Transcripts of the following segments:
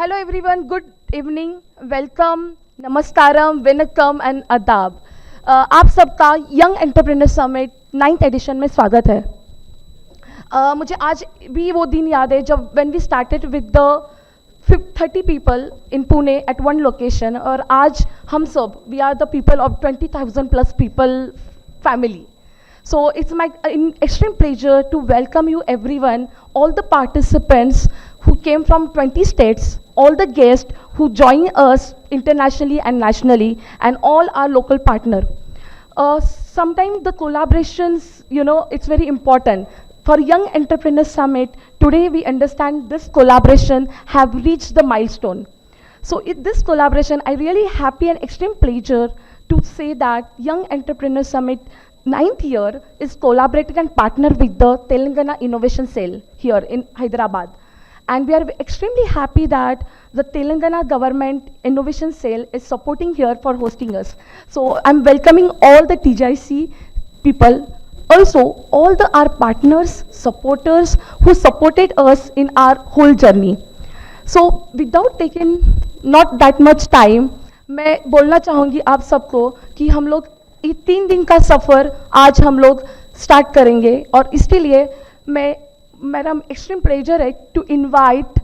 Hello everyone, good evening, welcome, namaskaram, vanakkam and adab. आप सबका young entrepreneur summit 9th addition में स्वागत है. मुझे आज भी वो दिन याद है जब when we started with the 30 people in Pune at one location और आज हम सब we are the people of 20,000 plus people family. So it's my extreme pleasure to welcome you everyone, all the participants who came from 20 states, all the guests who join us internationally and nationally, and all our local partner. Sometimes the collaborations, it's very important. For Young Entrepreneur Summit, today we understand this collaboration have reached the milestone. So in this collaboration, I really happy and extreme pleasure to say that Young Entrepreneur Summit 9th year is collaborating and partner with the Telangana Innovation Cell here in Hyderabad. And we are extremely happy that the Telangana Government Innovation Cell is supporting here for hosting us. So I'm welcoming all the TGIC people, also all our partners, supporters who supported us in our whole journey. So without taking not that much time, मैं बोलना चाहूँगी आप सबको कि हम लोग ये 3 दिन का सफ़र आज हम लोग स्टार्ट करेंगे और इसके लिए मेरा एक्सट्रीम प्लेजर है to invite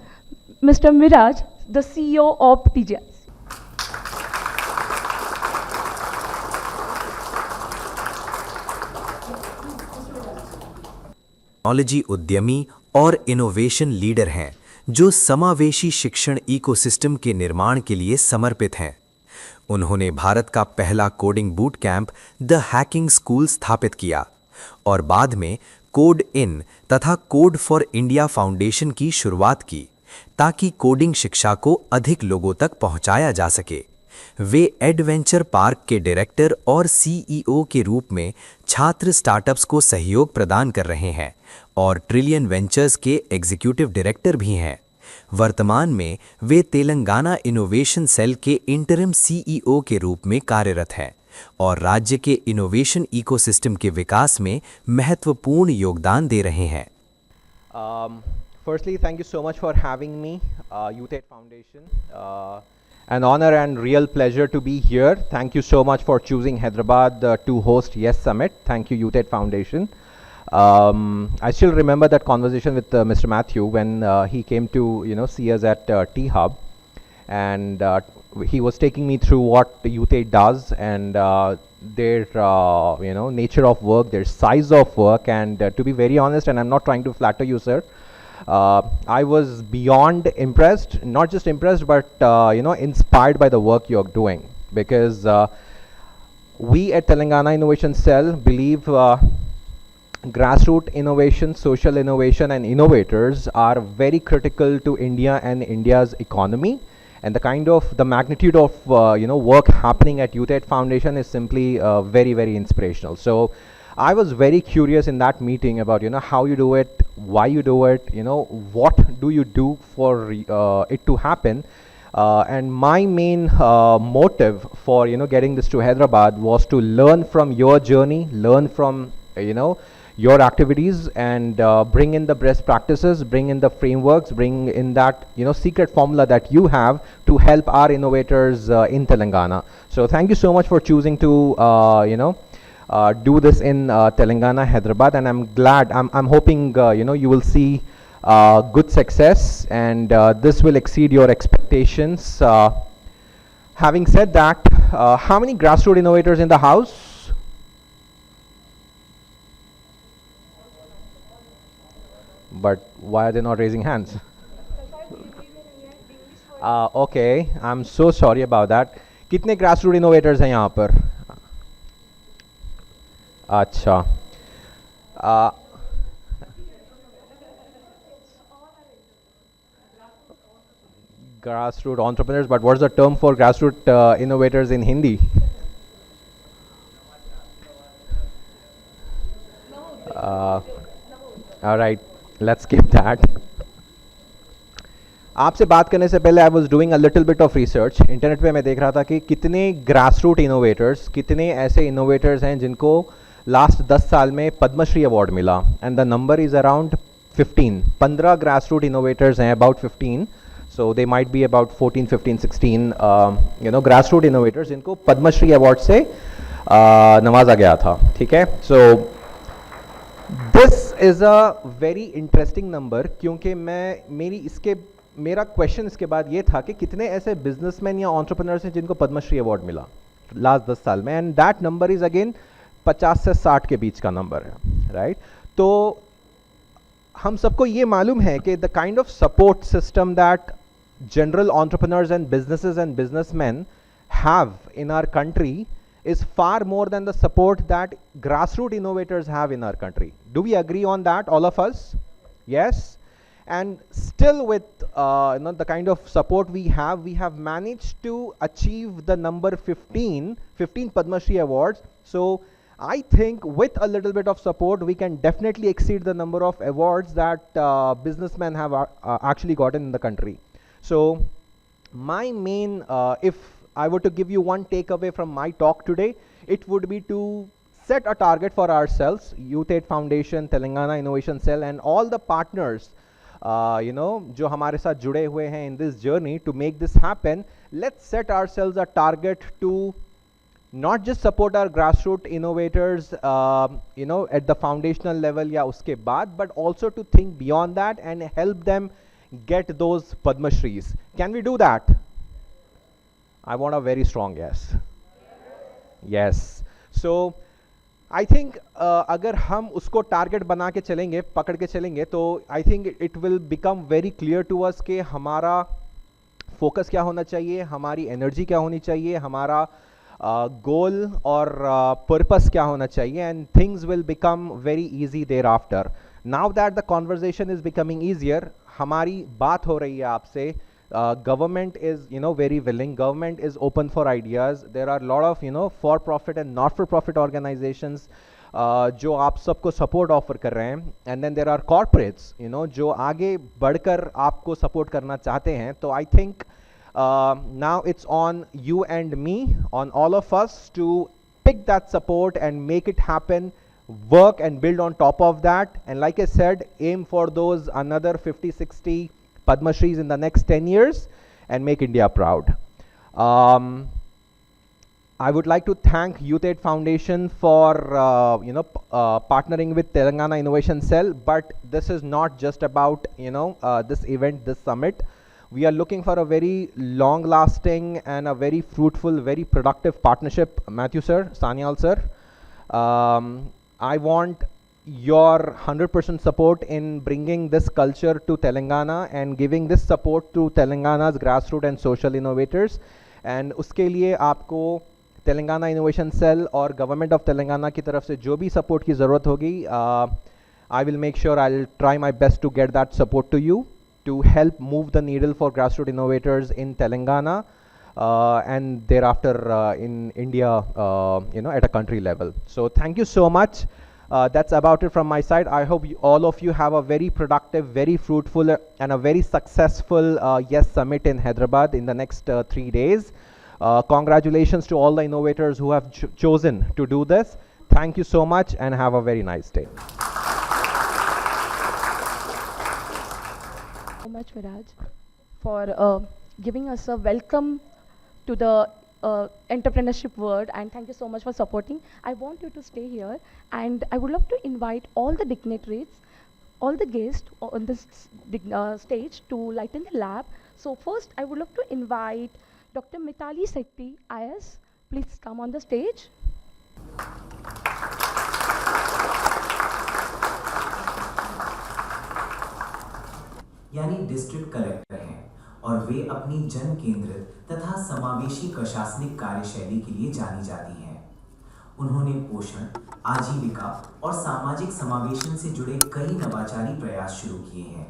mister Miraj the CEO of TGI. Technology उद्यमी और इनोवेशन लीडर हैं जो समावेशी शिक्षण इकोसिस्टम के निर्माण के लिए समर्पित हैं. उन्होंने भारत का पहला coding boot camp the hacking school स्थापित किया और बाद में कोड इन तथा कोड फॉर इंडिया फाउंडेशन की शुरुआत की ताकि कोडिंग शिक्षा को अधिक लोगों तक पहुंचाया जा सके. वे एडवेंचर पार्क के डायरेक्टर और CEO के रूप में छात्र स्टार्टअप्स को सहयोग प्रदान कर रहे हैं और ट्रिलियन वेंचर्स के एग्जीक्यूटिव डायरेक्टर भी हैं. वर्तमान में वे तेलंगाना इनोवेशन सेल के इंटरिम CEO के रूप में कार्यरत हैं और राज्य के इनोवेशन इकोसिस्टम के विकास में महत्वपूर्ण योगदान दे रहे हैं. Firstly, thank you so much for having me, YOUTHAid Foundation. An honor and real pleasure to be here. Thank you so much for choosing Hyderabad to host YESummit. Thank you, YOUTHAid Foundation. I still remember that conversation with Mr. Matthew when he came to see us at T-Hub, and he was taking me through what YOUTHAid does and their nature of work, their size of work, and to be very honest, and I'm not trying to flatter you, sir, I was beyond impressed. Not just impressed, but inspired by the work you're doing, because we at Telangana Innovation Cell believe grassroots innovation, social innovation, and innovators are very critical to India and India's economy. And the magnitude of work happening at YOUTHAid Foundation is simply very, very inspirational. So I was very curious in that meeting about how you do it, why you do it, what do you do for it to happen. And my main motive for getting this to Hyderabad was to learn from your journey, learn from your activities, and bring in the best practices, bring in the frameworks, bring in that secret formula that you have to help our innovators in Telangana. So thank you so much for choosing to do this in Telangana, Hyderabad, and I'm glad. I'm hoping you will see good success, and this will exceed your expectations. Having said that, how many grassroots innovators in the house? But why are they not raising hands? Okay, I'm so sorry about that. कितने grassroots innovators हैं यहाँ पर? अच्छा. Grassroots entrepreneurs, but what's the term for grassroots innovators in Hindi? All right, let's skip that. आपसे बात करने से पहले I was doing a little bit of research. Internet पे मैं देख रहा था कि कितने ग्रासरूट इनोवेटर्स, कितने ऐसे इनोवेटर्स हैं जिनको लास्ट 10 साल में पद्मश्री अवार्ड मिला. And the number is around 15. 15 grassroot innovators हैं, about 15. So they might be about 14, 15, 16 grassroots innovators जिनको पद्मश्री अवार्ड से नवाजा गया था, ठीक है. So this is a very interesting number, क्योंकि मेरा क्वेश्चन इसके बाद ये था कि कितने ऐसे बिजनेसमैन या एंटरप्रेन्योर्स हैं जिनको पद्मश्री अवार्ड मिला लास्ट 10 साल में, and that number is again 50 से 60 के बीच का नंबर है, राइट. तो हम सबको ये मालूम है कि the kind of support system that general entrepreneurs and businesses and businessman have in our country is far more than the support that grassroots innovators have in our country. Do we agree on that, all of us? Yes. And still with the kind of support we have managed to achieve the number 15 Padma Shri awards. So I think with a little bit of support we can definitely exceed the number of awards that businessmen have actually gotten in the country. So my main if I were to give you one takeaway from my talk today, it would be to set a target for ourselves, YOUTHAid Foundation, Telangana Innovation Cell, and all the partners, जो हमारे साथ जुड़े हुए हैं in this journey to make this happen. Let's set ourselves a target to not just support our grassroots innovators, at the foundational level या उसके बाद, but also to think beyond that and help them get those Padma Shris. Can we do that? I want a very strong yes. Yes. So I think अगर हम उसको target बना के चलेंगे, पकड़ के चलेंगे, तो I think it will become very clear to us कि हमारा फोकस क्या होना चाहिए, हमारी एनर्जी क्या होनी चाहिए, हमारा गोल और पर्पस क्या होना चाहिए, and things will become very easy thereafter. Now that the conversation is becoming easier, हमारी बात हो रही है आपसे, government is very willing, government is open for ideas, there are a lot of for profit and not for profit organizations जो आप सबको support offer कर रहे हैं, and then there are corporates जो आगे बढ़कर आपको support करना चाहते हैं. तो I think now it's on you and me, on all of us, to pick that support and make it happen, work and build on top of that, and like I said, aim for those another 50-60 Padma Shris in the next 10 years and make India proud. I would like to thank YOUTHAid Foundation for partnering with Telangana Innovation Cell, but this is not just about this event, this summit. We are looking for a very long lasting and a very fruitful, very productive partnership. Matthew sir, Sanyal sir, I want your 100% support in bringing this culture to Telangana and giving this support to Telangana's grassroots and social innovators. And उसके लिए आपको Telangana innovation cell और government of Telangana की तरफ से जो भी support की ज़रूरत होगी, I will make sure I'll try my best to get that support to you to help move the needle for grassroots innovators in Telangana and thereafter in India, at a country level. So thank you so much. That's about it from my side. I hope all of you have a very productive, very fruitful and a very successful YESummit in Hyderabad in the next 3 days. Congratulations to all the innovators who have chosen to do this. Thank you so much and have a very nice day. So much, Viraj, for giving us a welcome to the entrepreneurship world, and thank you so much for supporting. I want you to stay here, and I would love to invite all the dignitaries, all the guests on this stage to lighten the lab. So first, I would love to invite Dr. Mitali Sethi, IS. Please come on the stage. यानी district collector हैं और वे अपनी जन केंद्रित तथा समावेशी प्रशासनिक कार्यशैली के लिए जानी जाती हैं। उन्होंने पोषण, आजीविका और सामाजिक समावेशन से जुड़े कई नवाचारी प्रयास शुरू किए हैं,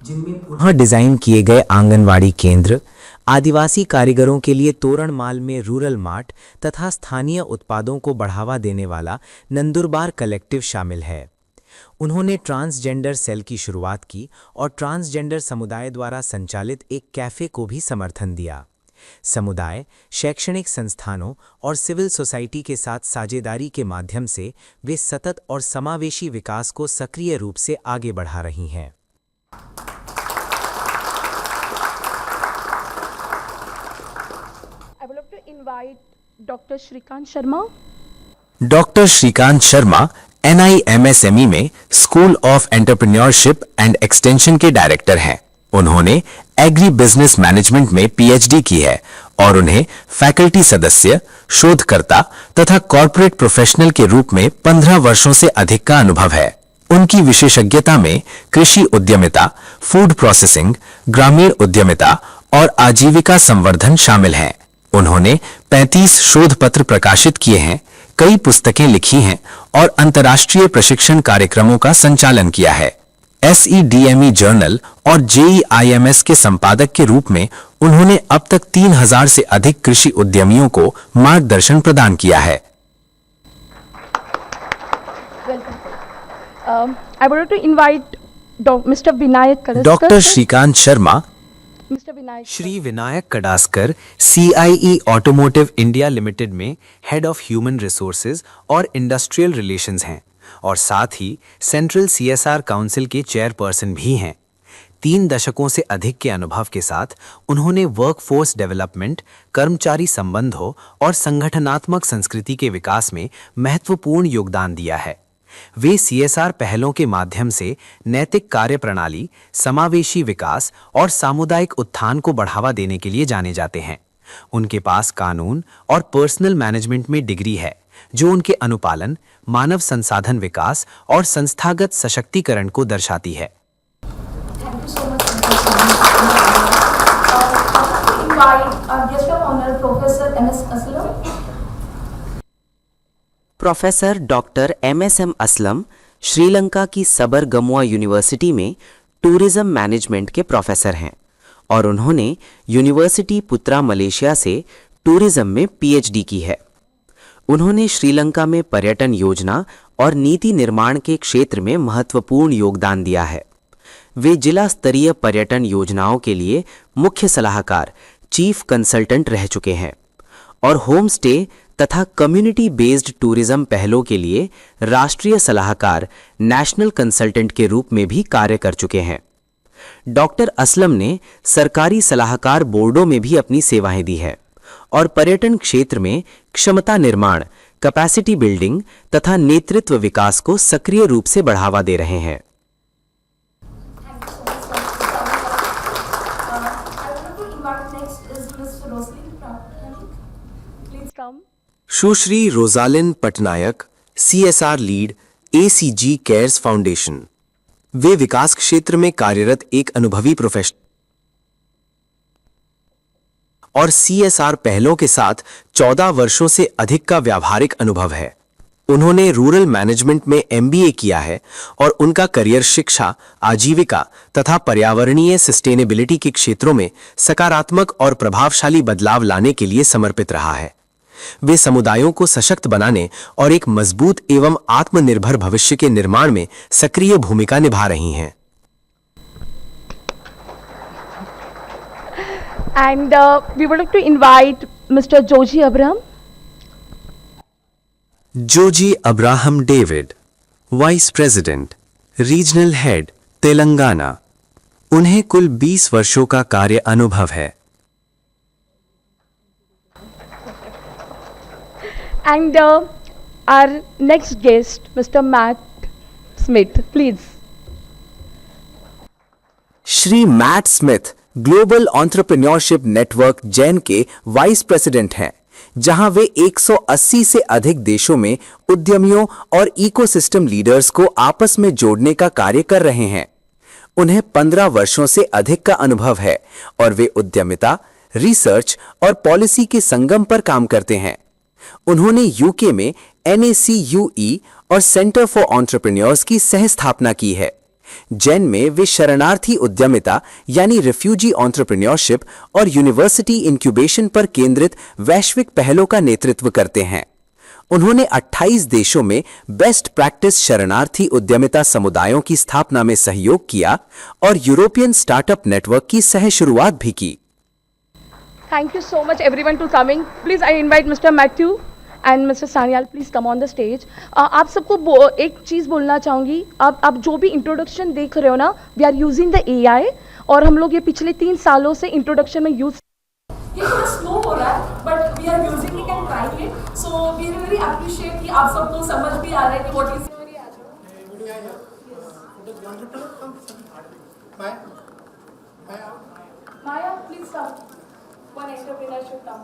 जिनमें पुनः डिजाइन किए गए आंगनवाड़ी केंद्र, आदिवासी कारीगरों के लिए तोरणमाल में रूरल मार्ट तथा स्थानीय उत्पादों को बढ़ावा देने वाला नंदुरबार कलेक्टिव शामिल है। उन्होंने ट्रांसजेंडर सेल की शुरुआत की और ट्रांसजेंडर समुदाय द्वारा संचालित एक कैफ़े को भी समर्थन दिया। समुदाय, शैक्षणिक संस्थानों और सिविल सोसाइटी के साथ साझेदारी के माध्यम से वे सतत और समावेशी विकास को सक्रिय रूप से आगे बढ़ा रही हैं। invite Dr. Shrikant Sharma. Doctor Shrikant Sharma NIMSME में school of entrepreneurship and extension के डायरेक्टर हैं। उन्होंने एग्री बिजनेस मैनेजमेंट में PhD की है और उन्हें फैकल्टी सदस्य, शोधकर्ता तथा कॉर्पोरेट प्रोफेशनल के रूप में 15 वर्षों से अधिक का अनुभव है। उनकी विशेषज्ञता में कृषि उद्यमिता, फूड प्रोसेसिंग, ग्रामीण उद्यमिता और आजीविका संवर्धन शामिल हैं। उन्होंने 35 शोध पत्र प्रकाशित किए हैं, कई पुस्तकें लिखी हैं और अंतर्राष्ट्रीय प्रशिक्षण कार्यक्रमों का संचालन किया है। SEDME जर्नल और JEIMS के संपादक के रूप में उन्होंने अब तक 3000 से अधिक कृषि उद्यमियों को मार्गदर्शन प्रदान किया है। I would like to invite Mr. Vinayak Kadaskar. Doctor Shrikant Sharma, Mr. Vinayak. Shri Vinayak Kadaskar CIE automotive India limited में हेड ऑफ ह्यूमन रिसोर्सेज और इंडस्ट्रियल रिलेशंस हैं और साथ ही सेंट्रल CSR काउंसिल के चेयरपर्सन भी हैं। 3 दशकों से अधिक के अनुभव के साथ उन्होंने वर्कफोर्स डेवलपमेंट, कर्मचारी संबंधों और संगठनात्मक संस्कृति के विकास में महत्वपूर्ण योगदान दिया है। वे CSR पहलों के माध्यम से नैतिक कार्य प्रणाली, समावेशी विकास और सामुदायिक उत्थान को बढ़ावा देने के लिए जाने जाते हैं। उनके पास कानून और पर्सनल मैनेजमेंट में डिग्री है, जो उनके अनुपालन, मानव संसाधन विकास और संस्थागत सशक्तिकरण को दर्शाती है। Thank you so much. Invite our guest of honor, Professor MS Aslam. Professor doctor MSM Aslam Sri Lanka की सबरगमुआ यूनिवर्सिटी में टूरिज्म मैनेजमेंट के प्रोफेसर हैं और उन्होंने यूनिवर्सिटी पुत्रा मलेशिया से टूरिज्म में PhD की है। उन्होंने श्रीलंका में पर्यटन योजना और नीति निर्माण के क्षेत्र में महत्वपूर्ण योगदान दिया है। वे जिला स्तरीय पर्यटन योजनाओं के लिए मुख्य सलाहकार, चीफ कंसल्टेंट रह चुके हैं और होम स्टे तथा कम्युनिटी बेस्ड टूरिज्म पहलों के लिए राष्ट्रीय सलाहकार, नेशनल कंसल्टेंट के रूप में भी कार्य कर चुके हैं। डॉक्टर असलम ने सरकारी सलाहकार बोर्डों में भी अपनी सेवाएं दी है और पर्यटन क्षेत्र में क्षमता निर्माण, कैपेसिटी बिल्डिंग तथा नेतृत्व विकास को सक्रिय रूप से बढ़ावा दे रहे हैं। Sushri Rosalin Pattnaik, CSR lead, ACG cares foundation. वे विकास क्षेत्र में कार्यरत एक अनुभवी प्रोफेशनल और CSR पहलों के साथ 14 वर्षों से अधिक का व्यावहारिक अनुभव है। उन्होंने रूरल मैनेजमेंट में MBA किया है और उनका करियर शिक्षा, आजीविका तथा पर्यावरणीय सस्टेनेबिलिटी के क्षेत्रों में सकारात्मक और प्रभावशाली बदलाव लाने के लिए समर्पित रहा है। वे समुदायों को सशक्त बनाने और एक मजबूत एवं आत्मनिर्भर भविष्य के निर्माण में सक्रिय भूमिका निभा रही हैं। And we would like to invite Mr. Joji Abraham. Joji Abraham David, vice president, regional head, Telangana. उन्हें कुल 20 वर्षों का कार्य अनुभव है। And our next guest, Mr. Matt Smith, please. Shri Matt Smith global entrepreneurship network GEN के वाइस प्रेसिडेंट हैं, जहां वे 180 से अधिक देशों में उद्यमियों और इकोसिस्टम लीडर्स को आपस में जोड़ने का कार्य कर रहे हैं। उन्हें 15 वर्षों से अधिक का अनुभव है और वे उद्यमिता, रिसर्च और पॉलिसी के संगम पर काम करते हैं। उन्होंने यूके में NACUE और सेंटर फॉर एंटरप्रेन्योर्स की सह स्थापना की है। जैन में वे शरणार्थी उद्यमिता यानी रिफ्यूजी एंटरप्रेन्योरशिप और यूनिवर्सिटी इंक्यूबेशन पर केंद्रित वैश्विक पहलों का नेतृत्व करते हैं। उन्होंने 28 देशों में बेस्ट प्रैक्टिस शरणार्थी उद्यमिता समुदायों की स्थापना में सहयोग किया और यूरोपियन स्टार्टअप नेटवर्क की सह शुरुआत भी की। Thank you so much everyone to coming. Please I invite Mr. Matthew and Mr. Sanyal, please come on the stage. आप सबको एक चीज़ बोलना चाहूँगी, आप जो भी इंट्रोडक्शन देख रहे हो ना, we are using the AI और हम लोग ये पिछले 3 सालों से इंट्रोडक्शन में यूज़ ये थोड़ा स्लो हो रहा है but we are using it and trying it so we really appreciate कि आप सबको समझ भी आ रहा है कि what is Maya, please come. One entrepreneur should come.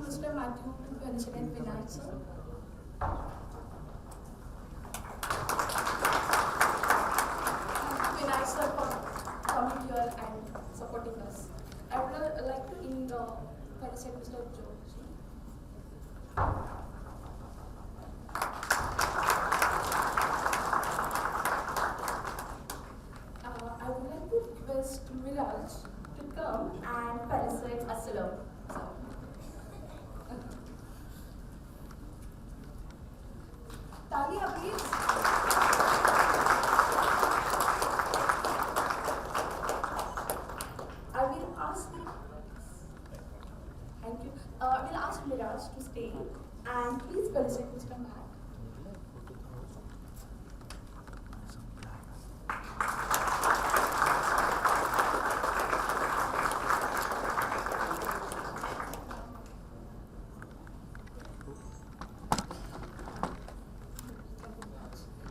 Mr. Matthew to consider finance. Finance sir for coming here and supporting us. I would like to consider Mr. George. I would like to request Miraj to come and participate Assalam. Talia, please. I will ask. Thank you. I will ask Miraj to stay and please felicitate Mr. Matt.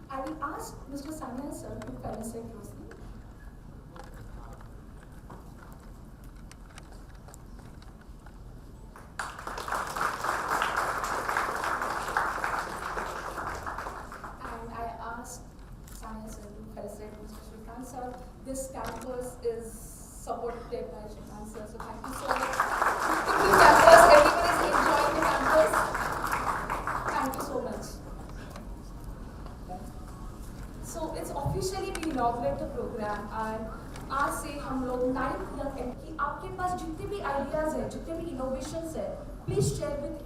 I will ask Mr. Sanal sir to felicitate Rosalie. And I asked Sanal sir to felicitate Mr. Shrikant sir. This campus is supported by Shrikant sir, so thank you so much. The campus, everyone is enjoying the campus. Thank you so much. So it's officially we inaugurate the program and आज से हम लोग 9th young and कि आपके पास जितने भी ideas हैं, जितने भी innovations हैं, please share with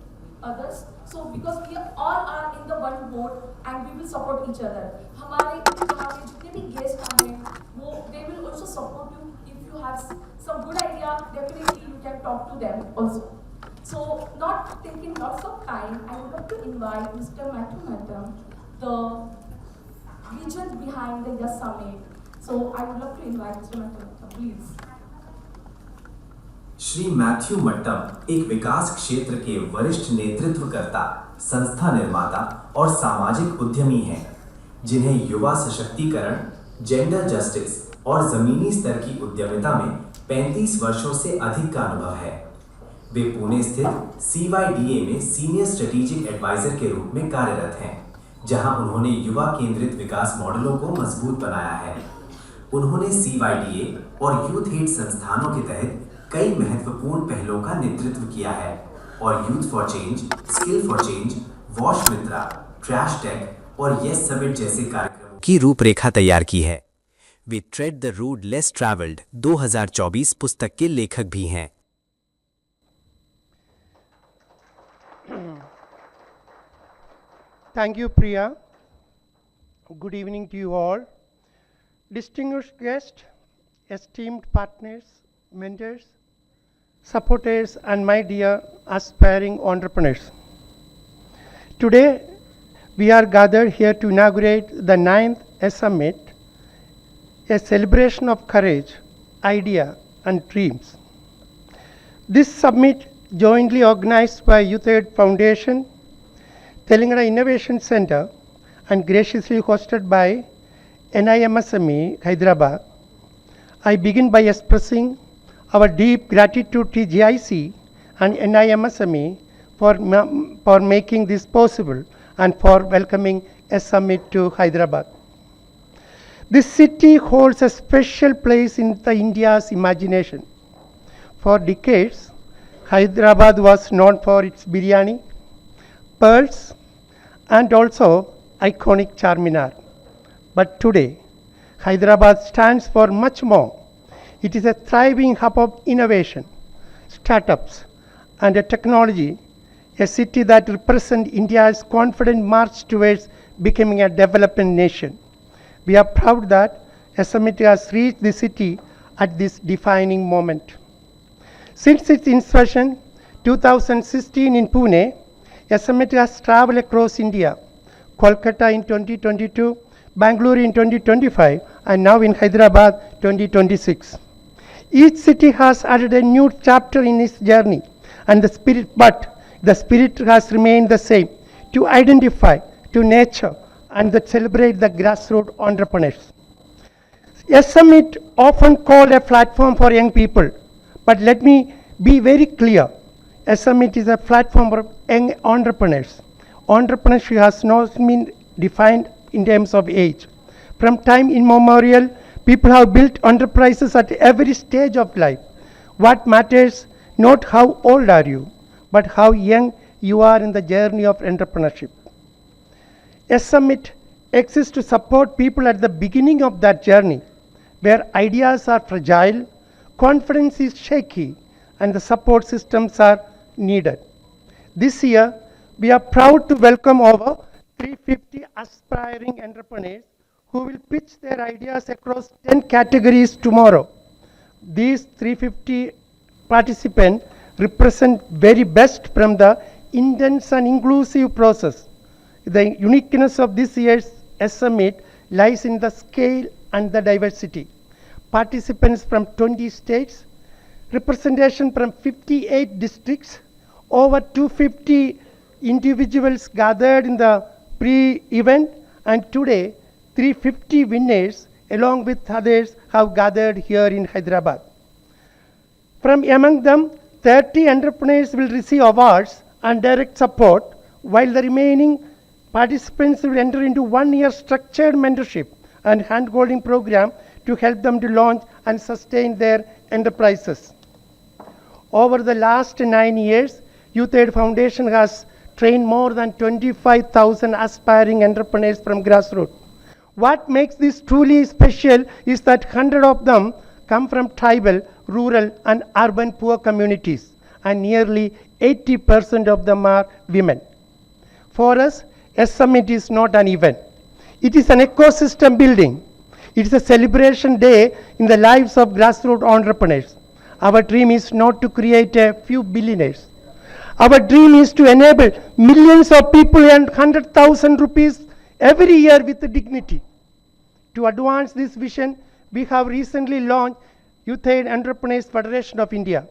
others. So because we all are in the one boat and we will support each other. हमारे यहाँ पे जितने भी guests आए हैं, वो they will also support you. If you have some good idea, definitely you can talk to them also. So not taking lots of time, I would like to invite Mr. Matthew Madam, the vision behind the YESummit. So I would love to invite Mr. Matthew, please. Shri Matthew Mattam एक विकास क्षेत्र के वरिष्ठ नेतृत्वकर्ता, संस्था निर्माता और सामाजिक उद्यमी हैं, जिन्हें युवा सशक्तिकरण, जेंडर जस्टिस और जमीनी स्तर की उद्यमिता में 35 वर्षों से अधिक का अनुभव है। वे पुणे स्थित CYDA में सीनियर स्ट्रेटेजिक एडवाइजर के रूप में कार्यरत हैं, जहां उन्होंने युवा केंद्रित विकास मॉडलों को मजबूत बनाया है। उन्होंने CYDA और YOUTHAid संस्थानों के तहत कई महत्वपूर्ण पहलों का नेतृत्व किया है और youth for change, skill for change, wash Mitra, trash tech और YESummit जैसे कार्यक्रमों की रूपरेखा तैयार की है। वे tread the road less travelled 2024 पुस्तक के लेखक भी हैं। Thank you, Priya. Good evening to you all. Distinguished guests, esteemed partners, mentors, supporters, and my dear aspiring entrepreneurs. Today, we are gathered here to inaugurate the 9th YESummit, a celebration of courage, idea, and dreams. This summit, jointly organized by YOUTHAid Foundation, Telangana Innovation Center, and graciously hosted by NIMSME Hyderabad. I begin by expressing our deep gratitude to GIC and NIMSME for making this possible and for welcoming YESummit to Hyderabad. This city holds a special place in India's imagination. For decades, Hyderabad was known for its biryani, pearls, and also iconic Charminar. But today, Hyderabad stands for much more. It is a thriving hub of innovation, startups, and a technology, a city that represents India's confident march towards becoming a developing nation. We are proud that YESummit has reached the city at this defining moment. Since its inception, 2016 in Pune, YESummit has traveled across India, Kolkata in 2022, Bangalore in 2025, and now in Hyderabad 2026. Each city has added a new chapter in its journey, and the spirit has remained the same: to identify, to nurture, and to celebrate the grassroots entrepreneurs. YESummit, often called a platform for young people, but let me be very clear: YESummit is a platform for young entrepreneurs. Entrepreneurship has not been defined in terms of age. From time immemorial, people have built enterprises at every stage of life. What matters not how old are you, but how young you are in the journey of entrepreneurship. YESummit exists to support people at the beginning of that journey, where ideas are fragile, confidence is shaky, and the support systems are needed. This year, we are proud to welcome over 350 aspiring entrepreneurs who will pitch their ideas across 10 categories tomorrow. These 350 participants represent very best from the intense and inclusive process. The uniqueness of this year's YESummit lies in the scale and the diversity. Participants from 20 states, representation from 58 districts, over 250 individuals gathered in the pre-event, and today 350 winners along with others have gathered here in Hyderabad. From among them, 30 entrepreneurs will receive awards and direct support, while the remaining participants will enter into 1-year structured mentorship and hand-holding program to help them to launch and sustain their enterprises. Over the last 9 years, YOUTHAid Foundation has trained more than 25,000 aspiring entrepreneurs from grassroots. What makes this truly special is that 100 of them come from tribal, rural, and urban poor communities, and nearly 80% of them are women. For us, YESummit is not an event. It is an ecosystem building. It is a celebration day in the lives of grassroots entrepreneurs. Our dream is not to create a few billionaires. Our dream is to enable millions of people and 100,000 rupees every year with dignity. To advance this vision, we have recently launched YOUTHAid Entrepreneurs Federation of India,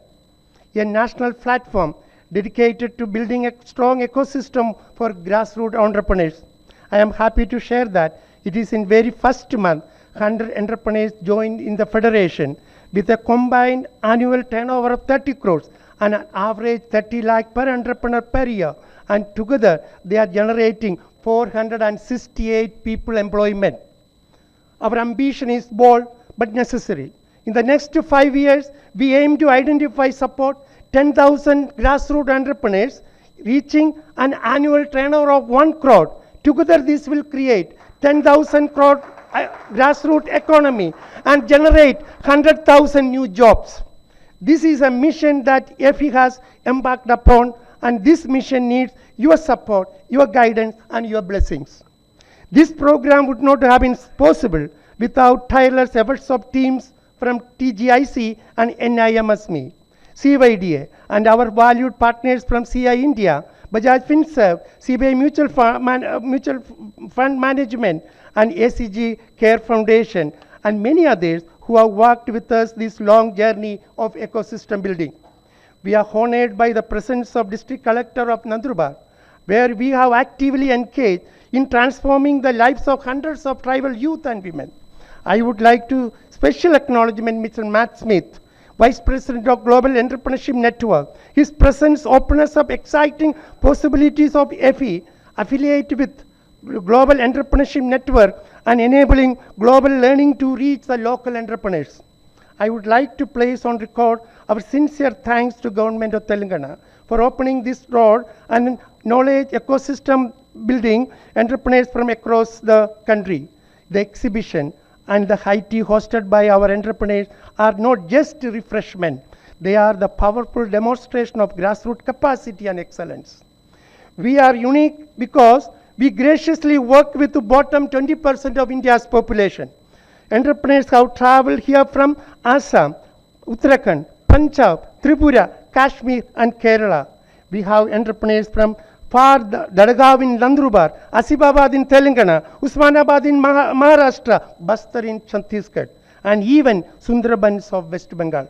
a national platform dedicated to building a strong ecosystem for grassroots entrepreneurs. I am happy to share that it is in very first month, 100 entrepreneurs joined in the federation with a combined annual turnover of 30 crores and an average 30 lakh per entrepreneur per year. And together, they are generating 468 people employment. Our ambition is bold but necessary. In the next 5 years, we aim to identify, support 10,000 grassroots entrepreneurs, reaching an annual turnover of 1 crore. Together, this will create 10,000 crore grassroots economy and generate 100,000 new jobs. This is a mission that FE has embarked upon, and this mission needs your support, your guidance, and your blessings. This program would not have been possible without tireless efforts of teams from TGIC and NIMSME, CYDA, and our valued partners from CI India, Bajaj FinServ, CBI Mutual Fund Management, and ACG Care Foundation, and many others who have worked with us this long journey of ecosystem building. We are honored by the presence of District Collector of Nandurbar, where we have actively engaged in transforming the lives of hundreds of tribal youth and women. I would like to special acknowledgement Mr. Matt Smith, Vice President of Global Entrepreneurship Network. His presence opens up exciting possibilities of FE affiliate with Global Entrepreneurship Network and enabling global learning to reach the local entrepreneurs. I would like to place on record our sincere thanks to Government of Telangana for opening this road and knowledge ecosystem building entrepreneurs from across the country. The exhibition and the high tea hosted by our entrepreneurs are not just refreshment, they are the powerful demonstration of grassroots capacity and excellence. We are unique because we graciously work with the bottom 20% of India's population. Entrepreneurs have traveled here from Assam, Uttarakhand, Punjab, Tripura, Kashmir and Kerala. We have entrepreneurs from far Dadagav in Nandurbar, Asibabad in Telangana, Usmanabad in Maharashtra, Bastar in Chhattisgarh, and even Sundarbans of West Bengal.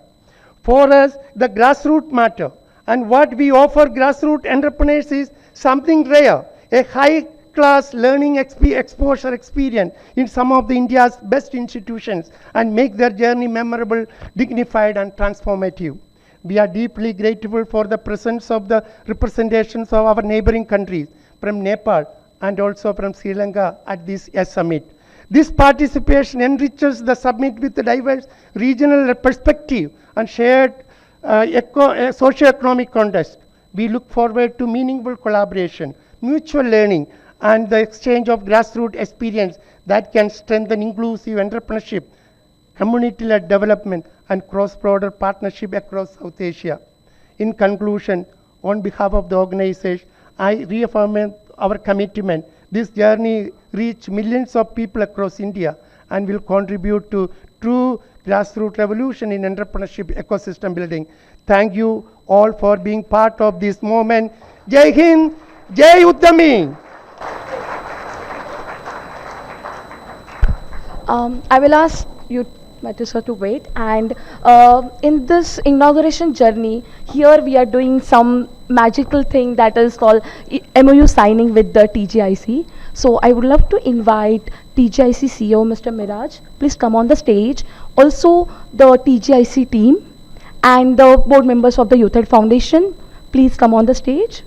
For us, the grassroots matter, and what we offer grassroots entrepreneurs is something rare, a high-class learning exposure experience in some of the India's best institutions and make their journey memorable, dignified and transformative. We are deeply grateful for the presence of the representations of our neighboring countries from Nepal and also from Sri Lanka at this YESummit. This participation enriches the summit with a diverse regional perspective and shared socio-economic context. We look forward to meaningful collaboration, mutual learning, and the exchange of grassroots experience that can strengthen inclusive entrepreneurship, community-led development, and cross-border partnership across South Asia. In conclusion, on behalf of the organization, I reaffirm our commitment. This journey reach millions of people across India and will contribute to true grassroots revolution in entrepreneurship ecosystem building. Thank you all for being part of this moment. Jai Hind, Jai Uddami. I will ask you, Matissa, to wait. And in this inauguration journey, here we are doing some magical thing that is called MOU signing with the TGIC. So I would love to invite TGIC CEO, Mr. Miraj. Please come on the stage. Also, the TGIC team and the board members of the YOUTHAid Foundation, please come on the stage.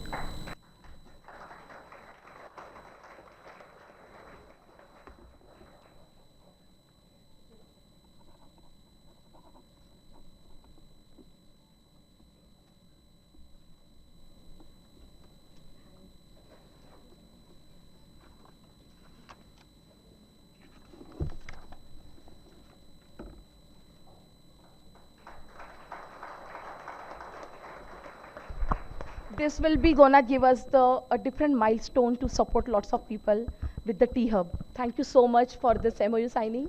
This will be gonna give us a different milestone to support lots of people with the T-Hub. Thank you so much for this MOU signing.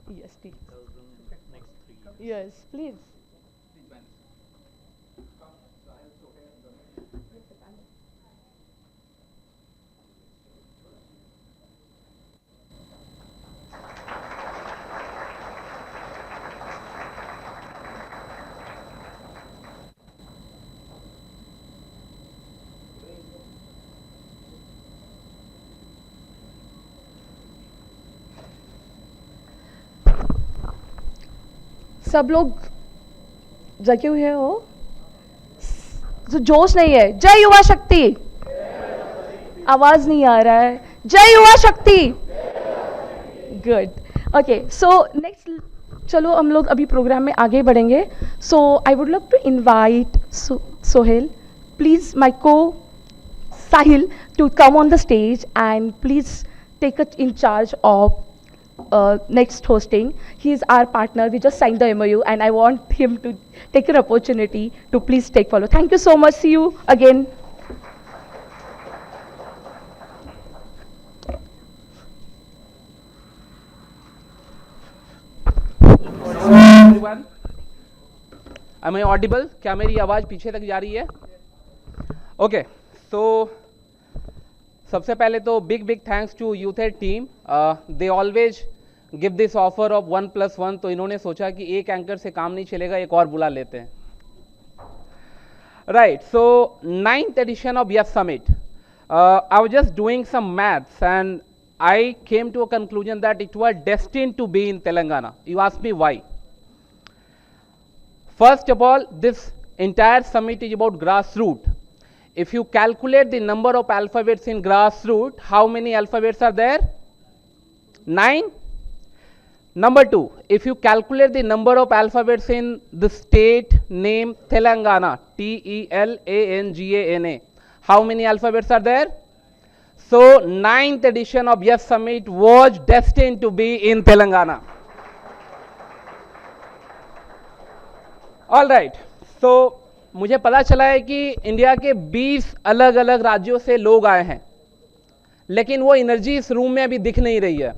Yes, please. Yes, please. सब लोग जगे हुए हो, जो जोश नहीं है, जय युवा शक्ति, आवाज नहीं आ रहा है, जय युवा शक्ति, गुड. ओके, सो नेक्स्ट, चलो हम लोग अभी प्रोग्राम में आगे बढ़ेंगे. So I would love to invite Sohail, please my को Sahil to come on the stage and please take in charge of next hosting. He is our partner. We just signed the MOU and I want him to take an opportunity to please take follow. Thank you so much. See you again. Everyone, am I audible? क्या मेरी आवाज पीछे तक जा रही है? Okay, so सबसे पहले तो बिग थैंक्स टू यूथेड team. They always give this offer of 1+1. तो इन्होंने सोचा कि एक एंकर से काम नहीं चलेगा, एक और बुला लेते हैं. Right, so ninth edition of YESummit. I was just doing some maths and I came to a conclusion that it was destined to be in Telangana. You ask me why. First of all, this entire summit is about grassroots. If you calculate the number of alphabets in grassroots, how many alphabets are there? 9. Number 2, if you calculate the number of alphabets in the state name Telangana, Telangana, how many alphabets are there? So, 9th edition of YESummit was destined to be in Telangana. All right, so मुझे पता चला है कि India के 20 अलग अलग राज्यों से लोग आए हैं, लेकिन वो एनर्जी इस रूम में अभी दिख नहीं रही है.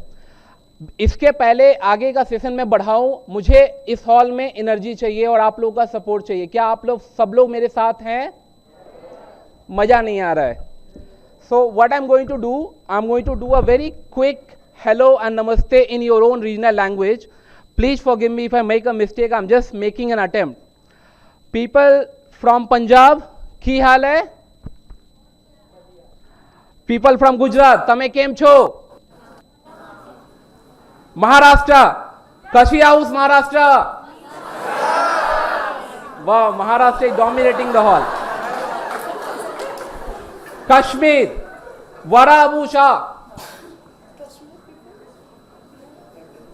इसके पहले आगे का सेशन में बढ़ाऊं, मुझे इस हॉल में एनर्जी चाहिए और आप लोगों का सपोर्ट चाहिए. क्या आप लोग सब लोग मेरे साथ हैं? मजा नहीं आ रहा है. So what I am going to do a very quick hello and namaste in your own regional language. Please forgive me if I make a mistake. I am just making an attempt. People from Punjab, की हाल है? People from Gujarat, તમે કેમ છો? महाराष्ट्र, कशी house Maharashtra? वाह, Maharashtra is dominating the hall. Kashmir, Varabusha,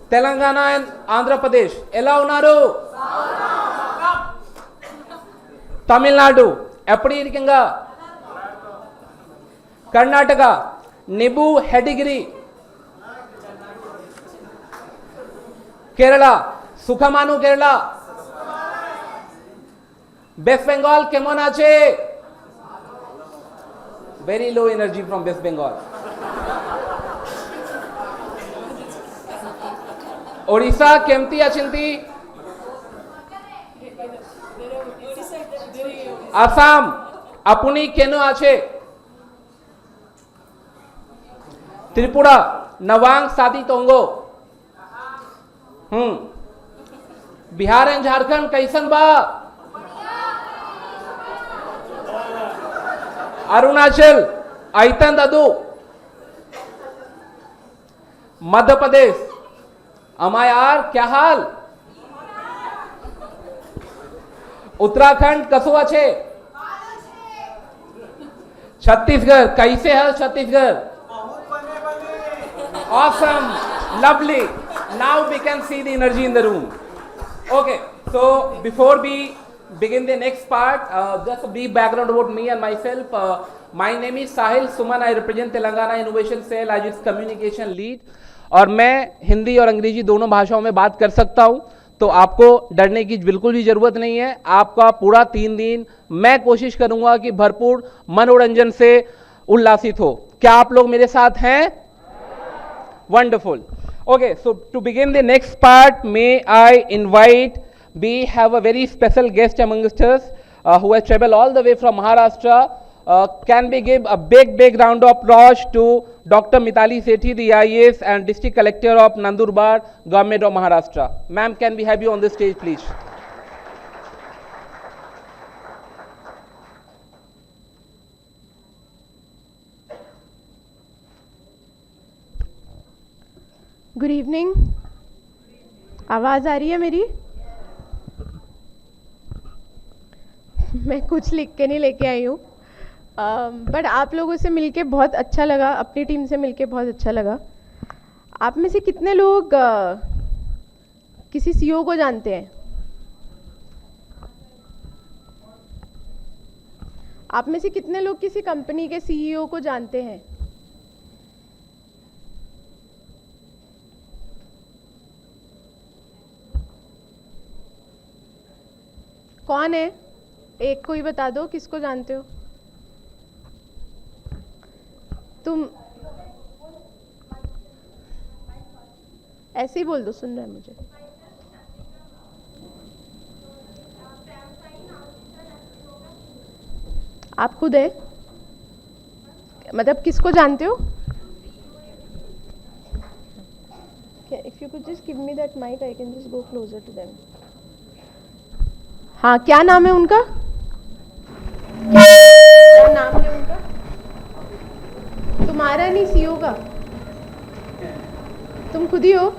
Telangana and Andhra Pradesh. ఎలా ఉన్నారు? తమిళనాడు ఎప్పుడు ఇరికంగా? కర్ణాటక నిబు హెడిగిరి. কেরালা সুখামানু কেরালা. वेस्ट बेंगल কেমন আছে? very low energy from West Bengal. Odisha কেমতি আছেনতি? Assam আপনি কেন আছে? ত্রিপুরা নবাং সাদি তঙ্গো. बिहार एंड झारखंड कैसन बा? अरुणाचल ऐतन ददू. मध्य प्रदेश अमायार क्या हाल? उत्तराखंड कसो আছে? छत्तीसगढ़ कैसे है? Chhattisgarh awesome, lovely. Now we can see the energy in the room. Okay, so before we begin the next part, just a brief background about me and myself. My name is Sahil Suman. I represent Telangana Innovation Cell as its communication lead. और मैं हिंदी और अंग्रेजी दोनों भाषाओं में बात कर सकता हूं, तो आपको डरने की बिल्कुल भी जरूरत नहीं है. आपका पूरा 3 दिन मैं कोशिश करूंगा कि भरपूर मनोरंजन से उल्लासित हो. क्या आप लोग मेरे साथ हैं? Wonderful. Okay, so to begin the next part, may I invite, we have a very special guest amongst us who has traveled all the way from Maharashtra. Can we give a big round of applause to Dr. Mitali Sethi, the IAS and District Collector of Nandurbar, Government of Maharashtra. Ma'am, can we have you on the stage, please? Good evening. आवाज़ आ रही है मेरी? मैं कुछ लिख के नहीं लेके आई हूँ, बट आप लोगों से मिलके बहुत अच्छा लगा, अपनी टीम से मिलके बहुत अच्छा लगा. आप में से कितने लोग किसी सीईओ को जानते हैं? आप में से कितने लोग किसी कंपनी के सीईओ को जानते हैं? कौन है? एक को ही बता दो, किसको जानते हो? तुम ऐसे ही बोल दो, सुन रहा है मुझे. आप खुद है? मतलब किसको जानते हो? If you could just give me that mic, I can just go closer to them. हाँ, क्या नाम है उनका? नाम है उनका? तुम्हारा नहीं, सीईओ का? तुम खुद ही हो?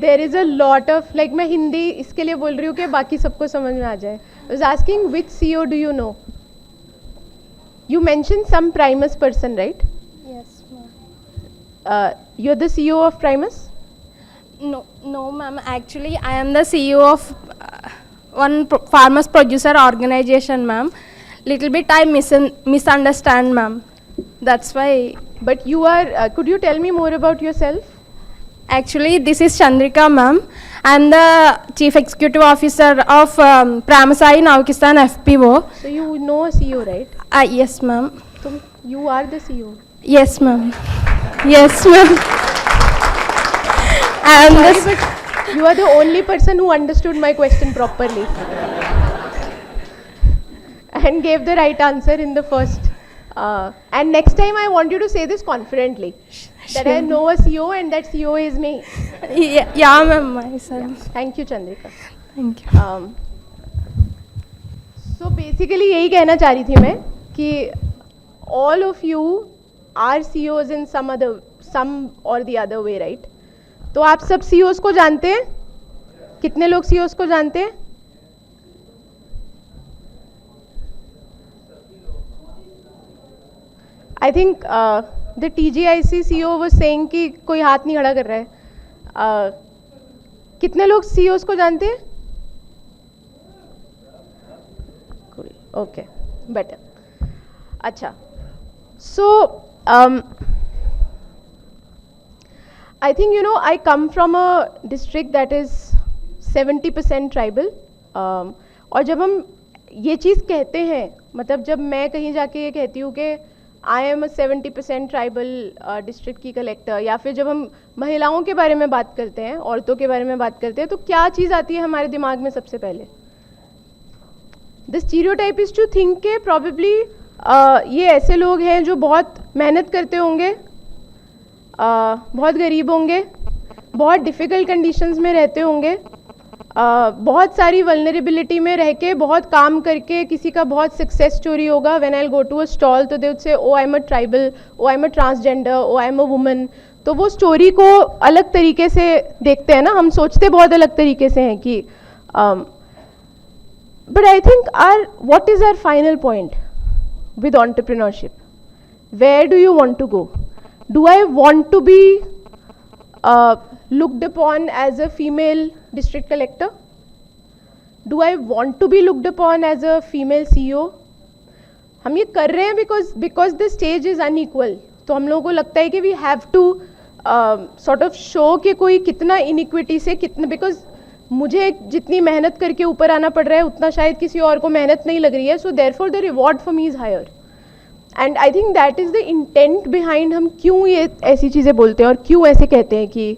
There is a lot of like, मैं हिंदी इसके लिए बोल रही हूँ कि बाकी सबको समझ में आ जाए. I was asking which CEO do you know? You mentioned some Primus person, right? Yes, ma'am. You're the CEO of Primus? No, ma'am. Actually, I am the CEO of one farmers producer organization, ma'am. Little bit I misunderstand, ma'am. That's why. But you are, could you tell me more about yourself? Actually, this is Chandrika, ma'am. I'm the Chief Executive Officer of Pramasai Naukistan FPO. So you know a CEO, right? Yes, ma'am. You are the CEO. Yes, ma'am. Yes, ma'am. And Sorry, this, but you are the only person who understood my question properly and gave the right answer in the first. And next time I want you to say this confidently, that I know a CEO and that CEO is me. yeah, ma'am, myself. Thank you, Chandrika. Thank you. So basically यही कहना चाह रही थी मैं कि all of you are CEOs in some or the other way, right? तो आप सब CEOs को जानते हैं? कितने लोग CEOs को जानते हैं? I think the TGIC CEO was saying कि कोई हाथ नहीं खड़ा कर रहा है. कितने लोग CEOs को जानते हैं? Okay, better. अच्छा. So I think, you know, I come from a district that is 70% tribal. और जब हम ये चीज़ कहते हैं, मतलब जब मैं कहीं जाके ये कहती हूँ कि आई एम 70% ट्राइबल डिस्ट्रिक्ट की कलेक्टर, या फिर जब हम महिलाओं के बारे में बात करते हैं, औरतों के बारे में बात करते हैं, तो क्या चीज़ आती है हमारे दिमाग में सबसे पहले? The stereotype is to think के प्रॉबेबली ये ऐसे लोग हैं जो बहुत मेहनत करते होंगे, बहुत गरीब होंगे, बहुत डिफ़िकल्ट कंडीशंस में रहते होंगे, बहुत सारी वल्नरेबिलिटी में रह के, बहुत काम करके किसी का बहुत सक्सेस स्टोरी होगा. When I go to a stall तो they would say oh I am a tribal, oh I am a transgender, oh I am a woman. तो वो स्टोरी को अलग तरीके से देखते हैं ना, हम सोचते बहुत अलग तरीके से हैं कि but I think what is our final point with entrepreneurship? Where do you want to go? Do I want to be looked upon as a female district collector? Do I want to be looked upon as a female CEO? हम ये कर रहे हैं because the stage is unequal. तो हम लोगों को लगता है कि we have to sort of show कि कोई कितना inequity से कितना, because मुझे जितनी मेहनत करके ऊपर आना पड़ रहा है उतना शायद किसी और को मेहनत नहीं लग रही है. So therefore the reward for me is higher. And I think that is the intent behind हम क्यों ये ऐसी चीज़ें बोलते हैं और क्यों ऐसे कहते हैं कि,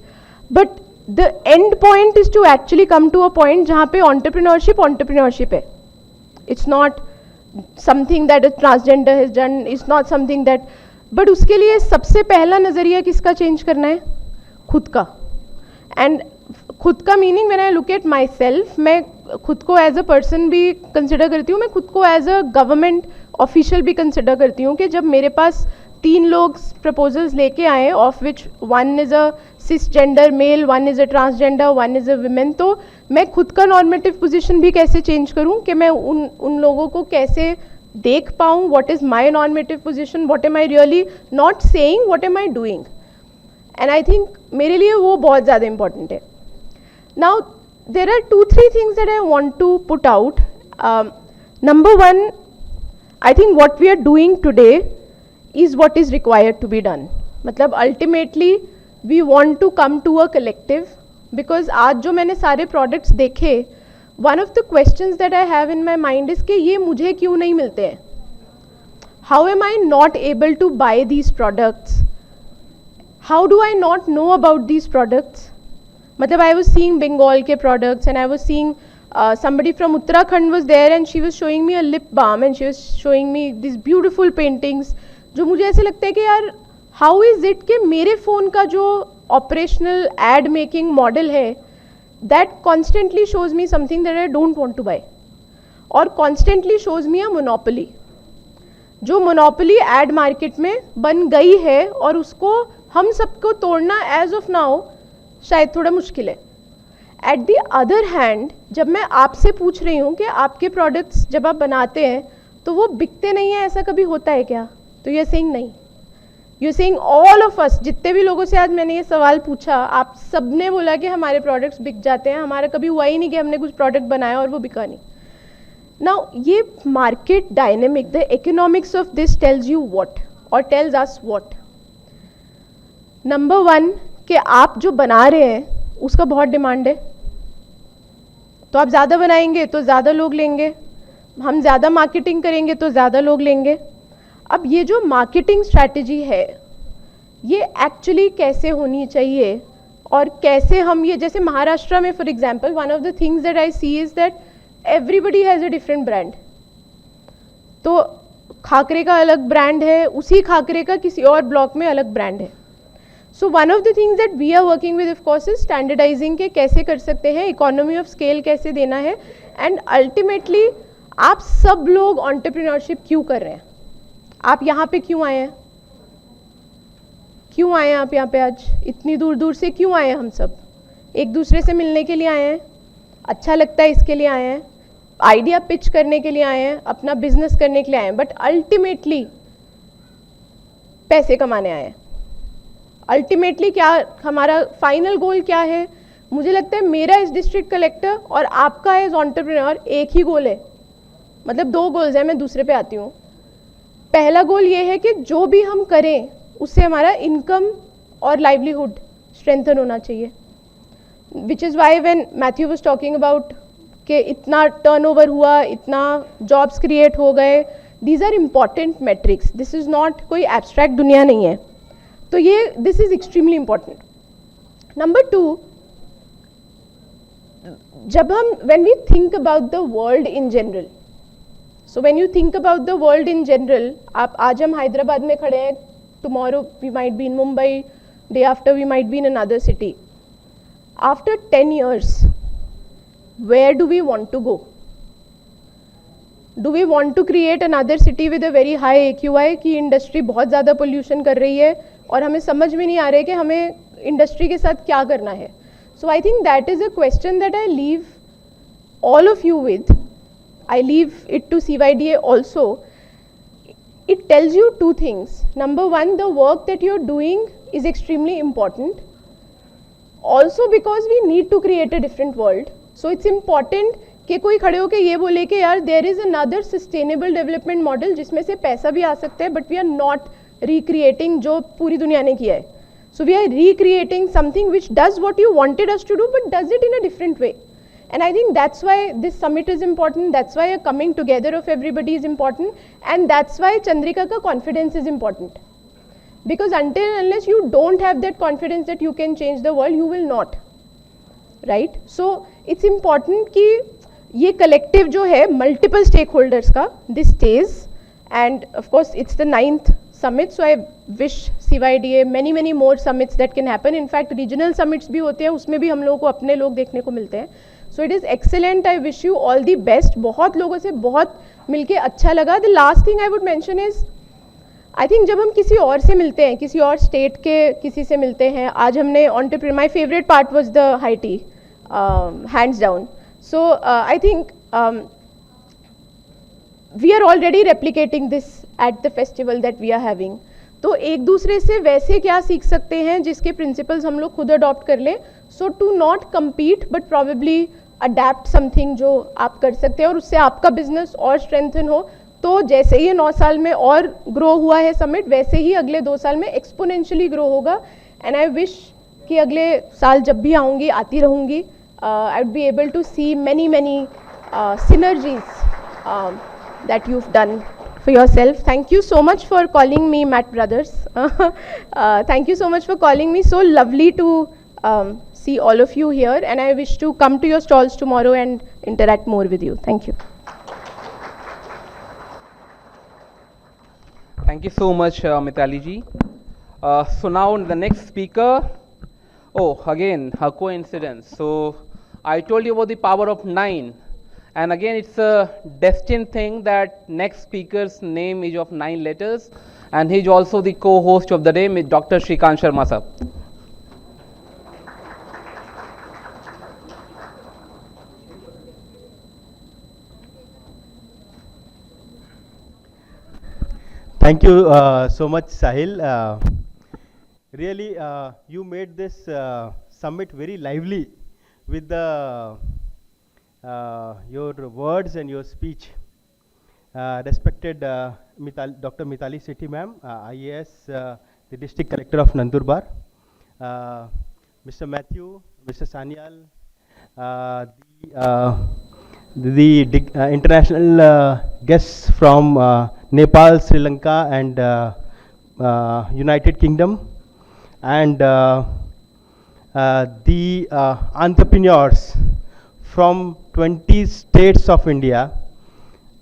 but the end point is to actually come to a point जहाँ पे ऑन्टरप्रेन्योरशिप है. It's not something that a transgender has done, it's not something that, but उसके लिए सबसे पहला नज़रिया किसका चेंज करना है? खुद का. एंड खुद का meaning when I look at my self, मैं खुद को एज अ पर्सन भी कंसिडर करती हूँ, मैं खुद को एज अ गवर्नमेंट ऑफिशियल भी कंसिडर करती हूँ कि जब मेरे पास 3 लोग प्रपोजल्स लेके आए, of which 1 is a cis gender male, 1 is a transgender, 1 is a women, तो मैं खुद का नॉर्मेटिव पोजिशन भी कैसे चेंज करूँ कि मैं उन लोगों को कैसे देख पाऊँ. What is my normative position, what am I really not saying, what am I doing. And I think मेरे लिए वो बहुत ज़्यादा इंपॉर्टेंट है. Now, there are 2-3 things that I want to put out. Number one, I think what we are doing today is what is required to be done. मतलब ultimately we want to come to a collective, because आज जो मैंने सारे products देखे, one of the questions that I have in my mind is कि ये मुझे क्यों नहीं मिलते हैं? How am I not able to buy these products? How do I not know about these products? मतलब I was seeing Bengal के products and I was seeing somebody from Uttarakhand was there and she was showing me a lip balm and she was showing me these beautiful paintings, जो मुझे ऐसे लगता है कि यार how is it कि मेरे फ़ोन का जो operational ad making model है that constantly shows me something that I don't want to buy, और constantly shows me a monopoly. जो मोनोपोली एड मार्केट में बन गई है और उसको हम सबको तोड़ना एज ऑफ नाउ शायद थोड़ा मुश्किल है. एट द अदर हैंड, जब मैं आपसे पूछ रही हूँ कि आपके प्रोडक्ट्स जब आप बनाते हैं तो वो बिकते नहीं है, ऐसा कभी होता है क्या? तो यू आर सेइंग नहीं. You are saying all of us, जितने भी लोगों से आज मैंने ये सवाल पूछा, आप सब ने बोला कि हमारे प्रोडक्ट्स बिक जाते हैं. हमारा कभी हुआ ही नहीं कि हमने कुछ प्रोडक्ट बनाया और वो बिका नहीं. Now, ये market dynamic, the economics of this tells you what, or tells us what? Number one, कि आप जो बना रहे हैं उसका बहुत डिमांड है, तो आप ज़्यादा बनाएंगे तो ज़्यादा लोग लेंगे, हम ज़्यादा मार्केटिंग करेंगे तो ज़्यादा लोग लेंगे. अब ये जो मार्केटिंग स्ट्रैटेजी है ये एक्चुअली कैसे होनी चाहिए और कैसे हम ये, जैसे महाराष्ट्र में for example, one of the things that I see is that everybody has a different brand. तो खाकरे का अलग ब्रांड है, उसी खाकरे का किसी और ब्लॉक में अलग ब्रांड है. So one of the things that we are working with of course is standardizing के कैसे कर सकते हैं, इकोनॉमी ऑफ स्केल कैसे देना है, एंड अल्टीमेटली आप सब लोग एंटरप्रेन्योरशिप क्यों कर रहे हैं, आप यहाँ पे क्यों आए हैं, क्यों आए हैं आप यहाँ पे आज, इतनी दूर दूर से क्यों आए हैं? हम सब एक दूसरे से मिलने के लिए आए हैं, अच्छा लगता है इसके लिए आए हैं, आइडिया पिच करने के लिए आए हैं, अपना बिजनेस करने के लिए आए हैं, बट अल्टीमेटली पैसे कमाने आए हैं. अल्टीमेटली क्या हमारा फाइनल गोल क्या है? मुझे लगता है मेरा एज डिस्ट्रिक्ट कलेक्टर और आपका एज एंटरप्रेन्योर एक ही गोल है, मतलब दो गोल्स हैं. मैं दूसरे पे आती हूँ. पहला गोल ये है कि जो भी हम करें उससे हमारा इनकम और लाइवलीहुड स्ट्रेंथन होना चाहिए. Which is why when Matthew was talking about कि इतना टर्नओवर हुआ, इतना जॉब्स क्रिएट हो गए, these are important metrics. This is not कोई एब्स्ट्रैक्ट दुनिया नहीं है. तो ये this is extremely important. Number two, जब हम when we think about the world in general, so when you think about the world in general, आप आज हम हैदराबाद में खड़े हैं, tomorrow we might be in Mumbai, day after we might be in another city. After 10 years, where do we want to go? Do we want to create another city with a very high AQI कि industry बहुत ज़्यादा pollution कर रही है और हमें समझ में नहीं आ रहा है कि हमें इंडस्ट्री के साथ क्या करना है? So I think that is a question that I leave all of you with. I leave it to CYDA also. It tells you two things. Number one, the work that you're doing is extremely important. Also because we need to create a different world. So it's important कि कोई खड़े होके ये बोले कि यार there is another sustainable development model जिसमें से पैसा भी आ सकता है, but we are not recreating जो पूरी दुनिया ने किया है. So we are recreating something which does what you wanted us to do, but does it in a different way. And I think that's why this summit is important, that's why a coming together of everybody is important, and that's why Chandrika ka confidence is important. Because until and unless you don't have that confidence that you can change the world, you will not, right? So it's important कि ये collective जो है multiple stakeholders का, this stays, and of course it's the 9th summit, so I wish CYDA many more summits that can happen. In fact regional summits भी होते हैं, उसमें भी हम लोगों को अपने लोग देखने को मिलते हैं. So it is excellent. I wish you all the best. बहुत लोगों से बहुत मिलके अच्छा लगा. The last thing I would mention is I think जब हम किसी और से मिलते हैं, किसी और स्टेट के किसी से मिलते हैं, आज हमने entrepreneur, my favourite part was the high tea, hands down. So I think we are already replicating this at the festival that we are having. तो एक दूसरे से वैसे क्या सीख सकते हैं जिसके प्रिंसिपल्स हम लोग खुद अडॉप्ट कर लें. So to not compete but probably adapt something जो आप कर सकते हैं और उससे आपका बिजनेस और स्ट्रेंथन हो. तो जैसे ये 9 साल में और ग्रो हुआ है समिट, वैसे ही अगले 2 साल में एक्सपोनेंशियली ग्रो होगा. एंड आई विश कि अगले साल जब भी आऊँगी, आती रहूँगी, I would be able to see many synergies that you've done for yourself. Thank you so much for calling me Matt Brothers. Thank you so much for calling me. So lovely to see all of you here, and I wish to come to your stalls tomorrow and interact more with you. Thank you. Thank you so much, Mitali ji. So now the next speaker, oh, again, a coincidence. So I told you about the power of 9. And again, it's a destined thing that next speaker's name is of 9 letters. And he's also the co-host of the day, Dr. Shrikant Sharma sir. Thank you so much, Sahil. Really, you made this summit very lively with the your words and your speech. Respected Dr. Mitali Sethi ma'am, IAS, the District Collector of Nandurbar, Mr. Matthew, Mr. Sanyal, the international guests from Nepal, Sri Lanka, and United Kingdom, and the entrepreneurs from 20 states of India.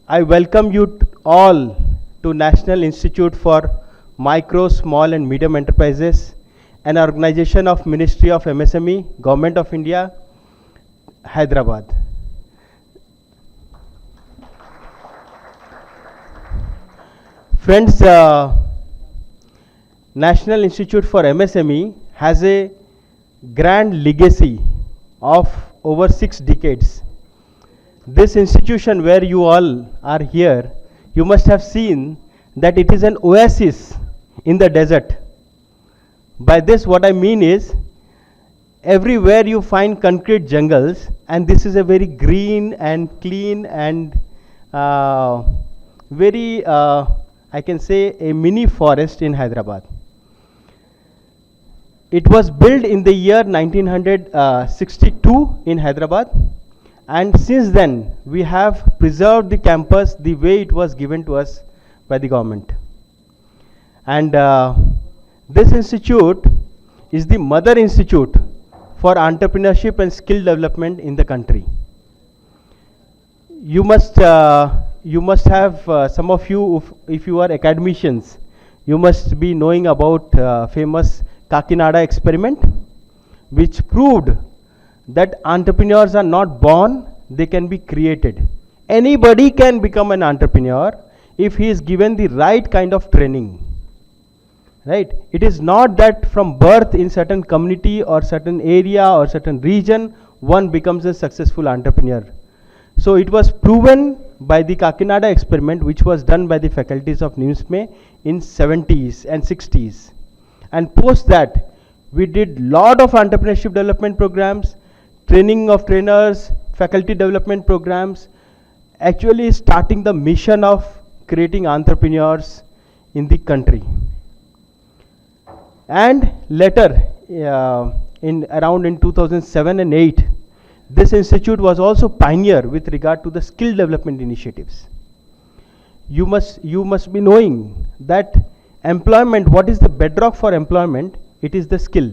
I welcome you all to National Institute for Micro, Small and Medium Enterprises, an organization of Ministry of MSME, Government of India, Hyderabad. Friends, National Institute for MSME has a grand legacy of over 6 decades. This institution where you all are here, you must have seen that it is an oasis in the desert. By this what I mean is, everywhere you find concrete jungles, and this is a very green and clean and very I can say a mini forest in Hyderabad. It was built in the year 1962 in Hyderabad, and since then we have preserved the campus the way it was given to us by the government. And this institute is the mother institute for entrepreneurship and skill development in the country. You must have, some of you, if you are academicians, you must be knowing about famous Kakinada experiment, which proved that entrepreneurs are not born, they can be created. Anybody can become an entrepreneur if he is given the right kind of training. Right? It is not that from birth in certain community or certain area or certain region one becomes a successful entrepreneur. So it was proven by the Kakinada experiment, which was done by the faculties of NIMSME in 70s and 60s. And post that, we did lot of entrepreneurship development programs, training of trainers, faculty development programs, actually starting the mission of creating entrepreneurs in the country. And later, in 2007 and 8, this institute was also pioneer with regard to the skill development initiatives. You must be knowing that employment, what is the bedrock for employment? It is the skill.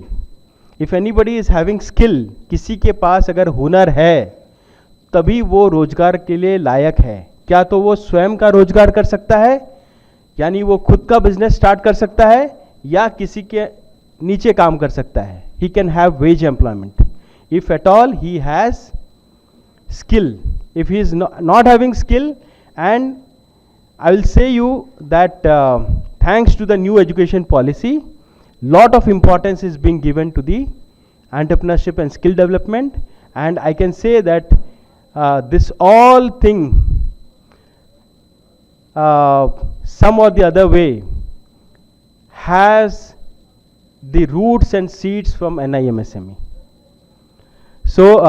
If anybody is having skill, किसी के पास अगर हुनर है, तभी वो रोजगार के लिए लायक है. क्या तो वो स्वयं का रोजगार कर सकता है, यानी वो खुद का बिजनेस स्टार्ट कर सकता है, या किसी के नीचे काम कर सकता है. He can have wage employment. If at all he has skill. If he is not having skill, and I will say you that thanks to the new education policy, lot of importance is being given to the entrepreneurship and skill development, and I can say that this all thing some or the other way has the roots and seeds from NIMSME. So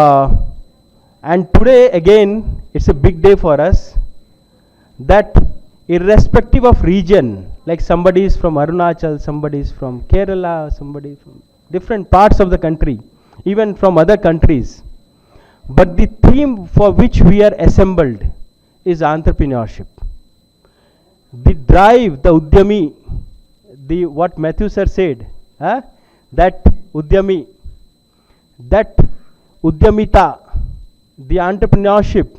and today again it's a big day for us, that irrespective of region, like somebody is from Arunachal, somebody is from Kerala, somebody from different parts of the country, even from other countries, but the theme for which we are assembled is entrepreneurship. The drive, the Udyami, the what Matthew sir said, that Udyami, that Udyamita, the entrepreneurship,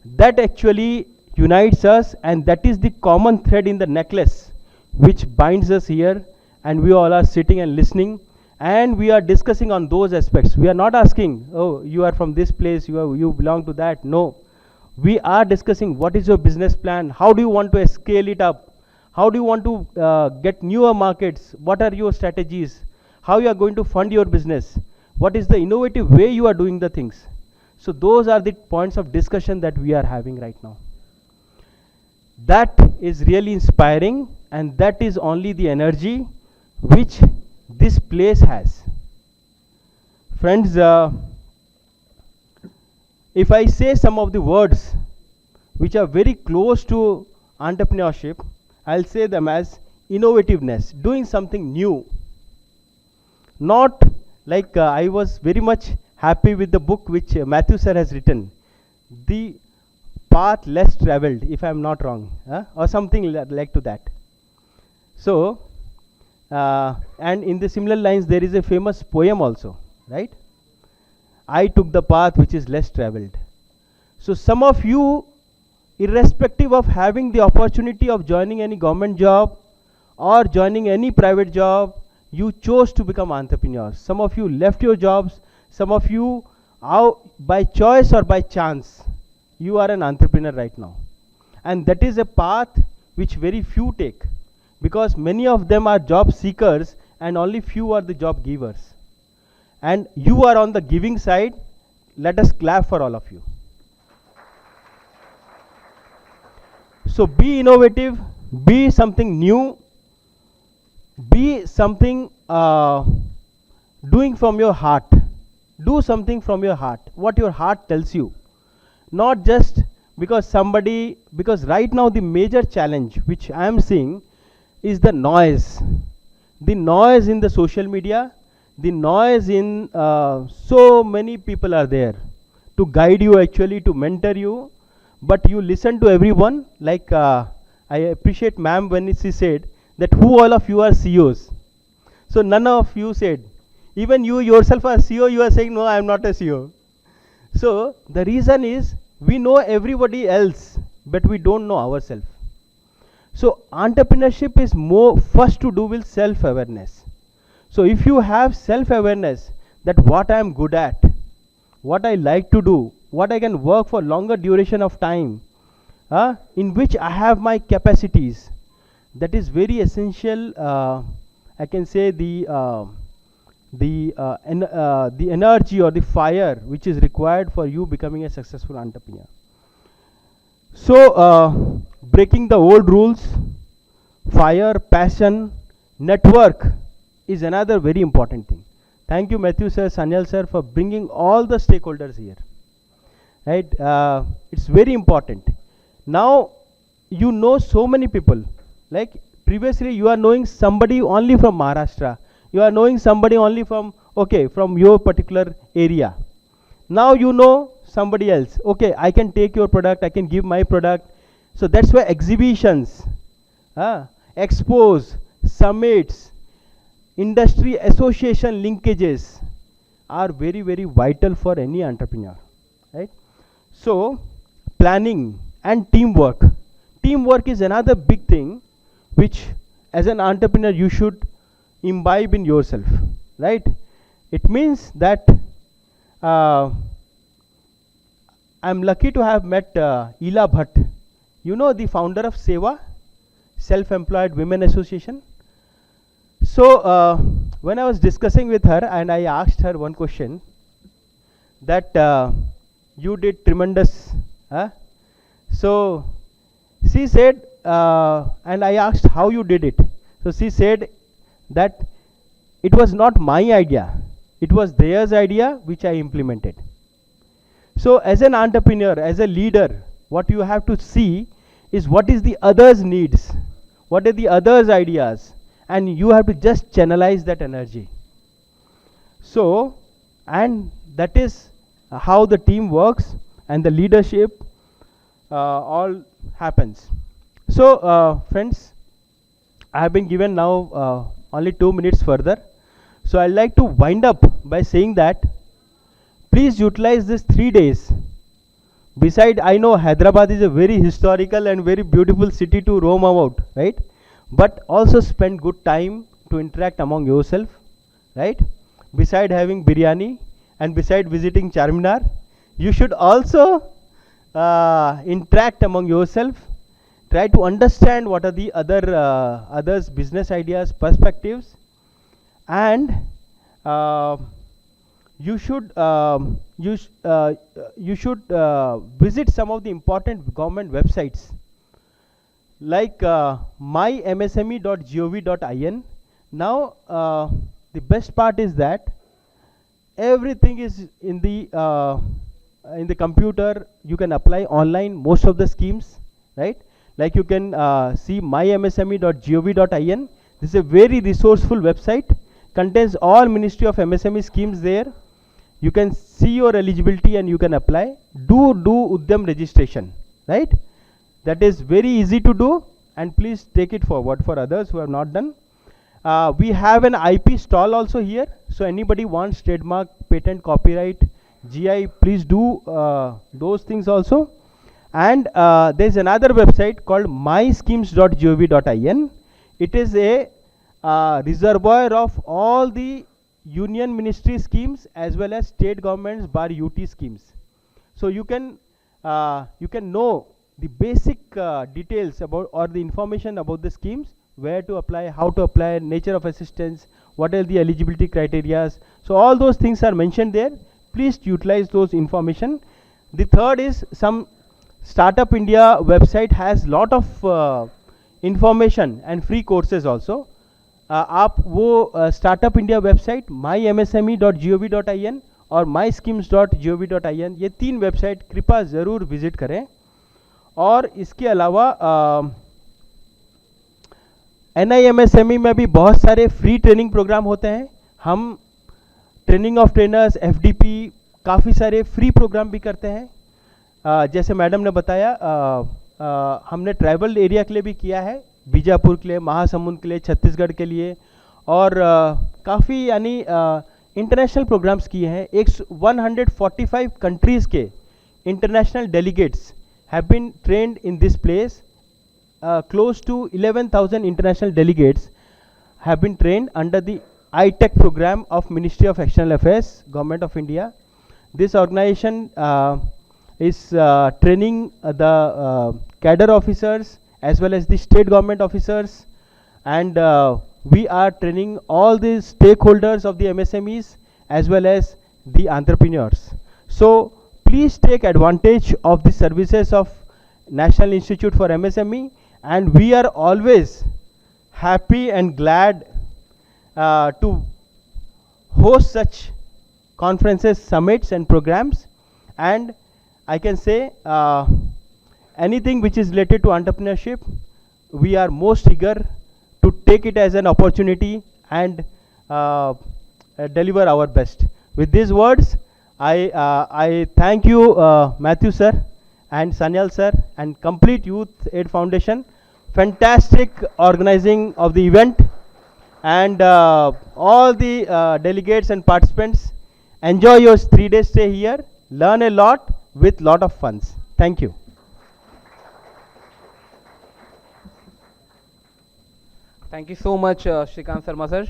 that actually unites us, and that is the common thread in the necklace which binds us here, and we all are sitting and listening, and we are discussing on those aspects. We are not asking, oh, you are from this place, you belong to that. No, we are discussing what is your business plan, how do you want to scale it up, how do you want to get newer markets, what are your strategies, how you are going to fund your business, what is the innovative way you are doing the things. So those are the points of discussion that we are having right now. That is really inspiring, and that is only the energy which this place has. Friends, if I say some of the words which are very close to entrepreneurship, I'll say them as innovativeness, doing something new. Not like I was very much happy with the book which Matthew sir has written, The Path Less Traveled, if I'm not wrong, or something like to that. So, and in the similar lines, there is a famous poem also, right? I took the path which is less traveled. So some of you, irrespective of having the opportunity of joining any government job or joining any private job, you chose to become entrepreneurs. Some of you left your jobs. Some of you, by choice or by chance, you are an entrepreneur right now. And that is a path which very few take, because many of them are job seekers and only few are the job givers. And you are on the giving side. Let us clap for all of you. So be innovative, be something new, be something doing from your heart. Do something from your heart, what your heart tells you. Not just because because right now the major challenge which I am seeing is the noise. The noise in the social media, the noise in so many people are there to guide you, actually to mentor you, but you listen to everyone. Like I appreciate ma'am when she said that who all of you are CEOs. So none of you said. Even you yourself are CEO, you are saying no, I am not a CEO. So the reason is we know everybody else, but we don't know ourselves. So entrepreneurship is more first to do with self-awareness. So if you have self-awareness that what I am good at, what I like to do, what I can work for longer duration of time, in which I have my capacities, that is very essential. I can say the energy or the fire which is required for you becoming a successful entrepreneur. So breaking the old rules, fire, passion, network is another very important thing. Thank you Matthew sir, Sanyal sir, for bringing all the stakeholders here. Right? It's very important. Now you know so many people. Like previously you are knowing somebody only from Maharashtra. You are knowing somebody only from, okay, from your particular area. Now you know somebody else. Okay, I can take your product, I can give my product. So that's why exhibitions, expos, summits, industry association linkages are very, very vital for any entrepreneur. Right? So planning and teamwork. Teamwork is another big thing which as an entrepreneur you should imbibe in yourself, right? It means that I'm lucky to have met Ila Bhatt. You know, the founder of SEWA, Self-Employed Women Association. So when I was discussing with her and I asked her one question that you did tremendous. So she said, and I asked how you did it. So she said that it was not my idea, it was theirs idea which I implemented. So as an entrepreneur, as a leader, what you have to see is what is the others' needs, what are the others' ideas, and you have to just channelize that energy. So, and that is how the team works and the leadership all happens. So friends, I have been given now only 2 minutes further. So I'd like to wind up by saying that please utilize these 3 days. Beside, I know Hyderabad is a very historical and very beautiful city to roam about, right? But also spend good time to interact among yourself, right? Beside having biryani and beside visiting Charminar, you should also interact among yourself, try to understand what are the others business ideas, perspectives, and you should visit some of the important government websites like mymsme.gov.in. Now the best part is that everything is in the computer. You can apply online most of the schemes, right? Like you can see mymsme.gov.in. This is a very resourceful website, contains all Ministry of MSME schemes there. You can see your eligibility and you can apply. Do Udyam registration, right? That is very easy to do, and please take it forward for others who have not done. We have an IP stall also here, so anybody wants trademark, patent, copyright, GI, please do those things also. And there's another website called myschemes.gov.in. It is a reservoir of all the union ministry schemes as well as state governments bar UT schemes. So you can know the basic details about or the information about the schemes, where to apply, how to apply, nature of assistance, what are the eligibility criteria. So all those things are mentioned there. Please utilize those information. The third is some Startup India website has lot of information and free courses also. आप वो Startup India website mymsme.gov.in और myschemes.gov.in, ये 3 website कृपया ज़रूर visit करें. और इसके अलावा NIMSME में भी बहुत सारे फ्री ट्रेनिंग प्रोग्राम होते हैं. हम ट्रेनिंग ऑफ ट्रेनर्स, FDP, काफ़ी सारे फ्री प्रोग्राम भी करते हैं. जैसे मैडम ने बताया, हमने ट्राइबल एरिया के लिए भी किया है, बीजापुर के लिए, महासमुंद के लिए, छत्तीसगढ़ के लिए, और काफ़ी यानी इंटरनेशनल प्रोग्राम्स किए हैं. 145 कंट्रीज़ के international delegates have been trained in this place. Close to 11,000 international delegates have been trained under the ITEC program of Ministry of External Affairs, Government of India. This organization is training the cadre officers as well as the state government officers, and we are training all the stakeholders of the MSMEs as well as the entrepreneurs. So please take advantage of the services of National Institute for MSME, and we are always happy and glad to host such conferences, summits and programs. And I can say anything which is related to entrepreneurship, we are most eager to take it as an opportunity and deliver our best. With these words, I thank you, Matthew sir and Sanyal sir and complete YOUTHAid Foundation. Fantastic organizing of the event, and all the delegates and participants, enjoy your 3-day stay here, learn a lot with lot of funds. Thank you. Thank you so much, Shrikant Sharma sir.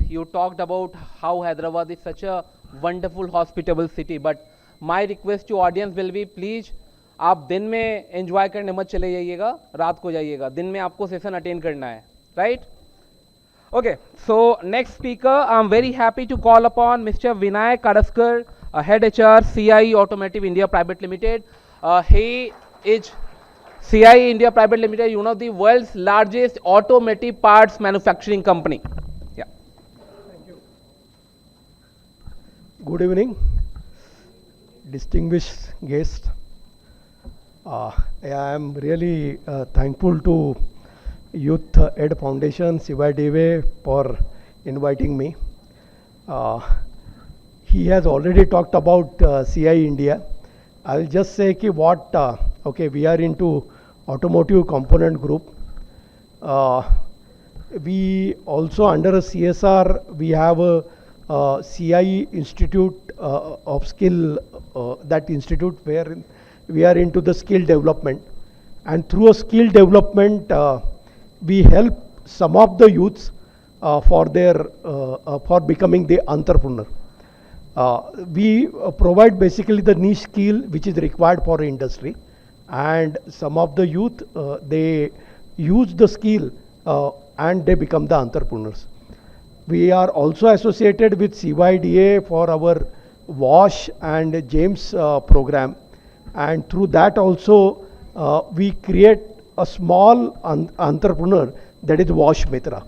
You talked about how Hyderabad is such a wonderful hospitable city, but my request to audience will be, please आप दिन में enjoy करने मत चले जाइएगा, रात को जाइएगा. दिन में आपको सेशन अटेंड करना है, right? Okay, so next speaker, I am very happy to call upon mister Vinay Kadaskar, head HR, CI Automotive India Private Limited. He is CI India Private Limited, one of the world's largest automotive parts manufacturing company. Yeah. Thank you. Good evening, distinguished guests. I am really thankful to YOUTHAid Foundation, YESummit for inviting me. He has already talked about CI India. I'll just say कि what okay, we are into automotive component group. We also under a CSR we have a CI Institute of Skill. That institute where we are into the skill development, and through a skill development we help some of the youths for becoming the entrepreneur. We provide basically the niche skill which is required for industry, and some of the youth they use the skill and they become the entrepreneurs. We are also associated with CYDA for our WASH and James program, and through that also we create a small entrepreneur, that is WASH Mitra.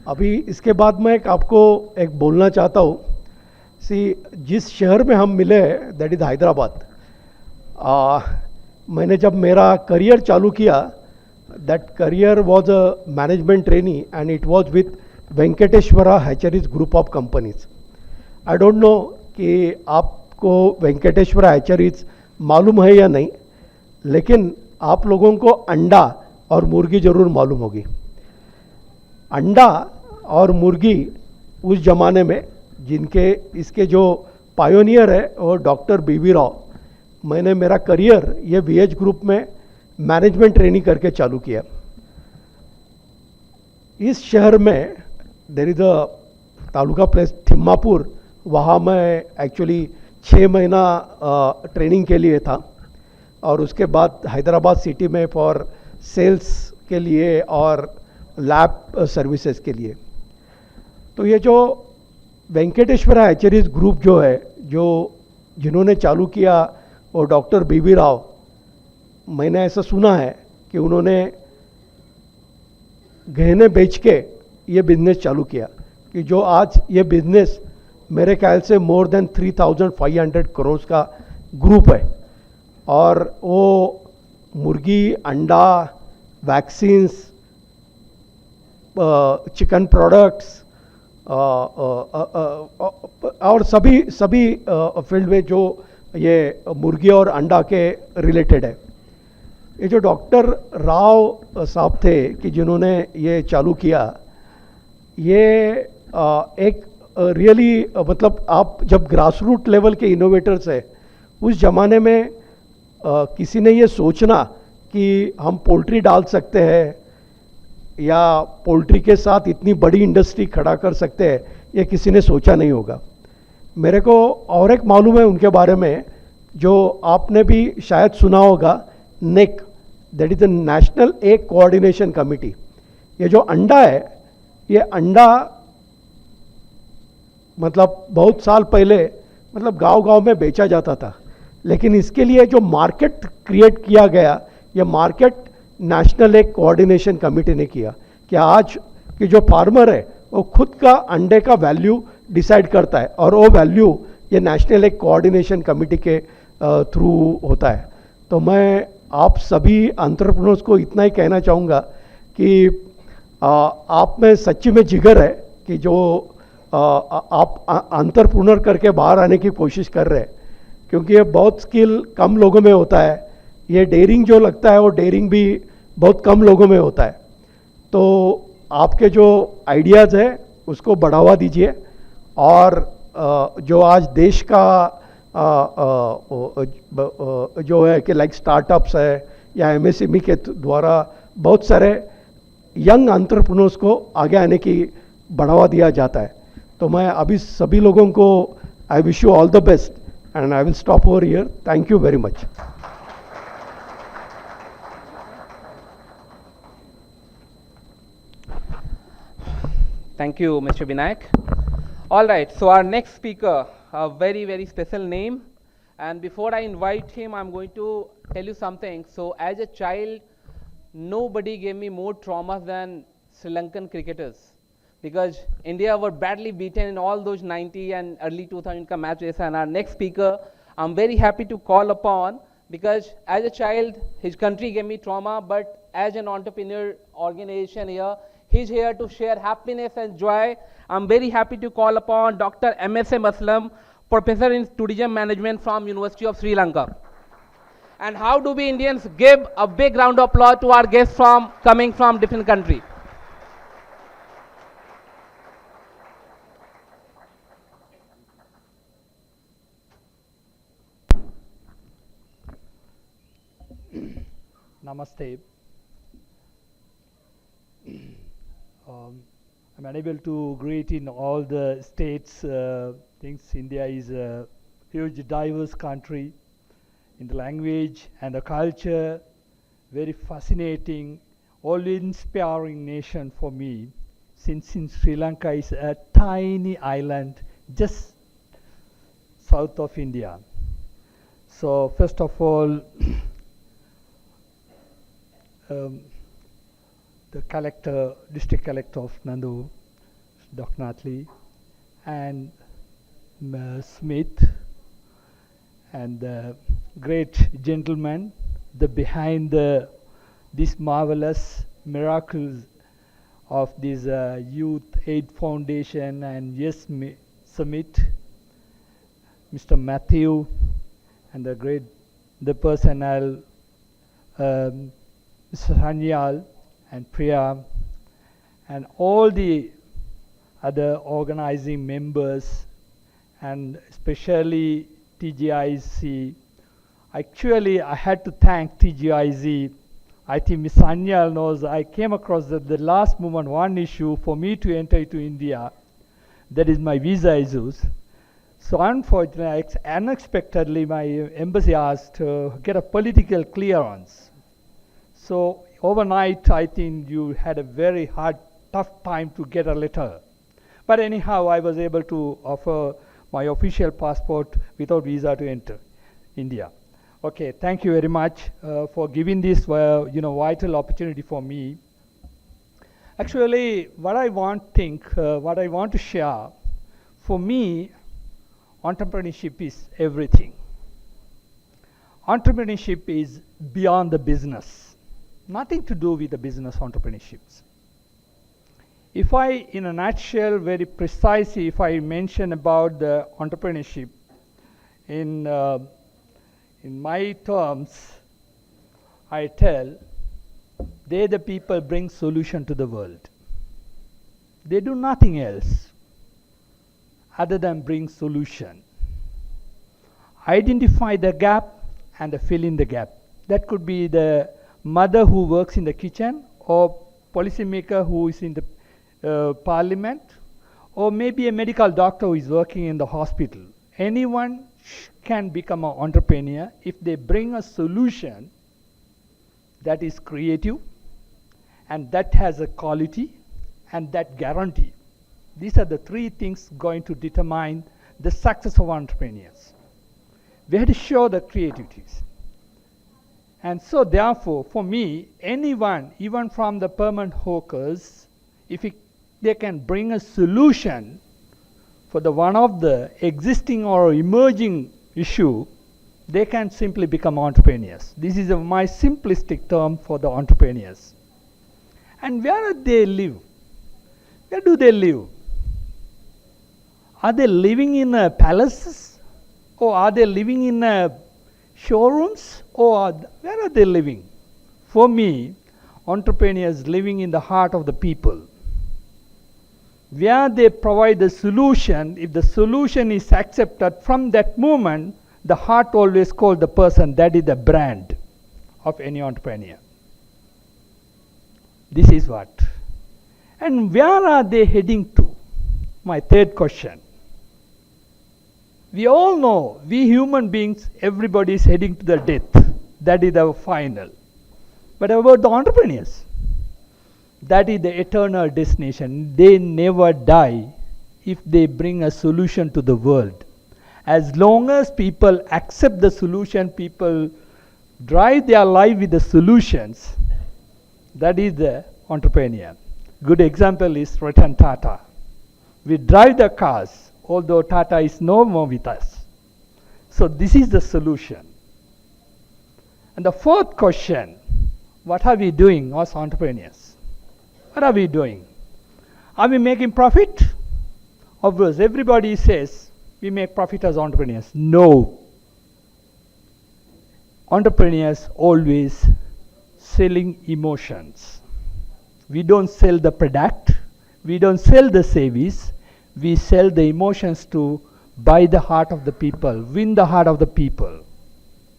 अभी इसके बाद मैं आपको एक बोलना चाहता हूँ, जिस शहर में हम मिले दैट इज़ हैदराबाद. मैंने जब मेरा करियर चालू किया, that career was a management trainee and it was with Venkateshwara hatcheries group of companies. I don't know कि आपको वेंकटेश्वरा हैचरीज मालूम है या नहीं, लेकिन आप लोगों को अंडा और मुर्गी ज़रूर मालूम होगी. अंडा और मुर्गी उस ज़माने में इसके जो पायोनियर है वो डॉक्टर बीवी राव. मैंने मेरा करियर ये वीएच ग्रुप में मैनेजमेंट ट्रेनिंग करके चालू किया. इस शहर में there is a taluka place Timmapur, वहाँ मैं एक्चुअली 6 महीना ट्रेनिंग के लिए था, और उसके बाद हैदराबाद सिटी में फॉर सेल्स के लिए और लैब सर्विसेज के लिए. तो ये जो वेंकटेश्वरा हैचरीज ग्रुप जो है, जिन्होंने चालू किया वो डॉक्टर बीवी राव. मैंने ऐसा सुना है कि उन्होंने गहने बेच के ये बिज़नेस चालू किया, कि जो आज ये बिज़नेस मेरे ख्याल से मोर देन 3,500 करोड़ का ग्रुप है. और वो मुर्गी, अंडा, वैक्सीन्स, चिकन प्रोडक्ट्स और सभी फील्ड में जो ये मुर्गी और अंडा के रिलेटेड है. ये जो डॉक्टर राव साहब थे कि जिन्होंने ये चालू किया, ये एक रियली मतलब आप जब ग्रास रूट लेवल के इनोवेटर्स है, उस ज़माने में किसी ने ये सोचना कि हम पोल्ट्री डाल सकते हैं या पोल्ट्री के साथ इतनी बड़ी इंडस्ट्री खड़ा कर सकते हैं, ये किसी ने सोचा नहीं होगा. मेरे को और एक मालूम है उनके बारे में, जो आपने भी शायद सुना होगा, नेक, that is the national egg coordination committee. ये जो अंडा है, ये अंडा मतलब बहुत साल पहले मतलब गांव-गांव में बेचा जाता था, लेकिन इसके लिए जो मार्केट क्रिएट किया गया, ये market national egg coordination committee ने किया, कि आज की जो फार्मर है वो खुद का अंडे का वैल्यू डिसाइड करता है, और वो वैल्यू ये नेशनल एग कोऑर्डिनेशन कमेटी के थ्रू होता है. तो मैं आप सभी एंटरप्रेन्योर्स को इतना ही कहना चाहूँगा कि आप में सच्ची में जिगर है कि जो आप एंटरप्रेन्योर करके बाहर आने की कोशिश कर रहे हैं, क्योंकि ये बहुत स्किल कम लोगों में होता है. ये डेयरिंग जो लगता है वो डेयरिंग भी बहुत कम लोगों में होता है. तो आपके जो आइडियाज़ है उसको बढ़ावा दीजिए, और जो आज देश का जो है कि लाइक स्टार्टअप्स है या एमएसएमई के द्वारा बहुत सारे यंग एंटरप्रेन्योर्स को आगे आने की बढ़ावा दिया जाता है. तो मैं अभी सभी लोगों को I wish you all the best and I will stop over here. Thank you very much. Thank you, Mr. Vinayak. All right, so our next speaker, a very, very special name. And before I invite him, I'm going to tell you something. So as a child, nobody gave me more traumas than Sri Lankan cricketers, because India were badly beaten in all those 90 and early 2000 ka matches. And our next speaker, I'm very happy to call upon, because as a child, his country gave me trauma, but as an entrepreneur organization here, he's here to share happiness and joy. I'm very happy to call upon Dr. M.S.M. Aslam, Professor in Tourism Management from University of Sri Lanka. And how do we Indians give a big round of applause to our guests coming from different country? Namaste. unable to greet in all the states. Things India is a huge, diverse country in the language and the culture. Very fascinating, all inspiring nation for me. Since Sri Lanka is a tiny island just south of India. So first of all, the collector, district collector of Nandu, Dr. Natli, and Smith, and the great gentleman, the behind this marvelous miracles of this YOUTHAid Foundation and YESummit, Mr. Matthew, and the personnel, Mr. Sanyal and Priya, and all the other organizing members, and especially TGIC. Actually, I had to thank TGIC. I think Ms. Sanyal knows I came across the last moment one issue for me to enter into India. That is my visa issues. So unfortunately, unexpectedly, my embassy asked to get a political clearance. So overnight, I think you had a very hard, tough time to get a letter. But anyhow, I was able to offer my official passport without visa to enter India. Okay, thank you very much for giving this vital opportunity for me. Actually, what I want to share, for me, entrepreneurship is everything. Entrepreneurship is beyond the business. Nothing to do with the business entrepreneurships. If I, in a nutshell, very precisely, if I mention about the entrepreneurship in my terms, I tell, they the people bring solution to the world. They do nothing else other than bring solution. Identify the gap and fill in the gap. That could be the mother who works in the kitchen, or policymaker who is in the parliament, or maybe a medical doctor who is working in the hospital. Anyone can become an entrepreneur if they bring a solution that is creative and that has a quality and that guarantee. These are the three things going to determine the success of entrepreneurs. We had to show the creativities. And so therefore, for me, anyone, even from the permanent hawkers, if they can bring a solution for the one of the existing or emerging issue, they can simply become entrepreneurs. This is my simplistic term for the entrepreneurs. And where do they live? Where do they live? Are they living in palaces? Or are they living in showrooms? Or where are they living? For me, entrepreneurs living in the heart of the people. Where they provide the solution, if the solution is accepted from that moment, the heart always calls the person, that is the brand of any entrepreneur. This is what. And where are they heading to? My third question. We all know, we human beings, everybody is heading to the death. That is our final. But about the entrepreneurs? That is the eternal destination. They never die if they bring a solution to the world. As long as people accept the solution, people drive their life with the solutions, that is the entrepreneur. Good example is Ratan Tata. We drive the cars, although Tata is no more with us. So this is the solution. And the fourth question, what are we doing as entrepreneurs? What are we doing? Are we making profit? Of course, everybody says we make profit as entrepreneurs. No. Entrepreneurs always selling emotions. We don't sell the product. We don't sell the service. We sell the emotions to buy the heart of the people, win the heart of the people.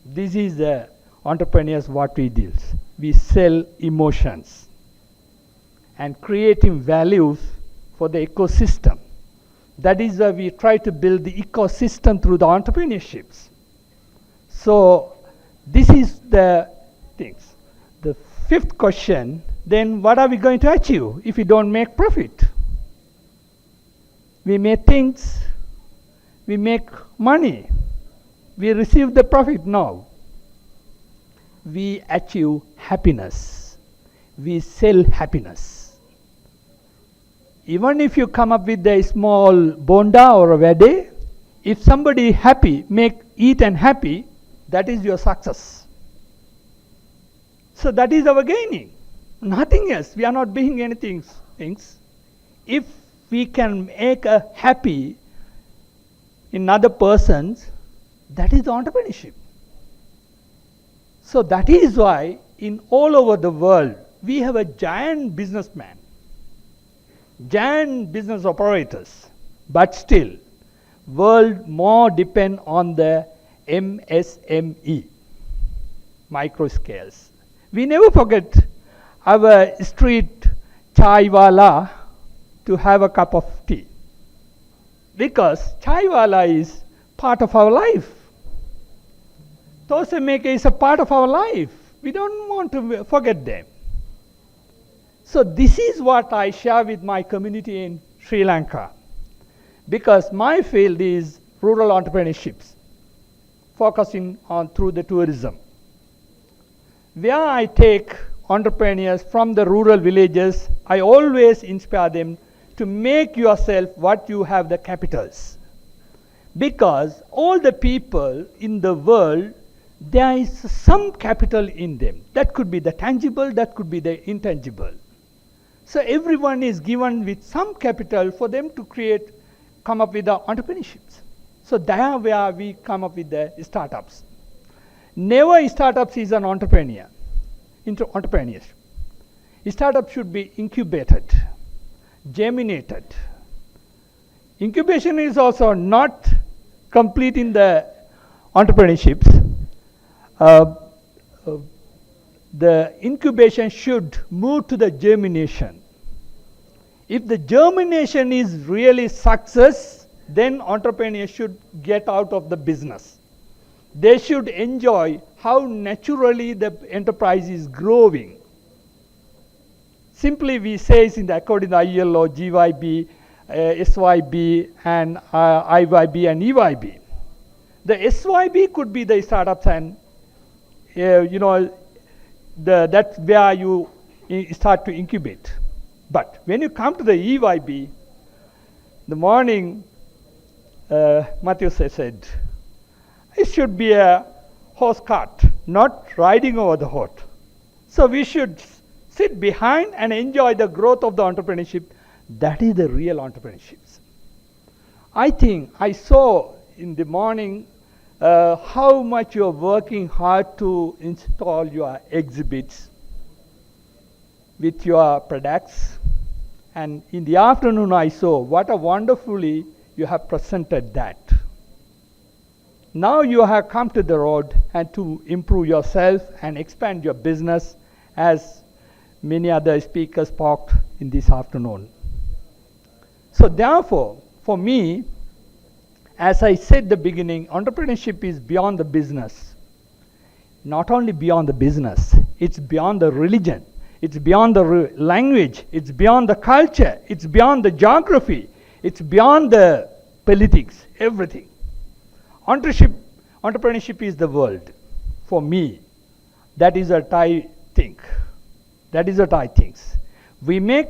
This is the entrepreneurs what we deal. We sell emotions and creating values for the ecosystem. That is why we try to build the ecosystem through the entrepreneurships. So this is the things. The fifth question, then what are we going to achieve if we don't make profit? We make things, we make money, we receive the profit now. We achieve happiness. We sell happiness. Even if you come up with a small bonda or a vade, if somebody happy, eat and happy, that is your success. So that is our gaining. Nothing else. We are not doing anything. If we can make a happy in other persons, that is the entrepreneurship. So that is why in all over the world, we have a giant businessman, giant business operators, but still, world more depend on the MSME, micro scales. We never forget our street chai wala to have a cup of tea, because chai wala is part of our life. Dosa maker is a part of our life. We don't want to forget them. So this is what I share with my community in Sri Lanka, because my field is rural entrepreneurships, focusing on through the tourism, where I take entrepreneurs from the rural villages. I always inspire them to make yourself what you have the capitals, because all the people in the world, there is some capital in them. That could be the tangible, that could be the intangible. So everyone is given with some capital for them to come up with the entrepreneurships. So there where we come up with the startups. Never startups is an entrepreneur, entrepreneurship. Startup should be incubated, germinated. Incubation is also not complete in the entrepreneurships. The incubation should move to the germination. If the germination is really success, then entrepreneurs should get out of the business. They should enjoy how naturally the enterprise is growing. Simply we say according to ILO, GYB, SYB, and IYB and EYB. The SYB could be the startups, and that's where you start to incubate. But when you come to the EYB, the morning, Matthew said, it should be a horse cart, not riding over the horse. So we should sit behind and enjoy the growth of the entrepreneurship. That is the real entrepreneurships. I think I saw in the morning how much you are working hard to install your exhibits with your products. And in the afternoon I saw what a wonderfully you have presented that. Now you have come to the road and to improve yourself and expand your business, as many other speakers spoke in this afternoon. So therefore, for me, as I said at the beginning, entrepreneurship is beyond the business. Not only beyond the business, it's beyond the religion, it's beyond the language, it's beyond the culture, it's beyond the geography, it's beyond the politics, everything. Entrepreneurship is the world. For me, that is what I think. That is what I think. We make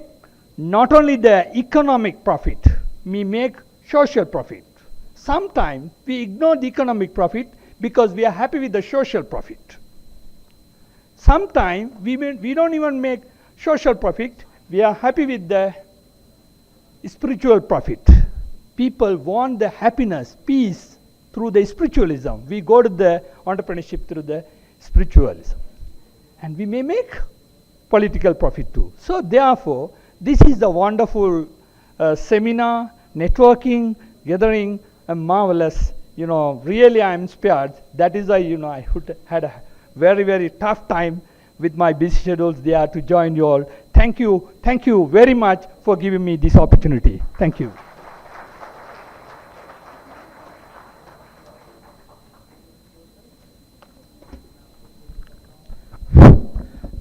not only the economic profit, we make social profit. Sometimes we ignore the economic profit because we are happy with the social profit. Sometimes we don't even make social profit, we are happy with the spiritual profit. People want the happiness, peace through the spiritualism. We go to the entrepreneurship through the spiritualism. And we may make political profit too. So therefore, this is a wonderful seminar, networking, gathering, a marvelous, really I am inspired. That is why, I had a very, very tough time with my busy schedules there to join you all. thank you very much for giving me this opportunity. Thank you.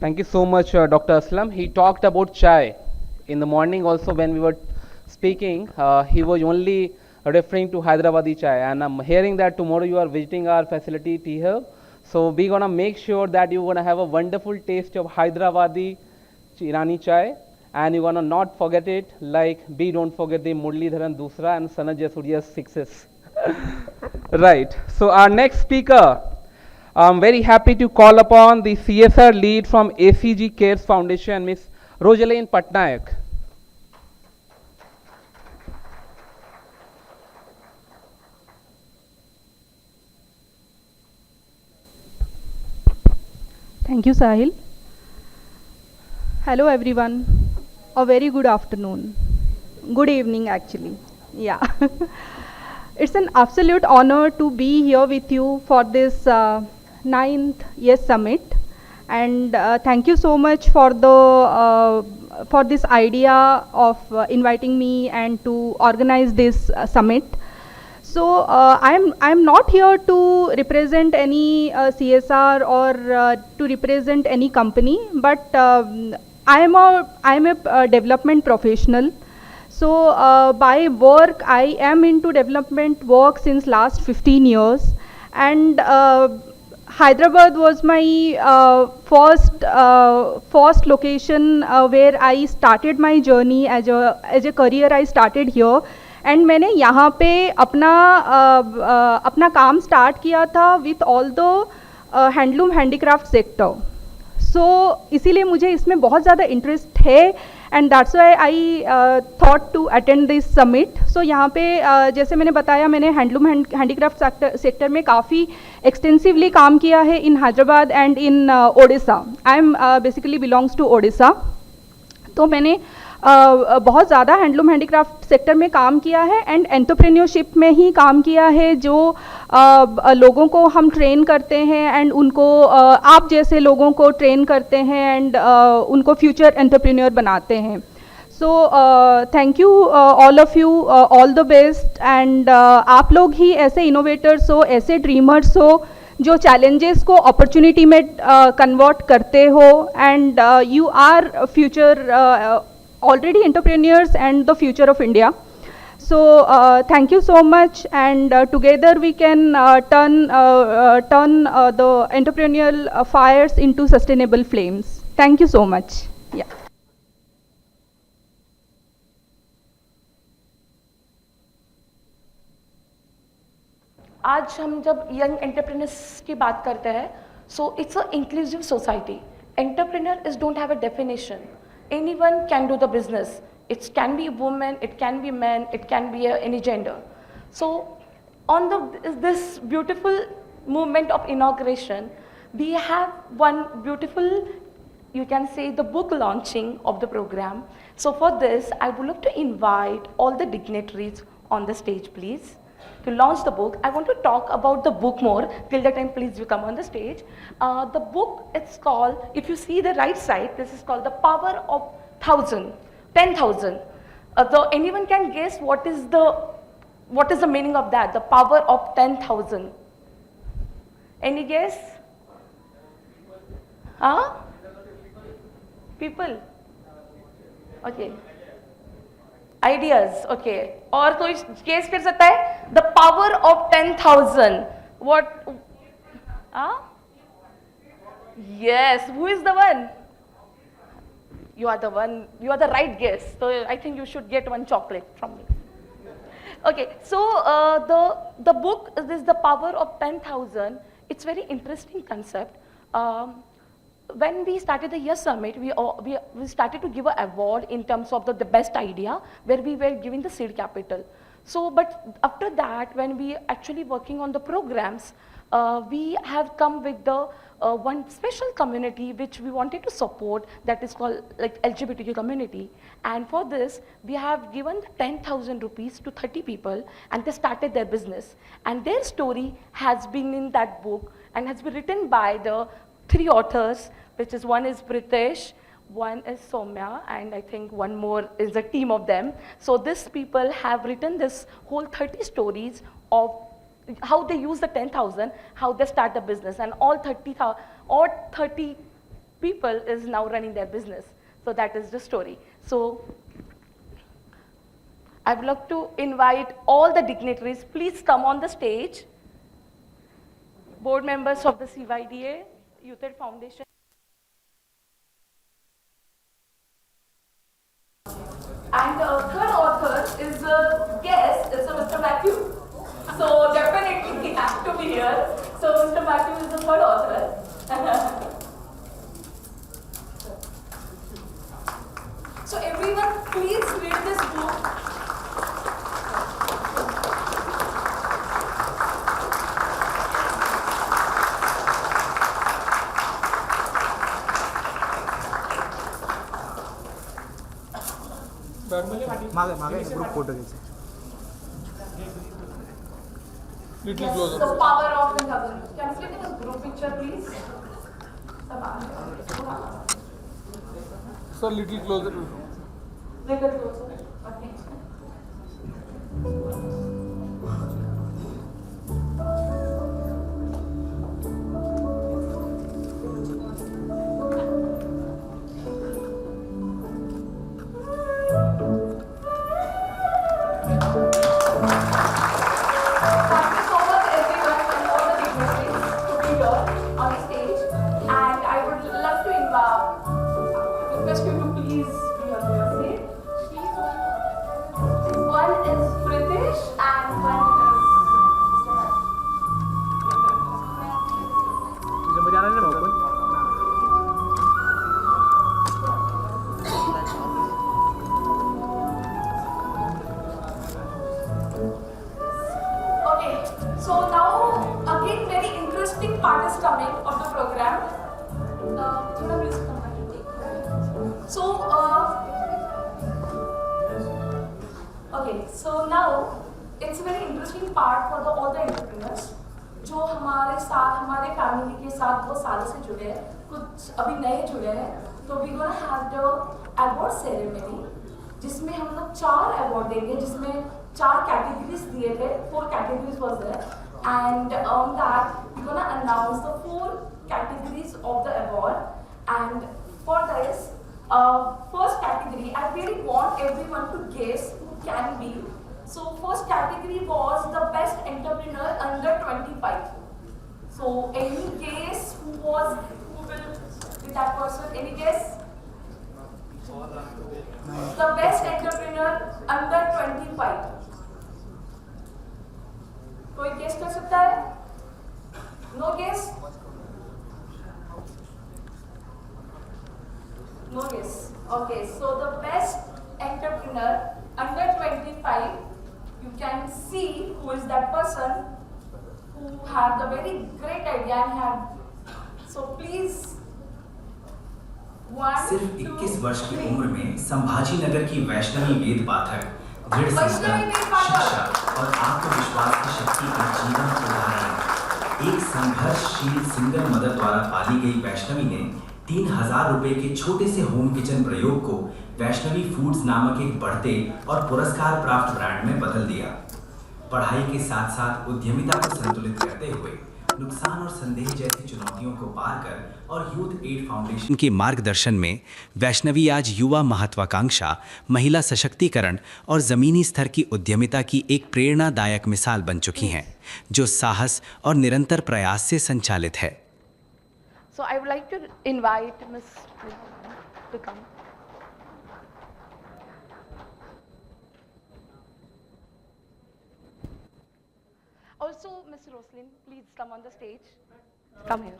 Thank you so much, Dr. Aslam. He talked about chai. In the morning also when we were speaking, he was only referring to Hyderabadi chai. And I'm hearing that tomorrow you are visiting our facility, Tea Hub. So we're going to make sure that you're going to have a wonderful taste of Hyderabadi Irani chai. And you're going to not forget it, like we don't forget the Murli Dharan Dusra and Sanjay Surya's sixes. Right. So our next speaker, I'm very happy to call upon the CSR lead from ACG Cares Foundation, Ms. Rosaline Patnaik. Thank you, Sahil. Hello, everyone. A very good afternoon. Good evening, actually. Yeah. It's an absolute honor to be here with you for this 9th YESummit. And thank you so much for this idea of inviting me and to organize this summit. So I'm not here to represent any CSR or to represent any company, but I'm a development professional. So by work, I am into development work since last 15 years, and Hyderabad was my first location where I started my journey as a career. I started here, and मैंने यहाँ पे अपना काम start किया था with all the handloom handicraft sector. So इसीलिए मुझे इसमें बहुत ज़्यादा interest है, and that's why I thought to attend this summit. So यहाँ पे जैसे मैंने बताया, मैंने handloom handicraft sector में काफ़ी extensively काम किया है in Hyderabad and in Odisha. I am basically belongs to Odisha. तो मैंने बहुत ज़्यादा हैंडलूम हैंडीक्राफ्ट सेक्टर में काम किया है एंड एंटरप्रेन्योरशिप में ही काम किया है, जो लोगों को हम ट्रेन करते हैं एंड उनको आप जैसे लोगों को ट्रेन करते हैं एंड उनको फ्यूचर एंटरप्रेन्योर बनाते हैं. सो thank you all of you, all the best. And आप लोग ही ऐसे इनोवेटर्स हो, ऐसे ड्रीमर्स हो जो चैलेंजेस को अपॉर्चुनिटी में कन्वर्ट करते हो, and you are future already entrepreneurs and the future of India. So thank you so much, and together we can turn the entrepreneurial fires into sustainable flames. Thank you so much. Yeah. आज हम जब young entrepreneurs की बात करते हैं, so it's an inclusive society. Entrepreneur is don't have a definition. Anyone can do the business. It can be woman, it can be man, it can be any gender. So on this beautiful movement of inauguration, we have one beautiful, you can say, the book launching of the program. So for this, I would like to invite all the dignitaries on the stage, please, to launch the book. I want to talk about the book more. Till that time, please, you come on the stage. The book, it's called, if you see the right side, this is called The Power of 10,000. Anyone can guess what is the meaning of that? The power of 10,000. Any guess? Huh? People. Okay. Ideas, okay. और कोई case कर सकता है? The power of 10,000. What? Yes. Who is the one? You are the one. You are the right guess. So I think you should get one chocolate from me. Okay. So the book is The Power of 10,000. It's very interesting concept. When we started the YESummit, we started to give an award in terms of the best idea, where we were giving the seed capital. So, but after that, when we actually working on the programs, we have come with the one special community which we wanted to support, that is called like LGBTQ community. And for this, we have given 10,000 rupees to 30 people, and they started their business. And their story has been in that book and has been written by the 3 authors, which is one is Pritesh, one is Soumya, and I think one more is a team of them. So these people have written this whole 30 stories of how they use the 10,000, how they start the business, and all 30 people is now running their business. So that is the story. So I would like to invite all the dignitaries, please come on the stage. Board members of the CYDA, YOUTHAid Foundation. And third author is a guest, is a Mr. Matthew. So definitely he has to be here. So Mr. Matthew is the third author. So everyone, please read this book. Group photo Yes, the power of the government. Can you take a group picture, please? Sir little closer Little closer. Okay. So now it's a very interesting part for all the entrepreneurs जो हमारे साथ हमारे family के साथ बहुत सालों से जुड़े हैं, कुछ अभी नए जुड़े हैं. तो we gonna have the award ceremony जिसमें हम लोग 4 अवार्ड देंगे, जिसमें 4 कैटेगरीज दिए थे, 4 categories was there, and on that we gonna announce the 4 categories of the award. And for this first category, I really want everyone to guess who can be. So first category was the best entrepreneur under 25. So any guess who will be that person? Any guess? The best entrepreneur under 25. कोई guess कर सकता है? No guess? No guess. Okay, so the best entrepreneur under 25, you can see who is that person who had the very great idea and had. So please, सिर्फ 21 वर्ष की उम्र में संभाजी नगर की वैष्णवी वेद पाठक दृढ़ संकल्प, शिक्षा और आत्मविश्वास की शक्ति का जीवन उदाहरण. एक संघर्षशील सिंगल मदर द्वारा पाली गई वैष्णवी ने 3000 रुपए के छोटे से होम किचन प्रयोग को वैष्णवी फूड्स नामक एक बढ़ते और पुरस्कार प्राप्त ब्रांड में बदल दिया. पढ़ाई के साथ साथ उद्यमिता को संतुलित करते हुए नुकसान और संदेह जैसी चुनौतियों को पार कर और यूथ एड फाउंडेशन के मार्गदर्शन में वैष्णवी आज युवा महत्वाकांक्षा, महिला सशक्तिकरण और ज़मीनी स्तर की उद्यमिता की एक प्रेरणादायक मिसाल बन चुकी हैं, जो साहस और निरंतर प्रयास से संचालित है. So I would like to invite Ms. to come. Also, Ms. Roslyn, please come on the stage. Come here.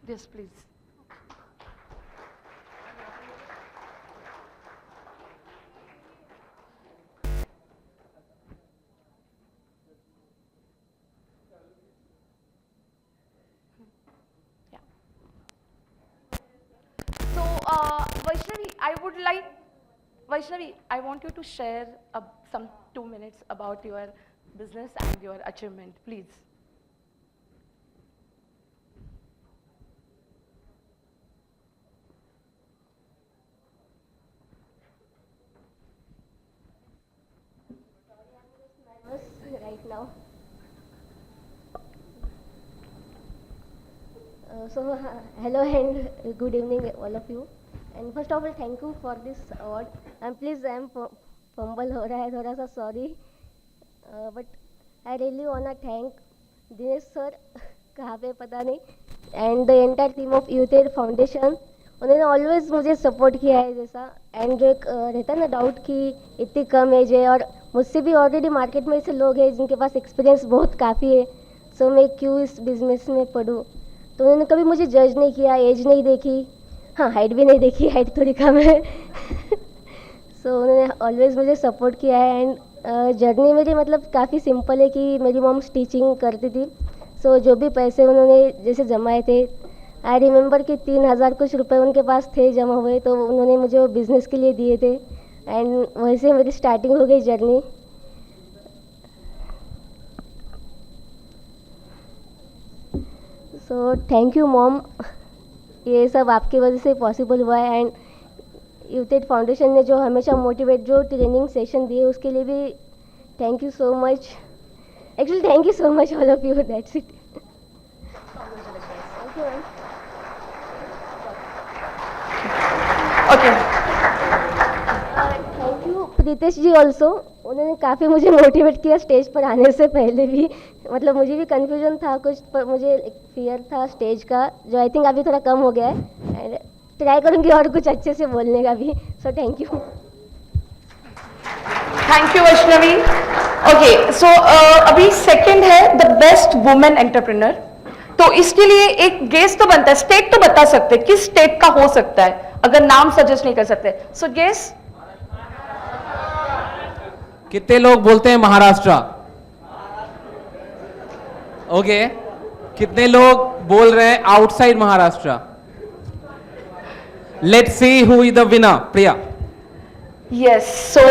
Yes, please. So, Vaishnavi, I want you to share some 2 minutes about your business and your achievement, please. now. Hello and good evening, all of you. And first of all, thank you for this award. And please, I am fumble हो रहा है थोड़ा सा, sorry. But I really wanna thank Dinesh sir, कहाँ पे पता नहीं, and the entire team of YOUTHAid Foundation. उन्होंने ऑलवेज मुझे सपोर्ट किया है जैसा. एंड जो एक रहता है ना डाउट कि इतनी कम एज है और मुझसे भी ऑलरेडी मार्केट में ऐसे लोग हैं जिनके पास एक्सपीरियंस बहुत काफ़ी है, सो मैं क्यों इस बिज़नेस में पढ़ूँ. तो उन्होंने कभी मुझे जज नहीं किया, एज नहीं देखी, हाँ हाइट भी नहीं देखी, हाइट थोड़ी कम है. सो उन्होंने ऑलवेज मुझे सपोर्ट किया है. एंड जर्नी मेरी मतलब काफ़ी सिंपल है कि मेरी मॉम टीचिंग करती थी. सो जो भी पैसे उन्होंने जैसे जमाए थे, आई रिमेंबर कि 3000 कुछ रुपए उनके पास थे जमा हुए, तो उन्होंने मुझे वो बिज़नेस के लिए दिए थे. एंड वैसे मेरी स्टार्टिंग हो गई journey. So thank you mom, ये सब आपकी वजह से पॉसिबल हुआ है. एंड YOUTHAid फाउंडेशन ने जो हमेशा मोटिवेट जो ट्रेनिंग सेशन दिए उसके लिए भी thank you so much. Actually thank you so much all of you. That's it. Thank you ma'am. Okay, thank you Pritesh ji also. उन्होंने काफ़ी मुझे मोटिवेट किया स्टेज पर आने से पहले भी. मतलब मुझे भी कन्फ्यूजन था कुछ, पर मुझे एक फियर था स्टेज का, जो आई थिंक अभी थोड़ा कम हो गया है. एंड ट्राई करूँगी और कुछ अच्छे से बोलने का भी. So thank you. Thank you Vaishnavi. Okay, so अभी सेकंड है द बेस्ट वुमेन एंटरप्रेन्योर. तो इसके लिए एक गेस तो बनता है, स्टेट तो बता सकते किस स्टेट का हो सकता है, अगर नाम सजेस्ट नहीं कर सकते. So guess. कितने लोग बोलते हैं महाराष्ट्र? ओके, कितने लोग बोल रहे हैं outside Maharashtra? Let's see who is the winner. Priya. Yes, so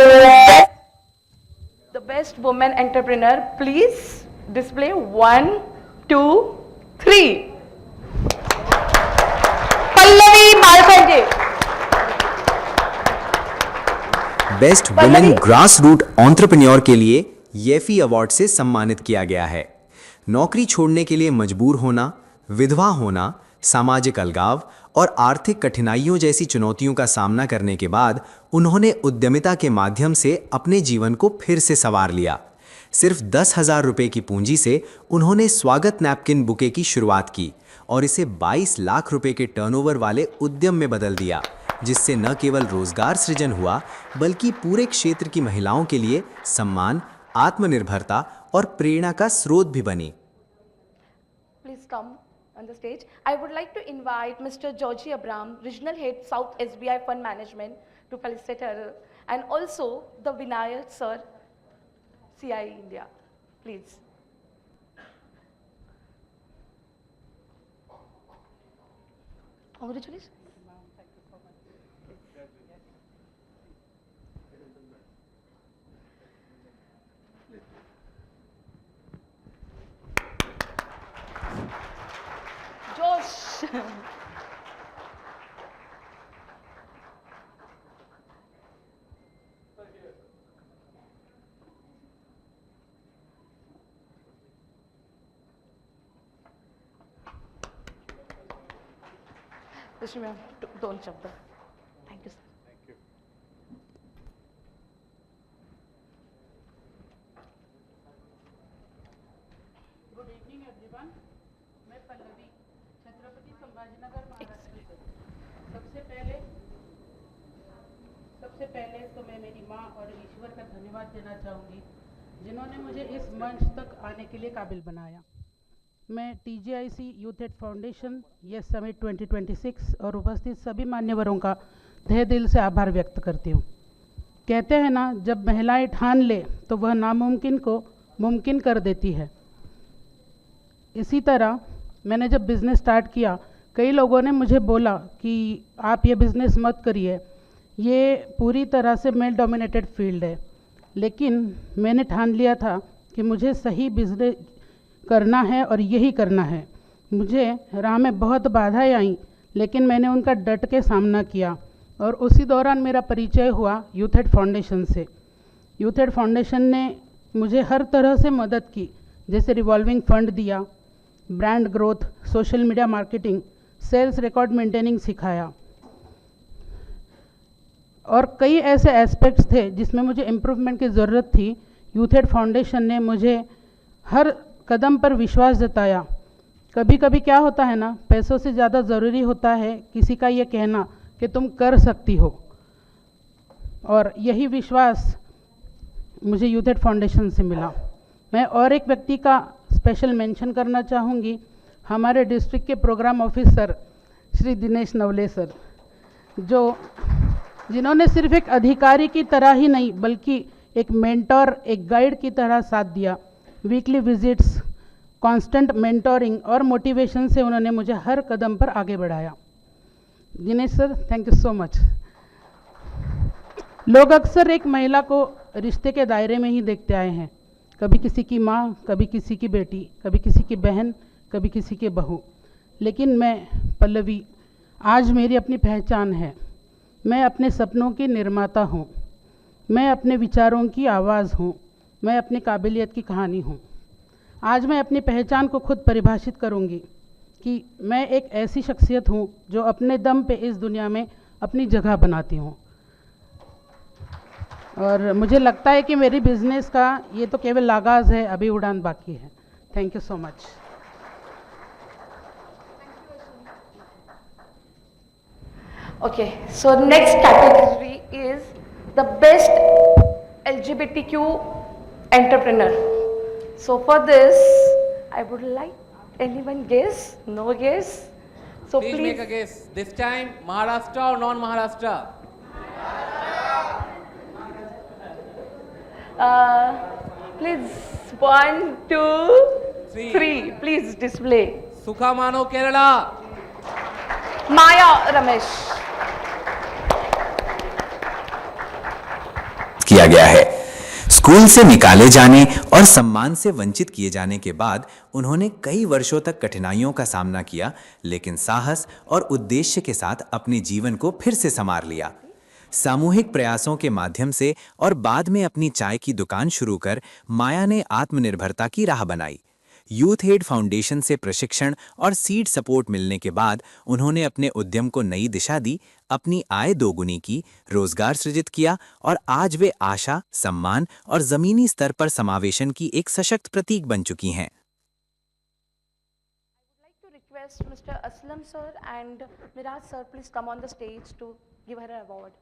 the best woman entrepreneur, please display 1, 2, 3. Pallavi Malkanje. Best women grass root entrepreneur के लिए येफी अवार्ड से सम्मानित किया गया है. नौकरी छोड़ने के लिए मजबूर होना, विधवा होना, सामाजिक अलगाव और आर्थिक कठिनाइयों जैसी चुनौतियों का सामना करने के बाद उन्होंने उद्यमिता के माध्यम से अपने जीवन को फिर से संवार लिया. सिर्फ 10,000 रुपये की पूंजी से उन्होंने स्वागत नैपकिन बुके की शुरुआत की और इसे 22 लाख रुपए के टर्नओवर वाले उद्यम में बदल दिया, जिससे न केवल रोजगार सृजन हुआ बल्कि पूरे क्षेत्र की महिलाओं के लिए सम्मान, आत्मनिर्भरता और प्रेरणा का स्रोत भी बनी. Please come on the stage. I would like to invite Mr. Georgie Abram, Regional Head South SBI Fund Management, to felicitate her, and also the Vinayak Sir, CI India. Please. Congratulations. Josh. Rashmi ma'am, don't jump. Thank you, sir. Thank you. Good evening, everyone. मैं पल्लवी, छत्रपति संभाजीनगर महाराष्ट्र से. सबसे पहले तो मैं मेरी माँ और ईश्वर का धन्यवाद देना चाहूँगी, जिन्होंने मुझे इस मंच तक आने के लिए काबिल बनाया. मैं TGIC YOUTHAid फाउंडेशन YESummit 2026 और उपस्थित सभी मान्यवरों का तहे दिल से आभार व्यक्त करती हूँ. कहते हैं ना, जब महिलाएं ठान ले तो वह नामुमकिन को मुमकिन कर देती है. इसी तरह मैंने जब बिज़नेस स्टार्ट किया, कई लोगों ने मुझे बोला कि आप ये बिज़नेस मत करिए, ये पूरी तरह से मेल डोमिनेटेड फील्ड है. लेकिन मैंने ठान लिया था कि मुझे सही बिजनेस करना है और यही करना है. मुझे राह में बहुत बाधाएं आईं, लेकिन मैंने उनका डट के सामना किया और उसी दौरान मेरा परिचय हुआ YOUTHAid फाउंडेशन से. YOUTHAid फाउंडेशन ने मुझे हर तरह से मदद की, जैसे रिवॉल्विंग फंड दिया, brand growth, social media marketing, sales record maintaining सिखाया, और कई ऐसे एस्पेक्ट्स थे जिसमें मुझे इम्प्रूवमेंट की ज़रूरत थी। यूथेड फाउंडेशन ने मुझे हर कदम पर विश्वास जताया। कभी कभी क्या होता है ना, पैसों से ज़्यादा ज़रूरी होता है किसी का ये कहना कि तुम कर सकती हो, और यही विश्वास मुझे यूथेड फाउंडेशन से मिला। मैं और एक व्यक्ति का स्पेशल मेंशन करना चाहूँगी, हमारे डिस्ट्रिक्ट के programme officer Shri Dinesh Navale sir, जिन्होंने सिर्फ एक अधिकारी की तरह ही नहीं बल्कि एक मेंटर, एक गाइड की तरह साथ दिया। वीकली विजिट्स, कांस्टेंट मेंटोरिंग और मोटिवेशन से उन्होंने मुझे हर कदम पर आगे बढ़ाया। Dinesh sir, thank you so much. लोग अक्सर एक महिला को रिश्ते के दायरे में ही देखते आए हैं, कभी किसी की माँ, कभी किसी की बेटी, कभी किसी की बहन, कभी किसी की बहू। लेकिन मैं पल्लवी, आज मेरी अपनी पहचान है। मैं अपने सपनों की निर्माता हूँ, मैं अपने विचारों की आवाज़ हूँ, मैं अपनी काबिलियत की कहानी हूँ। आज मैं अपनी पहचान को खुद परिभाषित करूँगी कि मैं एक ऐसी शख्सियत हूँ जो अपने दम पे इस दुनिया में अपनी जगह बनाती हूँ। और मुझे लगता है कि मेरी बिजनेस का ये तो केवल आगाज़ है, अभी उड़ान बाकी है। Thank you so much. Okay, so next category is the best LGBTQ entrepreneur. So for this, I would like anyone guess? No guess? So please make a guess. This time, Maharashtra or non-Maharashtra? Please, 1, 2, 3. Please display. Sukha Mano, Kerala. Maya Ramesh. किया गया है। School से निकाले जाने और सम्मान से वंचित किए जाने के बाद उन्होंने कई वर्षों तक कठिनाइयों का सामना किया, लेकिन साहस और उद्देश्य के साथ अपने जीवन को फिर से संवार लिया। सामूहिक प्रयासों के माध्यम से और बाद में अपनी चाय की दुकान शुरू कर माया ने आत्मनिर्भरता की राह बनाई। यूथएड फाउंडेशन से प्रशिक्षण और सीड सपोर्ट मिलने के बाद उन्होंने अपने उद्यम को नई दिशा दी, अपनी आय दोगुनी की, रोजगार सृजित किया और आज वे आशा, सम्मान और जमीनी स्तर पर समावेशन की एक सशक्त प्रतीक बन चुकी हैं। I would like to request Mr. Aslam sir and Miraj sir, please come on the stage to give her an award.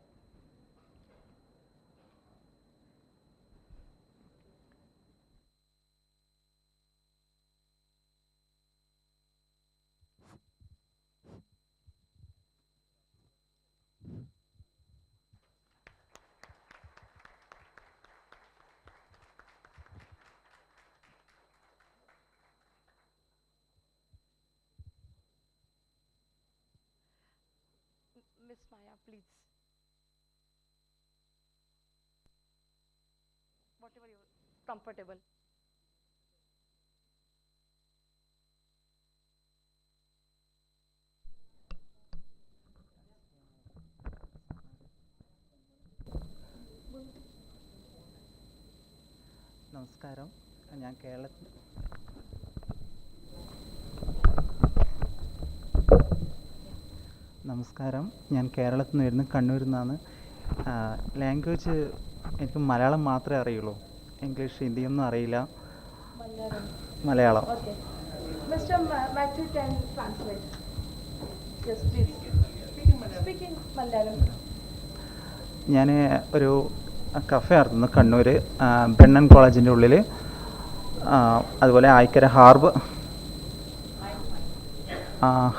Miss Maya, please. Whatever you're comfortable. നമസ്കാരം, ഞാൻ കേരളത്തിൽ നിന്ന് വരുന്നു, കണ്ണൂരിൽ നിന്നാണ്. ലാംഗ്വേജ് എനിക്ക് മലയാളം മാത്രമേ അറിയുള്ളൂ, ഇംഗ്ലീഷ് ഹിന്ദിയൊന്നും അറിയില്ല. Malayalam. Mr. Matthew can translate. Yes, please. Speaking Malayalam. ഞാൻ ഒരു കഫേ നടത്തുന്നു കണ്ണൂർ ബ്രണ്ണൻ കോളേജിൻ്റെ ഉള്ളിൽ. അതുപോലെ ആയിക്കര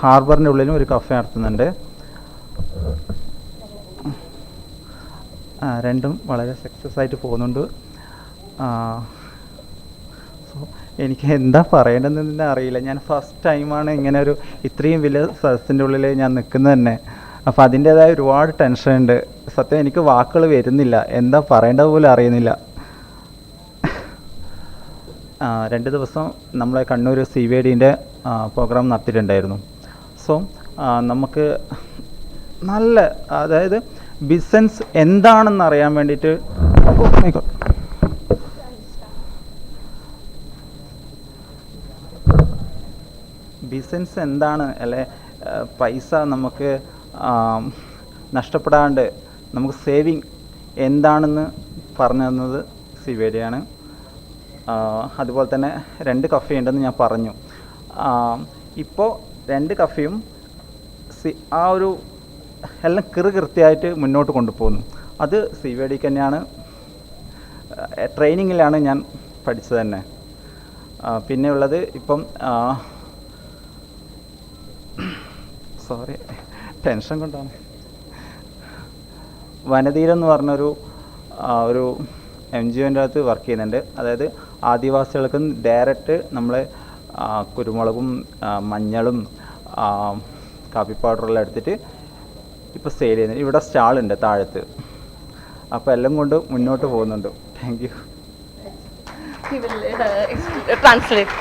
ഹാർബറിൻ്റെ ഉള്ളിലും ഒരു കഫേ നടത്തുന്നുണ്ട്. രണ്ടും വളരെ സക്സസ് ആയിട്ട് പോകുന്നുണ്ട്. സോ എനിക്ക് എന്താ പറയേണ്ടതെന്ന് തന്നെ അറിയില്ല. ഞാൻ ഫസ്റ്റ് ടൈമാണ് ഇങ്ങനെ ഒരു ഇത്രയും വലിയ സദസ്സിൻ്റെ ഉള്ളിൽ ഞാൻ നിൽക്കുന്നത് തന്നെ. അപ്പോൾ അതിൻ്റേതായ ഒരുപാട് ടെൻഷൻ ഉണ്ട്. സത്യം എനിക്ക് വാക്കുകൾ വരുന്നില്ല, എന്താ പറയേണ്ടത് പോലും അറിയുന്നില്ല. 2 ദിവസം നമ്മളെ കണ്ണൂർ YESummit പ്രോഗ്രാം നടത്തിയിട്ടുണ്ടായിരുന്നു. സോ നമുക്ക് നല്ല, അതായത് ബിസിനസ് എന്താണെന്ന് അറിയാൻ വേണ്ടിയിട്ട് എസെൻസ് എന്താണ്, അല്ലെ പൈസ നമുക്ക് നഷ്ടപ്പെടാണ്ട് നമുക്ക് സേവിങ് എന്താണെന്ന് പറഞ്ഞു തന്നത് സിവേഡിയാണ്. അതുപോലെ തന്നെ 2 കഫേ ഉണ്ടെന്ന് ഞാൻ പറഞ്ഞു. ഇപ്പോൾ 2 കഫേയും ആ ഒരു എല്ലാം കൃത്യമായിട്ട് മുന്നോട്ട് കൊണ്ടുപോകുന്നു. അത് സിവേഡിക്ക് തന്നെയാണ്, ട്രെയിനിങ്ങിലാണ് ഞാൻ പഠിച്ചത് തന്നെ. പിന്നെ ഉള്ളത് ഇപ്പം സോറി ടെൻഷൻ കൊണ്ടാണ്, വനതീരം എന്ന് പറഞ്ഞൊരു ഒരു NGOൻ്റെ അകത്ത് വർക്ക് ചെയ്യുന്നുണ്ട്. അതായത് ആദിവാസികൾക്ക് ഡയറക്റ്റ് നമ്മൾ കുരുമുളകും മഞ്ഞളും കാപ്പി പൗഡറെല്ലാം എടുത്തിട്ട് ഇപ്പോൾ സെയിൽ ചെയ്യുന്നുണ്ട്. ഇവിടെ സ്റ്റാളുണ്ട് താഴത്ത്. അപ്പോൾ എല്ലാം കൊണ്ട് മുന്നോട്ട് പോകുന്നുണ്ട്. Thank you. He will translate.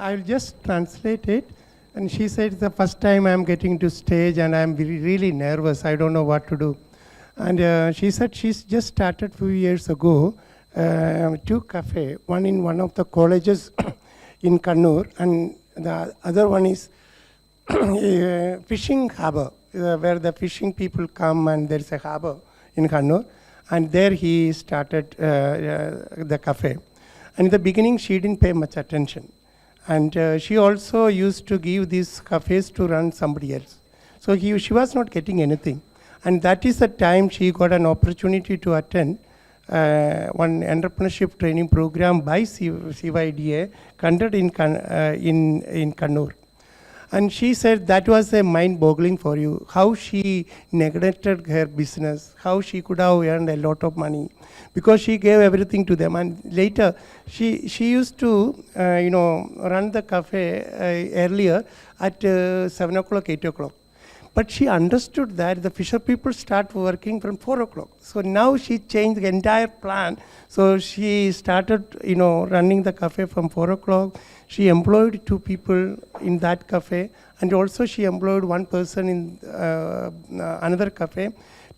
I'll just translate it. And she said it's the first time I'm getting to stage and I'm really nervous. I don't know what to do. And she said she's just started few years ago 2 cafe, one in one of the colleges in Kannur, and the other one is fishing harbor, where the fishing people come, and there's a harbor in Kannur, and there he started the cafe. And in the beginning she didn't pay much attention, and she also used to give these cafes to run somebody else. So she was not getting anything, and that is the time she got an opportunity to attend one entrepreneurship training program by YESummit conducted in Kannur. And she said that was a mind-boggling for you, how she neglected her business, how she could have earned a lot of money, because she gave everything to them. And later, she used to, run the cafe earlier at 7 o'clock, 8 o'clock. But she understood that the fisher people start working from 4 o'clock. So now she changed the entire plan. So she started, running the cafe from 4 o'clock. She employed 2 people in that cafe, and also she employed 1 person in another cafe.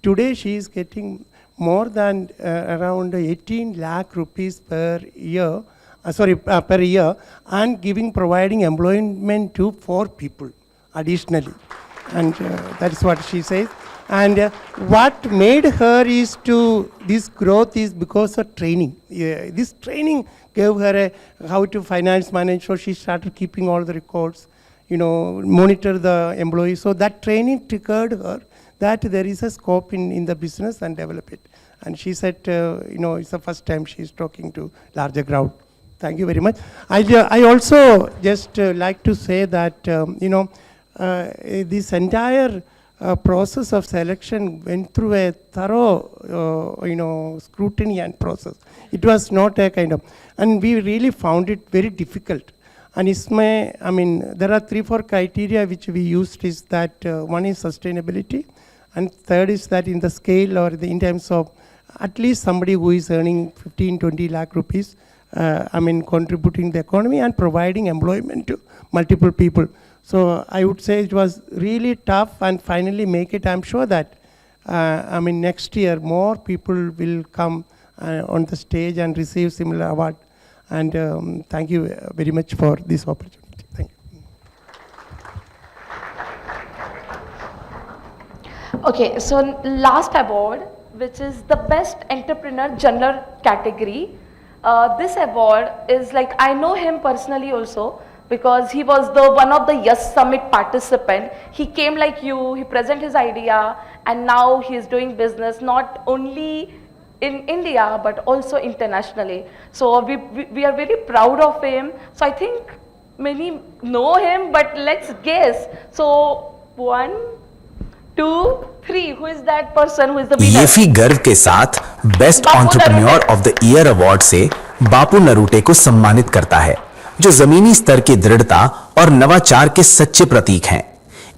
Today she is getting more than around 18 lakh rupees per year, and providing employment to 4 people additionally. And that's what she says. And what made her this growth is because of training. This training gave her how to finance manage, so she started keeping all the records, monitor the employees. So that training triggered her that there is a scope in the business and develop it. And she said, it's the first time she's talking to larger crowd. Thank you very much. I also just like to say that, this entire process of selection went through a thorough, scrutiny and process. It was not a kind of, and we really found it very difficult. And there are 3-4 criteria which we used. Is that one is sustainability, and third is that in the scale or in terms of at least somebody who is earning 15-20 lakh rupees, contributing the economy and providing employment to multiple people. So I would say it was really tough, and finally make it. I'm sure that next year more people will come on the stage and receive similar award. And thank you very much for this opportunity. Thank you. Okay, so last award, which is the best entrepreneur general category. This award is like, I know him personally also, because he was one of the YESummit participant. He came like you, he presented his idea, and now he is doing business not only in India but also internationally. So we are very proud of him. So I think many know him, but let's guess. So 1, 2, 3, who is that person who is the winner? येफी गर्व के साथ best entrepreneur of the year award से बापू नरूटे को सम्मानित करता है, जो जमीनी स्तर की दृढ़ता और नवाचार के सच्चे प्रतीक हैं।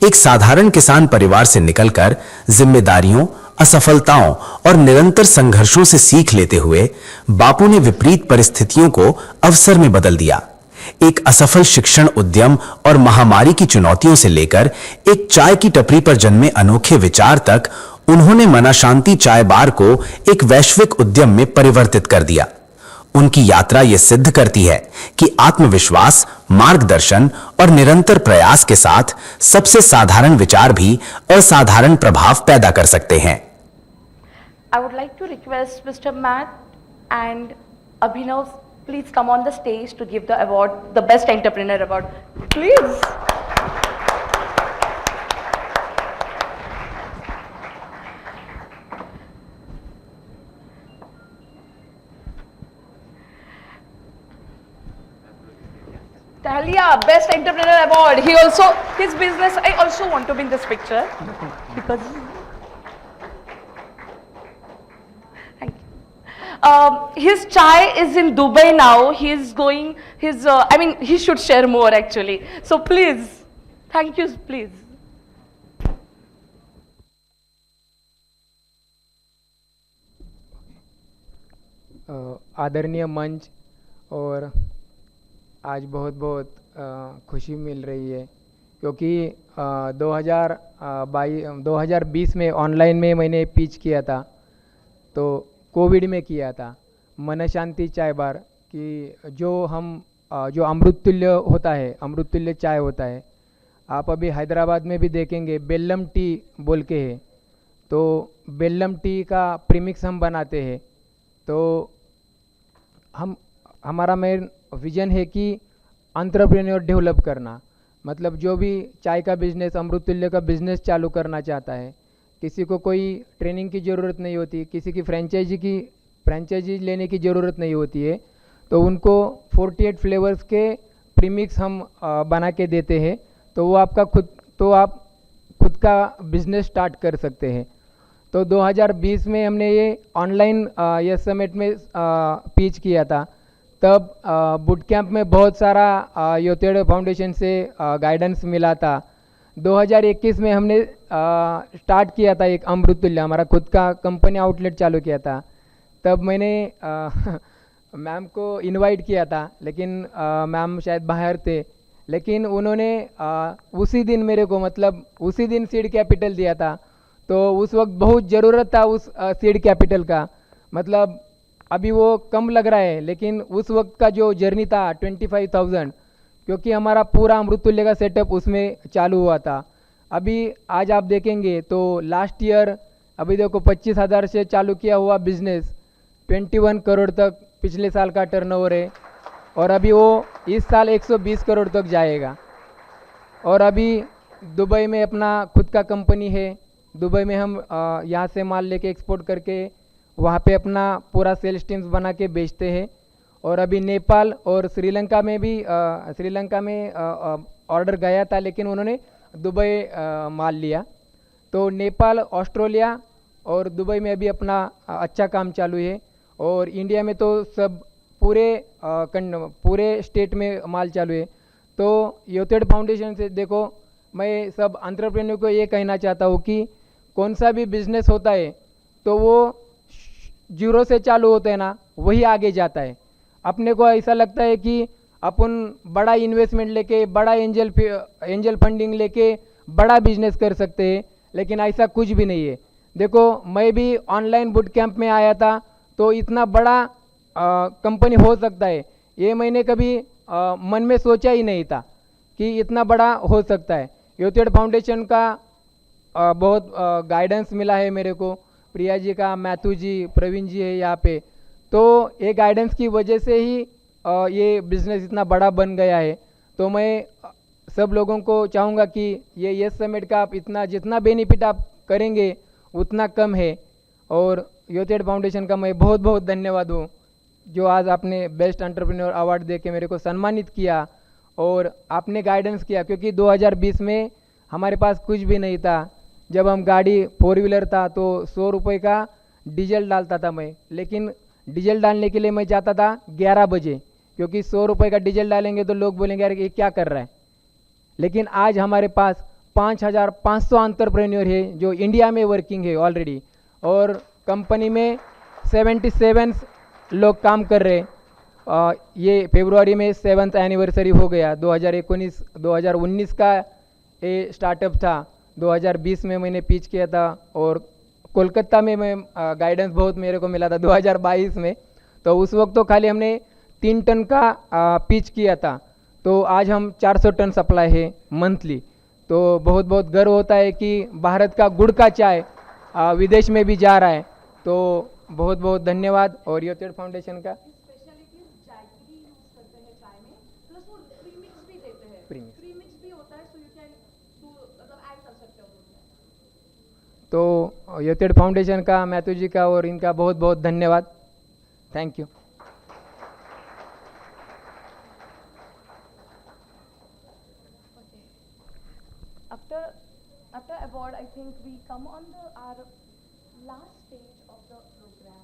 एक साधारण किसान परिवार से निकलकर जिम्मेदारियों, असफलताओं और निरंतर संघर्षों से सीख लेते हुए बापू ने विपरीत परिस्थितियों को अवसर में बदल दिया। एक असफल शिक्षण उद्यम और महामारी की चुनौतियों से लेकर एक चाय की टपरी पर जन्मे अनोखे विचार तक उन्होंने मना शांति चाय बार को एक वैश्विक उद्यम में परिवर्तित कर दिया। उनकी यात्रा ये सिद्ध करती है कि आत्मविश्वास, मार्गदर्शन और निरंतर प्रयास के साथ सबसे साधारण विचार भी असाधारण प्रभाव पैदा कर सकते हैं। I would like to request Mr. Matt and Abhinav, please come on the stage to give the award, the Best Entrepreneur Award. Please. Talia, Best Entrepreneur Award. His business, I also want to be in this picture because. Thank you. His chai is in Dubai now. He is going, he should share more actually. So please, thank you, please. आदरणीय मंच और आज बहुत बहुत खुशी मिल रही है क्योंकि 2020 में ऑनलाइन में मैंने पिच किया था, तो कोविड में किया था मन शांति चाय बार कि जो अमृततुल्य होता है, अमृततुल्य चाय होता है। आप अभी हैदराबाद में भी देखेंगे बेल्लम टी बोल के है, तो बेल्लम टी का प्रीमिक्स हम बनाते हैं। तो हमारा मेन विजन है कि एंटरप्रेन्योर डेवलप करना, मतलब जो भी चाय का बिज़नेस, अमृततुल्य का बिज़नेस चालू करना चाहता है, किसी को कोई ट्रेनिंग की ज़रूरत नहीं होती, किसी की फ्रेंचाइजी लेने की ज़रूरत नहीं होती है, तो उनको 48 फ्लेवर्स के प्रीमिक्स हम बना के देते हैं, तो वो आप खुद का बिज़नेस स्टार्ट कर सकते हैं। तो 2020 में हमने ये ऑनलाइन YESummit में पिच किया था। तब बूट कैंप में बहुत सारा YOUTHAid फाउंडेशन से गाइडेंस मिला था। 2021 में हमने स्टार्ट किया था एक अमृततुल्य, हमारा खुद का कंपनी आउटलेट चालू किया था। तब मैंने मैम को इनवाइट किया था, लेकिन मैम शायद बाहर थे, लेकिन उन्होंने उसी दिन मेरे को, मतलब उसी दिन सीड कैपिटल दिया था। तो उस वक्त बहुत ज़रूरत था उस सीड कैपिटल का, मतलब अभी वो कम लग रहा है, लेकिन उस वक्त का जो जर्नी था 25,000, क्योंकि हमारा पूरा अमृततुल्य का सेटअप उसमें चालू हुआ था। अभी आज आप देखेंगे तो लास्ट ईयर अभी देखो 25,000 से चालू किया हुआ बिजनेस 21 करोड़ तक पिछले साल का टर्नओवर है, और अभी वो इस साल 120 करोड़ तक जाएगा। और अभी दुबई में अपना खुद का कंपनी है, दुबई में हम यहाँ से माल लेके एक्सपोर्ट करके वहाँ पे अपना पूरा सेल्स टीम्स बना के बेचते हैं। और अभी नेपाल और श्रीलंका में भी श्रीलंका में ऑर्डर गया था, लेकिन उन्होंने दुबई माल लिया। तो नेपाल, ऑस्ट्रेलिया और दुबई में अभी अपना अच्छा काम चालू है। और इंडिया में तो सब पूरे स्टेट में माल चालू है। तो YOUTHAid फाउंडेशन से देखो, मैं सब एंटरप्रेन्योर को ये कहना चाहता हूँ कि कौन सा भी बिजनेस होता है तो वो जीरो से चालू होता है ना, वही आगे जाता है। अपने को ऐसा लगता है कि अपन बड़ा इन्वेस्टमेंट लेके, बड़ा एंजल फंडिंग लेके बड़ा बिजनेस कर सकते हैं, लेकिन ऐसा कुछ भी नहीं है। देखो, मैं भी ऑनलाइन बूट कैंप में आया था, तो इतना बड़ा कंपनी हो सकता है ये मैंने कभी मन में सोचा ही नहीं था कि इतना बड़ा हो सकता है। YOUTHAid फाउंडेशन का बहुत गाइडेंस मिला है मेरे को, प्रिया जी का, मैथू जी, प्रवीण जी है यहाँ पे। तो ये गाइडेंस की वजह से ही ये बिज़नेस इतना बड़ा बन गया है। तो मैं सब लोगों को चाहूँगा कि ये YESummit का आप जितना बेनिफिट आप करेंगे उतना कम है। और YOUTHAid फाउंडेशन का मैं बहुत बहुत धन्यवाद हूँ, जो आज आपने बेस्ट एंटरप्रेन्योर अवार्ड दे के मेरे को सम्मानित किया और आपने गाइडेंस किया। क्योंकि 2020 में हमारे पास कुछ भी नहीं था। जब हम गाड़ी 4 व्हीलर था तो 100 रुपये का डीजल डालता था मैं, लेकिन डीजल डालने के लिए मैं जाता था 11 बजे, क्योंकि 100 रुपये का डीजल डालेंगे तो लोग बोलेंगे यार ये क्या कर रहा है। लेकिन आज हमारे पास 5,500 एंटरप्रेन्योर है जो इंडिया में वर्किंग है ऑलरेडी, और कंपनी में 77 लोग काम कर रहे। ये फरवरी में 7th एनिवर्सरी हो गया। 2019 का ये स्टार्टअप था, 2020 में मैंने पिच किया था, और कोलकाता में मैं गाइडेंस बहुत मेरे को मिला था 2022 में। तो उस वक्त तो खाली हमने 3 टन का पिच किया था, तो आज हम 400 टन सप्लाई है मंथली। तो बहुत बहुत गर्व होता है कि भारत का गुड़ का चाय विदेश में भी जा रहा है। तो बहुत बहुत धन्यवाद। और यूथेड फाउंडेशन का तो यूथेड फाउंडेशन का, मैथ्यू जी का और इनका बहुत बहुत धन्यवाद। Thank you. After award, I think we come on our last stage of the program,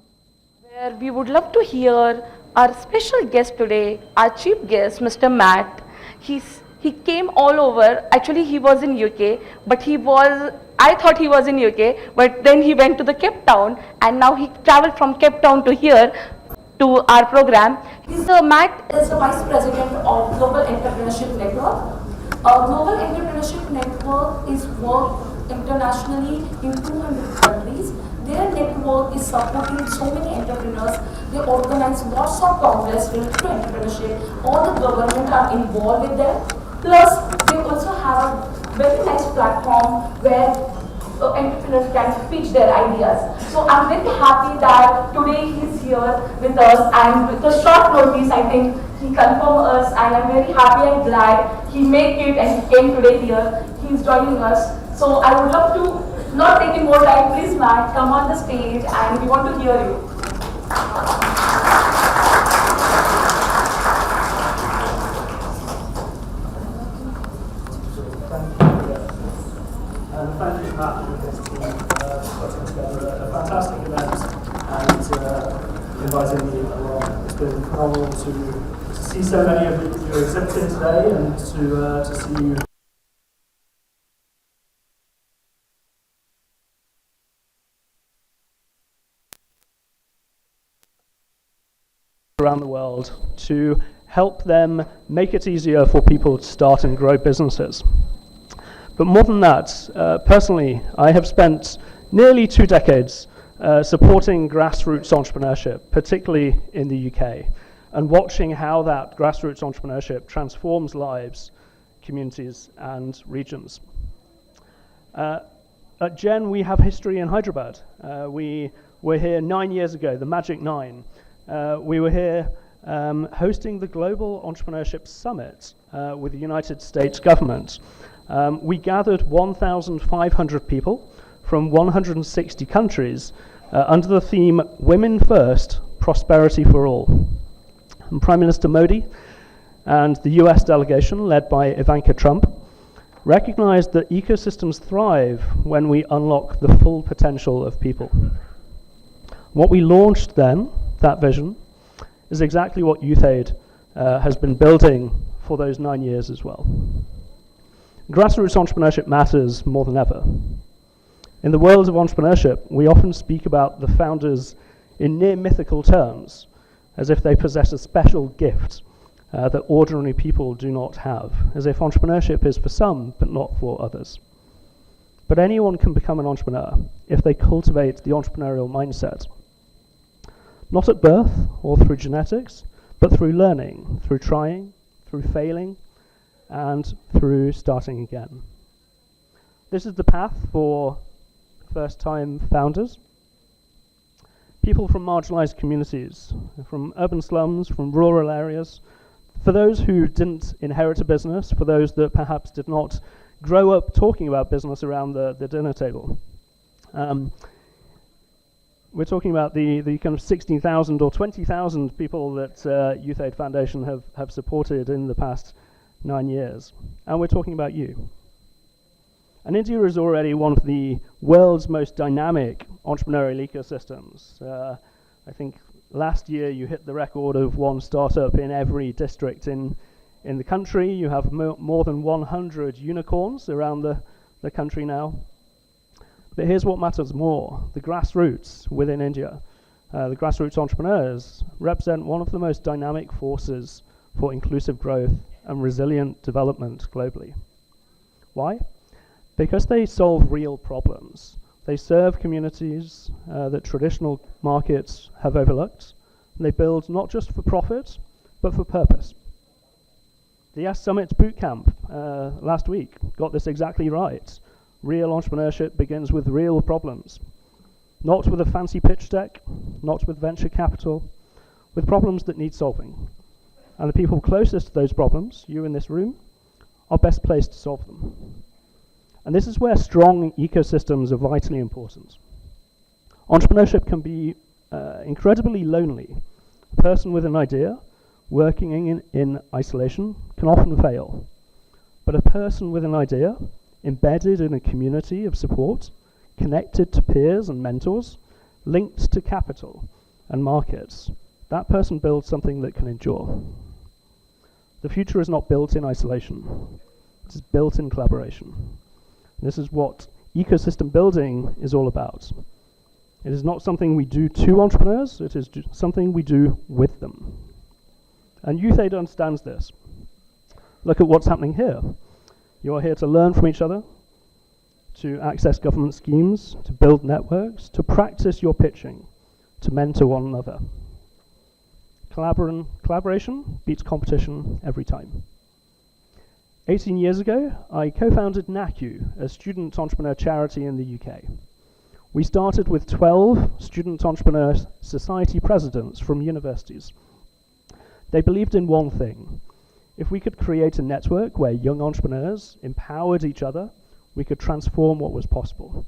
where we would love to hear our special guest today, our chief guest, Mr. Matt. He came all over. Actually, he was in UK, but I thought he was in UK, but then he went to the Cape Town, and now he traveled from Cape Town to here to our program. Matt is the Vice President of Global Entrepreneurship Network. Global Entrepreneurship Network is worked internationally in 200 countries. Their network is supporting so many entrepreneurs. They organize lots of congress related to entrepreneurship. All the government are involved with them. Plus, they also have a very nice platform where entrepreneurs can pitch their ideas. So I'm very happy that today he's here with us, and with a short notice, I think he confirmed us, and I'm very happy and glad he made it and he came today here. He's joining us. So I would love to not take more time. Please, Matt, come on the stage, and we want to hear you. Thank you, Matt, and his team for putting together a fantastic event and inviting me along. It's been phenomenal to see so many of you exhibiting today and to see you. Around the world to help them make it easier for people to start and grow businesses. But more than that, personally, I have spent nearly 2 decades supporting grassroots entrepreneurship, particularly in the UK, and watching how that grassroots entrepreneurship transforms lives, communities, and regions. At GEN, we have history in Hyderabad. We were here 9 years ago, the Magic 9. We were here hosting the Global Entrepreneurship Summit with the United States government. We gathered 1,500 people from 160 countries under the theme Women First, Prosperity for All. And Prime Minister Modi and the US delegation, led by Ivanka Trump, recognized that ecosystems thrive when we unlock the full potential of people. What we launched then, that vision, is exactly what YOUTHAid has been building for those 9 years as well. Grassroots entrepreneurship matters more than ever. In the world of entrepreneurship, we often speak about the founders in near mythical terms, as if they possess a special gift that ordinary people do not have, as if entrepreneurship is for some but not for others. But anyone can become an entrepreneur if they cultivate the entrepreneurial mindset. Not at birth or through genetics, but through learning, through trying, through failing, and through starting again. This is the path for first-time founders. People from marginalized communities, from urban slums, from rural areas, for those who didn't inherit a business, for those that perhaps did not grow up talking about business around the dinner table. We're talking about the kind of 16,000 or 20,000 people that YOUTHAid Foundation have supported in the past 9 years. And we're talking about you. And India is already one of the world's most dynamic entrepreneurial ecosystems. I think last year you hit the record of 1 startup in every district in the country. You have more than 100 unicorns around the country now. But here's what matters more. The grassroots within India, the grassroots entrepreneurs, represent one of the most dynamic forces for inclusive growth and resilient development globally. Why? Because they solve real problems. They serve communities that traditional markets have overlooked. They build not just for profit, but for purpose. The YESummit bootcamp last week got this exactly right. Real entrepreneurship begins with real problems. Not with a fancy pitch deck, not with venture capital, with problems that need solving. And the people closest to those problems, you in this room, are best placed to solve them. And this is where strong ecosystems are vitally important. Entrepreneurship can be incredibly lonely. A person with an idea working in isolation can often fail. But a person with an idea embedded in a community of support, connected to peers and mentors, linked to capital and markets, that person builds something that can endure. The future is not built in isolation. It is built in collaboration. This is what ecosystem building is all about. It is not something we do to entrepreneurs, it is something we do with them. And YOUTHAid understands this. Look at what's happening here. You are here to learn from each other, to access government schemes, to build networks, to practice your pitching, to mentor one another. Collaboration beats competition every time. 18 years ago, I co-founded NACU, a student entrepreneur charity in the UK. We started with 12 student entrepreneur society presidents from universities. They believed in one thing. If we could create a network where young entrepreneurs empowered each other, we could transform what was possible.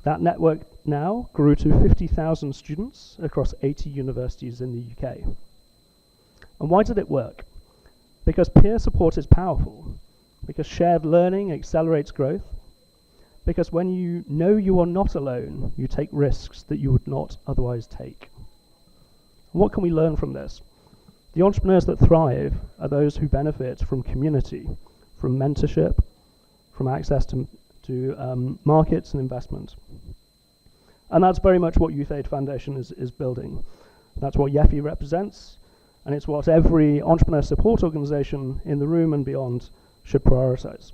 That network now grew to 50,000 students across 80 universities in the UK. And why did it work? Because peer support is powerful, because shared learning accelerates growth, because when you know you are not alone, you take risks that you would not otherwise take. And what can we learn from this? The entrepreneurs that thrive are those who benefit from community, from mentorship, from access to markets and investment. And that's very much what YOUTHAid Foundation is building. That's what YEFI represents, and it's what every entrepreneur support organization in the room and beyond should prioritize.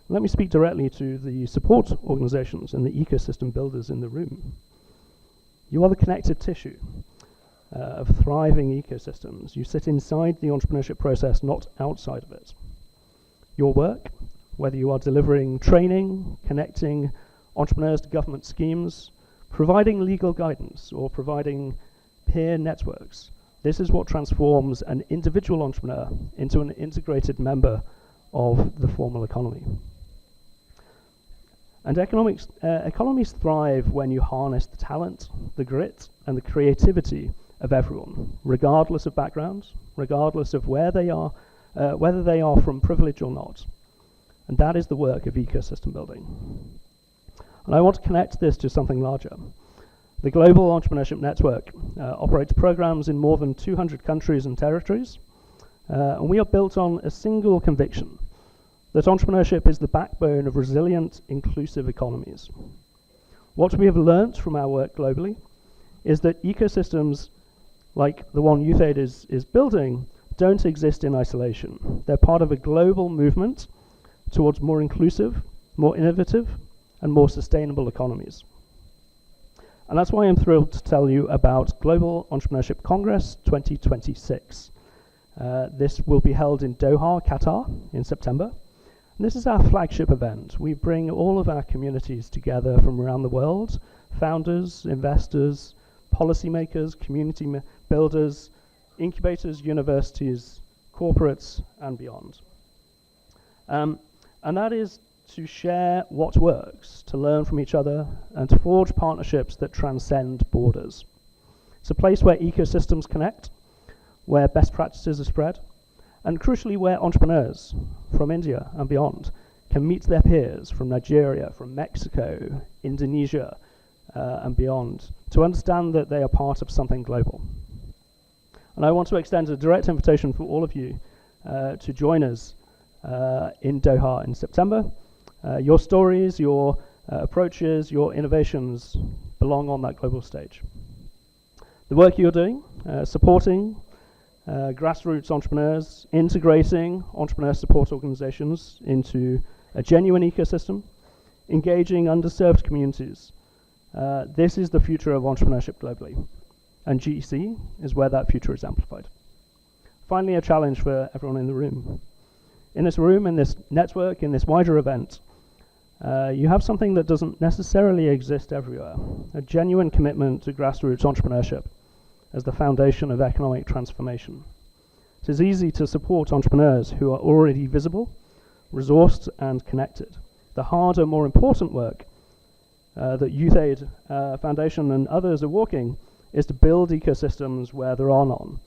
Let me speak directly to the support organizations and the ecosystem builders in the room. You are the connective tissue of thriving ecosystems. You sit inside the entrepreneurship process, not outside of it. Your work, whether you are delivering training, connecting entrepreneurs to government schemes, providing legal guidance, or providing peer networks, this is what transforms an individual entrepreneur into an integrated member of the formal economy. And economies thrive when you harness the talent, the grit, and the creativity of everyone, regardless of background, regardless of where they are, whether they are from privilege or not. And that is the work of ecosystem building. And I want to connect this to something larger. The Global Entrepreneurship Network operates programs in more than 200 countries and territories, and we are built on a single conviction, that entrepreneurship is the backbone of resilient, inclusive economies. What we have learnt from our work globally is that ecosystems like the one YOUTHAid is building don't exist in isolation. They're part of a global movement towards more inclusive, more innovative, and more sustainable economies. And that's why I'm thrilled to tell you about Global Entrepreneurship Congress 2026. This will be held in Doha, Qatar, in September. And this is our flagship event. We bring all of our communities together from around the world, founders, investors, policymakers, community builders, incubators, universities, corporates, and beyond. And that is to share what works, to learn from each other, and to forge partnerships that transcend borders. It's a place where ecosystems connect, where best practices are spread, and crucially where entrepreneurs from India and beyond can meet their peers from Nigeria, from Mexico, Indonesia, and beyond, to understand that they are part of something global. And I want to extend a direct invitation for all of you to join us in Doha in September. Your stories, your approaches, your innovations belong on that global stage. The work you're doing, supporting grassroots entrepreneurs, integrating entrepreneur support organizations into a genuine ecosystem, engaging underserved communities. This is the future of entrepreneurship globally. and GEC is where that future is amplified. Finally, a challenge for everyone in the room. In this room, in this network, in this wider event, you have something that doesn't necessarily exist everywhere, a genuine commitment to grassroots entrepreneurship as the foundation of economic transformation. It is easy to support entrepreneurs who are already visible, resourced, and connected. The harder, more important work that YOUTHAid Foundation and others are walking is to build ecosystems where there are none,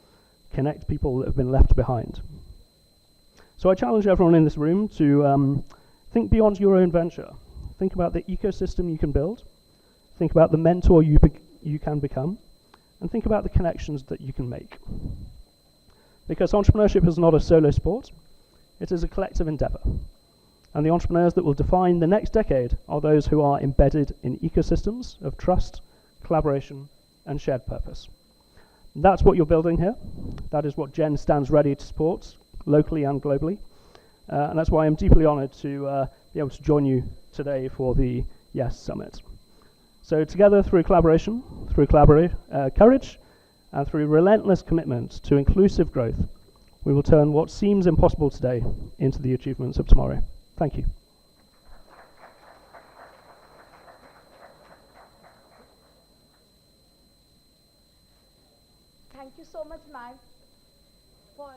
connect people that have been left behind. So I challenge everyone in this room to think beyond your own venture. Think about the ecosystem you can build, think about the mentor you can become, and think about the connections that you can make. Because entrepreneurship is not a solo sport, it is a collective endeavor. And the entrepreneurs that will define the next decade are those who are embedded in ecosystems of trust, collaboration, and shared purpose. That's what you're building here. That is what Gen stands ready to support, locally and globally. And that's why I'm deeply honored to be able to join you today for the YESummit. So together, through collaboration, through courage, and through relentless commitment to inclusive growth, we will turn what seems impossible today into the achievements of tomorrow. Thank you. Thank you so much, Matt, for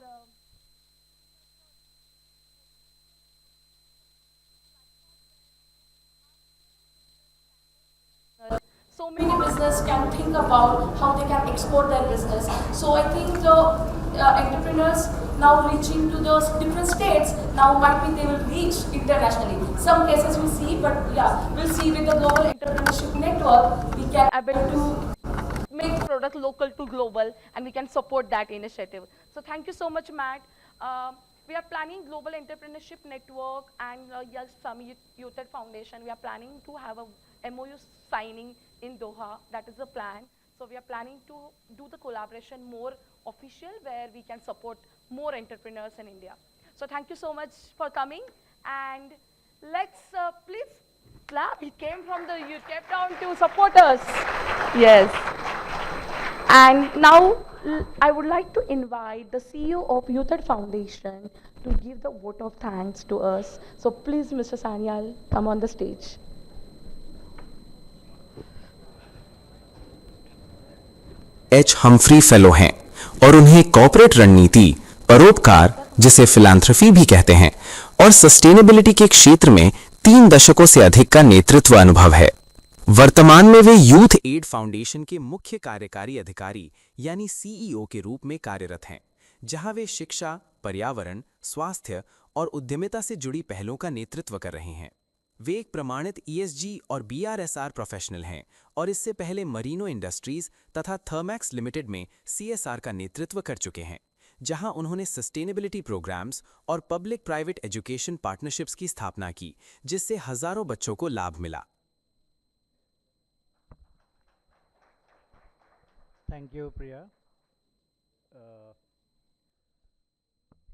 so many business can think about how they can export their business. So I think the entrepreneurs now reaching to those different states, now might be they will reach internationally. Some cases we see, but yeah, we'll see with the Global Entrepreneurship Network, we can able to make product local to global, and we can support that initiative. So thank you so much, Matt. We are planning Global Entrepreneurship Network and YESummit YOUTHAid Foundation. We are planning to have a MOU signing in Doha. That is the plan. So we are planning to do the collaboration more official, where we can support more entrepreneurs in India. So thank you so much for coming, and let's please clap. He came from the Cape Town to support us. Yes. And now I would like to invite the CEO of YOUTHAid Foundation to give the vote of thanks to us. So please, Mr. Sanyal, come on the stage. H Humphry fellow हैं और उन्हें corporate रणनीति, परोपकार, जिसे philanthropy भी कहते हैं, और सस्टेनेबिलिटी के क्षेत्र में 3 दशकों से अधिक का नेतृत्व अनुभव है। वर्तमान में वे यूथ एड फाउंडेशन के मुख्य कार्यकारी अधिकारी यानी सीईओ के रूप में कार्यरत हैं, जहां वे शिक्षा, पर्यावरण, स्वास्थ्य और उद्यमिता से जुड़ी पहलों का नेतृत्व कर रहे हैं। वे एक प्रमाणित ESG और BRSR प्रोफेशनल हैं और इससे पहले मरीनो इंडस्ट्रीज तथा थर्मैक्स लिमिटेड में CSR का नेतृत्व कर चुके हैं, जहां उन्होंने सस्टेनेबिलिटी प्रोग्राम्स और पब्लिक प्राइवेट एजुकेशन पार्टनरशिप्स की स्थापना की, जिससे हजारों बच्चों को लाभ मिला। Thank you, Priya.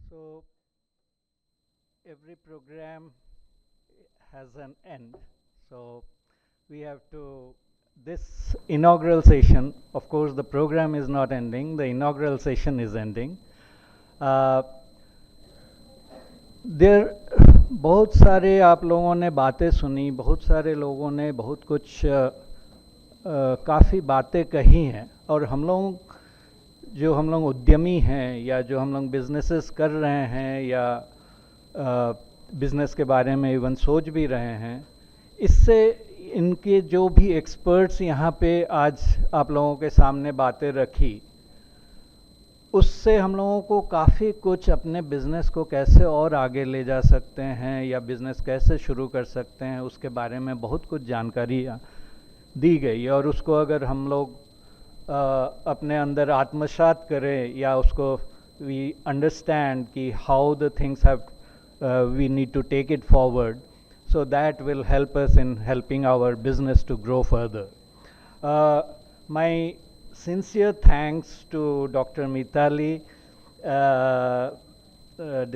So every program has an end. So we have to, this inaugural session, of course the program is not ending, the inaugural session is ending. There बहुत सारे आप लोगों ने बातें सुनी, बहुत सारे लोगों ने बहुत कुछ काफ़ी बातें कही हैं, और हम लोग उद्यमी हैं या जो हम लोग बिजनेसेस कर रहे हैं या बिज़नेस के बारे में इवन सोच भी रहे हैं, इससे इनके जो भी एक्सपर्ट्स यहाँ पे आज आप लोगों के सामने बातें रखी, उससे हम लोगों को काफ़ी कुछ अपने बिज़नेस को कैसे और आगे ले जा सकते हैं या बिज़नेस कैसे शुरू कर सकते हैं, उसके बारे में बहुत कुछ जानकारी दी गई। और उसको अगर हम लोग अपने अंदर आत्मसात करें या उसको वी अंडरस्टैंड कि how the things have we need to take it forward, so that will help us in helping our business to grow further. My sincere thanks to Dr. Mitali,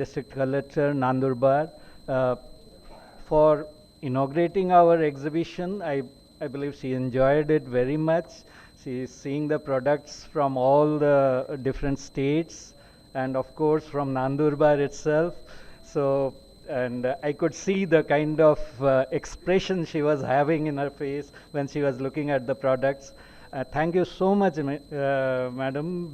District Collector Nandurbar, for inaugurating our exhibition. I I believe she enjoyed it very much. She is seeing the products from all the different states and of course from Nandurbar itself. So, and I could see the kind of expression she was having in her face when she was looking at the products. Thank you so much, madam,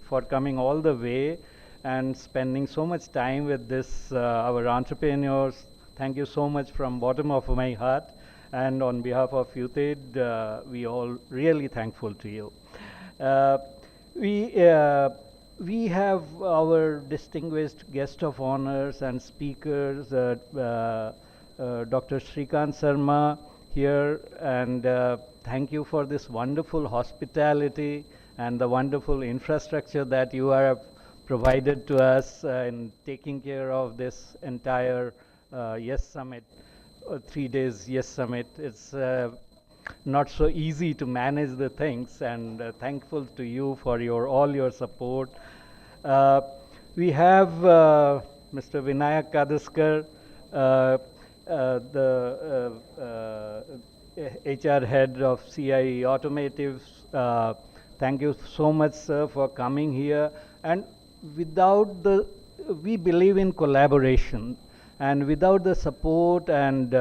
for coming all the way and spending so much time with this, our entrepreneurs. Thank you so much from bottom of my heart. And on behalf of YOUTHAid, we all really thankful to you. We have our distinguished guest of honors and speakers, Dr. Shrikant Sharma here, and thank you for this wonderful hospitality and the wonderful infrastructure that you have provided to us in taking care of this entire YESummit. 3 days YESummit. It's not so easy to manage the things, and thankful to you for all your support. We have Mr. Vinayak Kadaskar, the HR head of CIE Automotive. Thank you so much, sir, for coming here. And we believe in collaboration. And without the support and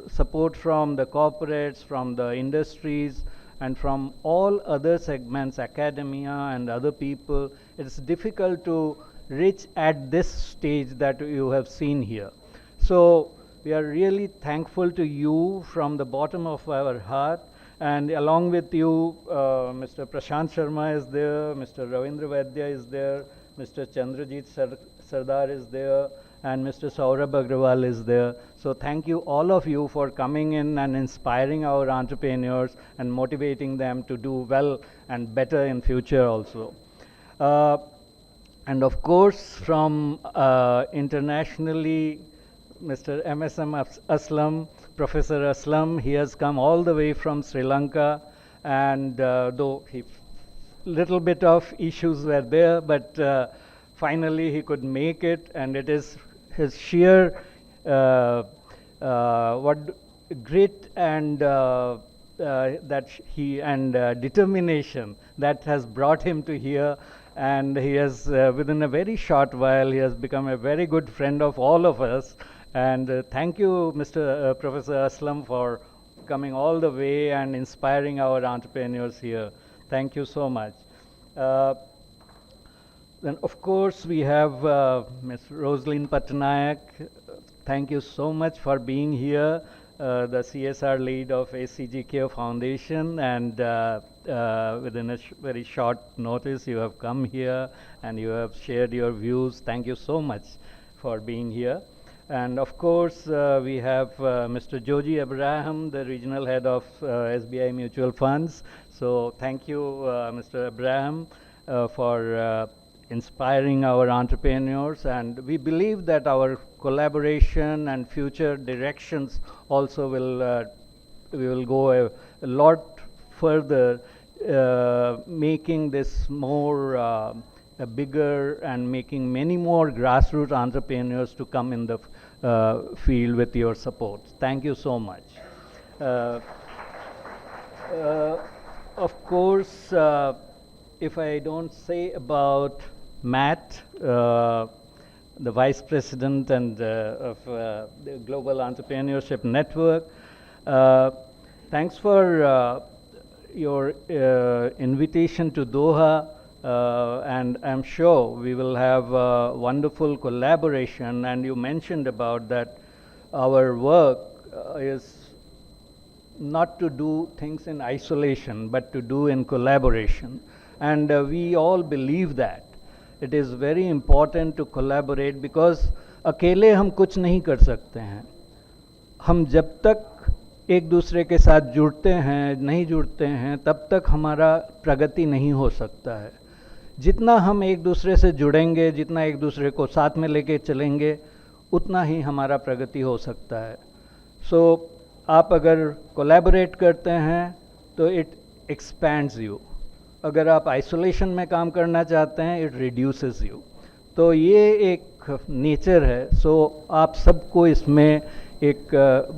support from the corporates, from the industries, and from all other segments, academia and other people, it's difficult to reach at this stage that you have seen here. So we are really thankful to you from the bottom of our heart. And along with you, Mr. Prashant Sharma is there, Mr. Ravindra Vaidya is there, Mr. Chandrajit Sardar is there, and Mr. Saurabh Agrawal is there. So thank you all of you for coming in and inspiring our entrepreneurs and motivating them to do well and better in future also. And of course from internationally, Mr. MSM Aslam, Professor Aslam, he has come all the way from Sri Lanka, and though little bit of issues were there, but finally he could make it, and it is his sheer grit and determination that has brought him to here, and he has within a very short while he has become a very good friend of all of us. And thank you, Mr. Professor Aslam, for coming all the way and inspiring our entrepreneurs here. Thank you so much. Then of course we have Ms. Rosaline Patnaik. Thank you so much for being here, the CSR lead of ACG Care Foundation, and within a very short notice you have come here and you have shared your views. Thank you so much for being here. And of course we have Mr. Joji Abraham, the regional head of SBI Mutual Funds. So thank you, Mr. Abraham, for inspiring our entrepreneurs, and we believe that our collaboration and future directions also we will go a lot further, making this more bigger and making many more grassroots entrepreneurs to come in the field with your support. Thank you so much. Of course, if I don't say about Matt, the Vice President and of the Global Entrepreneurship Network, thanks for your invitation to Doha, and I'm sure we will have a wonderful collaboration. And you mentioned about that our work is not to do things in isolation, but to do in collaboration. And we all believe that it is very important to collaborate, because अकेले हम कुछ नहीं कर सकते हैं. हम जब तक एक दूसरे के साथ जुड़ते हैं, नहीं जुड़ते हैं, तब तक हमारा प्रगति नहीं हो सकता है. जितना हम एक दूसरे से जुड़ेंगे, जितना एक दूसरे को साथ में लेके चलेंगे, उतना ही हमारा प्रगति हो सकता है. सो आप अगर कोलैबोरेट करते हैं तो इट एक्सपैंड्स यू. अगर आप आइसोलेशन में काम करना चाहते हैं, इट रिड्यूसेस यू. तो ये एक नेचर है. सो आप सबको इसमें एक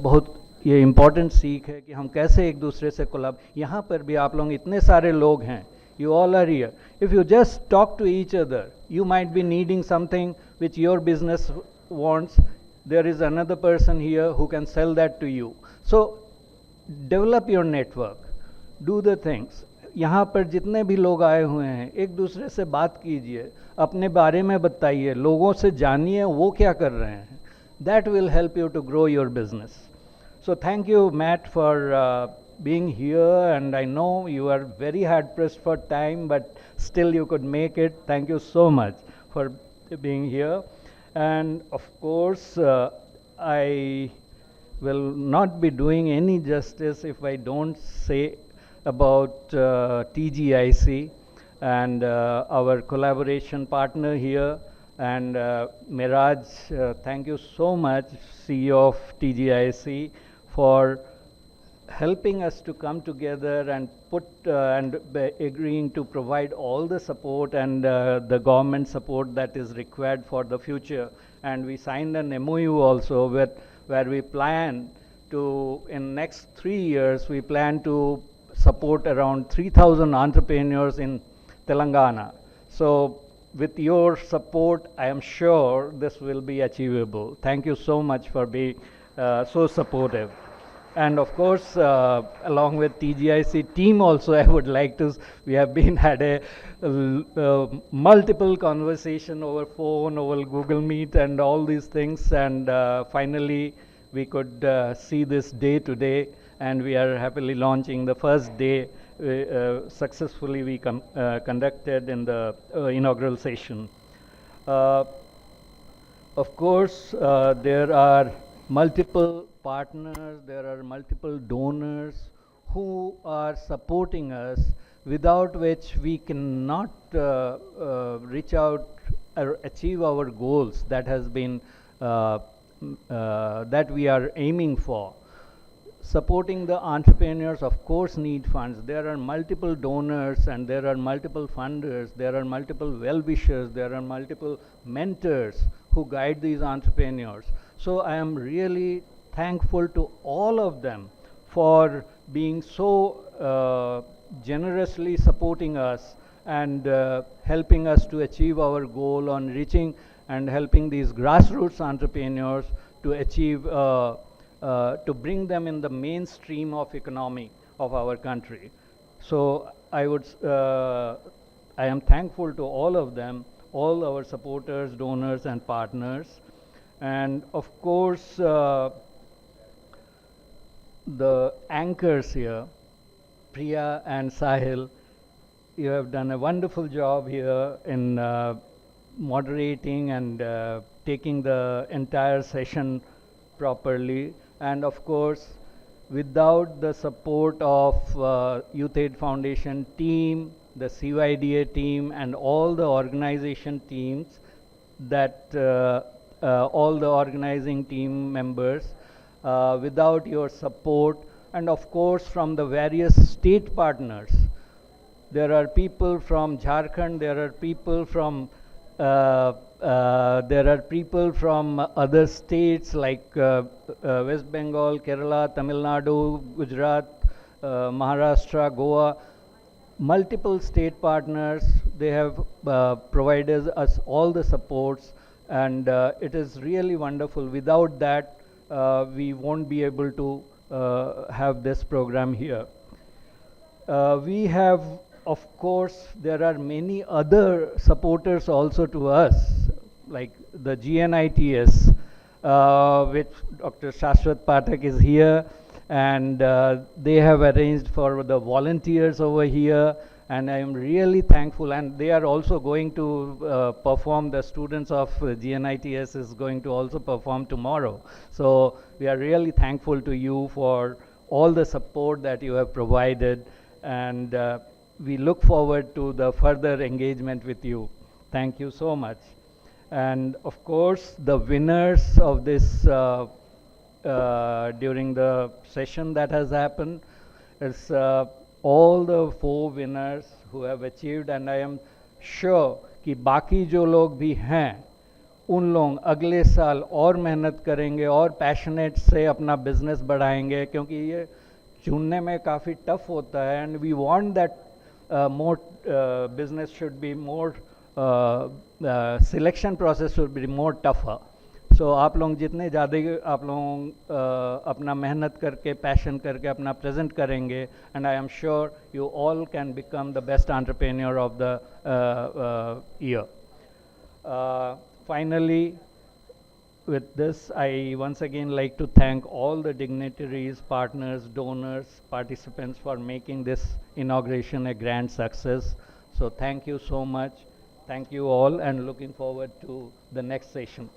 बहुत ये इम्पॉर्टेंट सीख है कि हम कैसे एक दूसरे से कोलैब, यहाँ पर भी आप लोग इतने सारे लोग हैं, you all are here. If you just talk to each other, you might be needing something which your business wants. There is another person here who can sell that to you. So develop your network, do the things. यहाँ पर जितने भी लोग आए हुए हैं, एक दूसरे से बात कीजिए, अपने बारे में बताइए, लोगों से जानिए वो क्या कर रहे हैं. That will help you to grow your business. So thank you, Matt, for being here, and I know you are very hard pressed for time, but still you could make it. Thank you so much for being here. And of course, I will not be doing any justice if I don't say about TGIC and our collaboration partner here. And Miraj, thank you so much, CEO of TGIC, for helping us to come together and put and agreeing to provide all the support and the government support that is required for the future. And we signed an MOU also where we plan to, in next 3 years, we plan to support around 3,000 entrepreneurs in Telangana. So with your support, I am sure this will be achievable. Thank you so much for being so supportive. And of course, along with TGIC team also, I would like to, we have been had a multiple conversation over phone, over Google Meet and all these things. And finally, we could see this day today, and we are happily launching the first day successfully we conducted in the inaugural session. Of course, there are multiple partners, there are multiple donors who are supporting us, without which we cannot reach out or achieve our goals that has been that we are aiming for. Supporting the entrepreneurs, of course, need funds. There are multiple donors and there are multiple funders, there are multiple well-wishers, there are multiple mentors who guide these entrepreneurs. So I am really thankful to all of them for being so generously supporting us and helping us to achieve our goal on reaching and helping these grassroots entrepreneurs to achieve to bring them in the mainstream of economy of our country. So I am thankful to all of them, all our supporters, donors and partners. And of course, the anchors here, Priya and Sahil, you have done a wonderful job here in moderating and taking the entire session properly. And of course, without the support of YOUTHAid Foundation team, the CYDA team, and all the organization teams, that all the organizing team members, without your support, and of course from the various state partners. There are people from Jharkhand, there are people from other states like West Bengal, Kerala, Tamil Nadu, Gujarat, Maharashtra, Goa. Multiple state partners, they have provided us all the supports, and it is really wonderful. Without that, we won't be able to have this program here. We have, of course, there are many other supporters also to us, like the GNITS, which Dr. Shashwat Pathak is here, and they have arranged for the volunteers over here, and I am really thankful. And they are also going to perform, the students of GNITS is going to also perform tomorrow. So we are really thankful to you for all the support that you have provided, and we look forward to the further engagement with you. Thank you so much. And of course, the winners of this during the session that has happened is all the 4 winners who have achieved, and I am sure कि बाकी जो लोग भी हैं उन लोग अगले साल और मेहनत करेंगे और पैशनेट से अपना बिजनेस बढ़ाएंगे, क्योंकि ये चुनने में काफ़ी टफ होता है and we want that more business should be more selection process should be more tougher. So आप लोग जितने ज़्यादा आप लोग अपना मेहनत करके पैशन करके अपना प्रेजेंट करेंगे, and I am sure you all can become the best entrepreneur of the year. Finally, with this, I once again like to thank all the dignitaries, partners, donors, participants for making this inauguration a grand success. So thank you so much. Thank you all, and looking forward to the next session.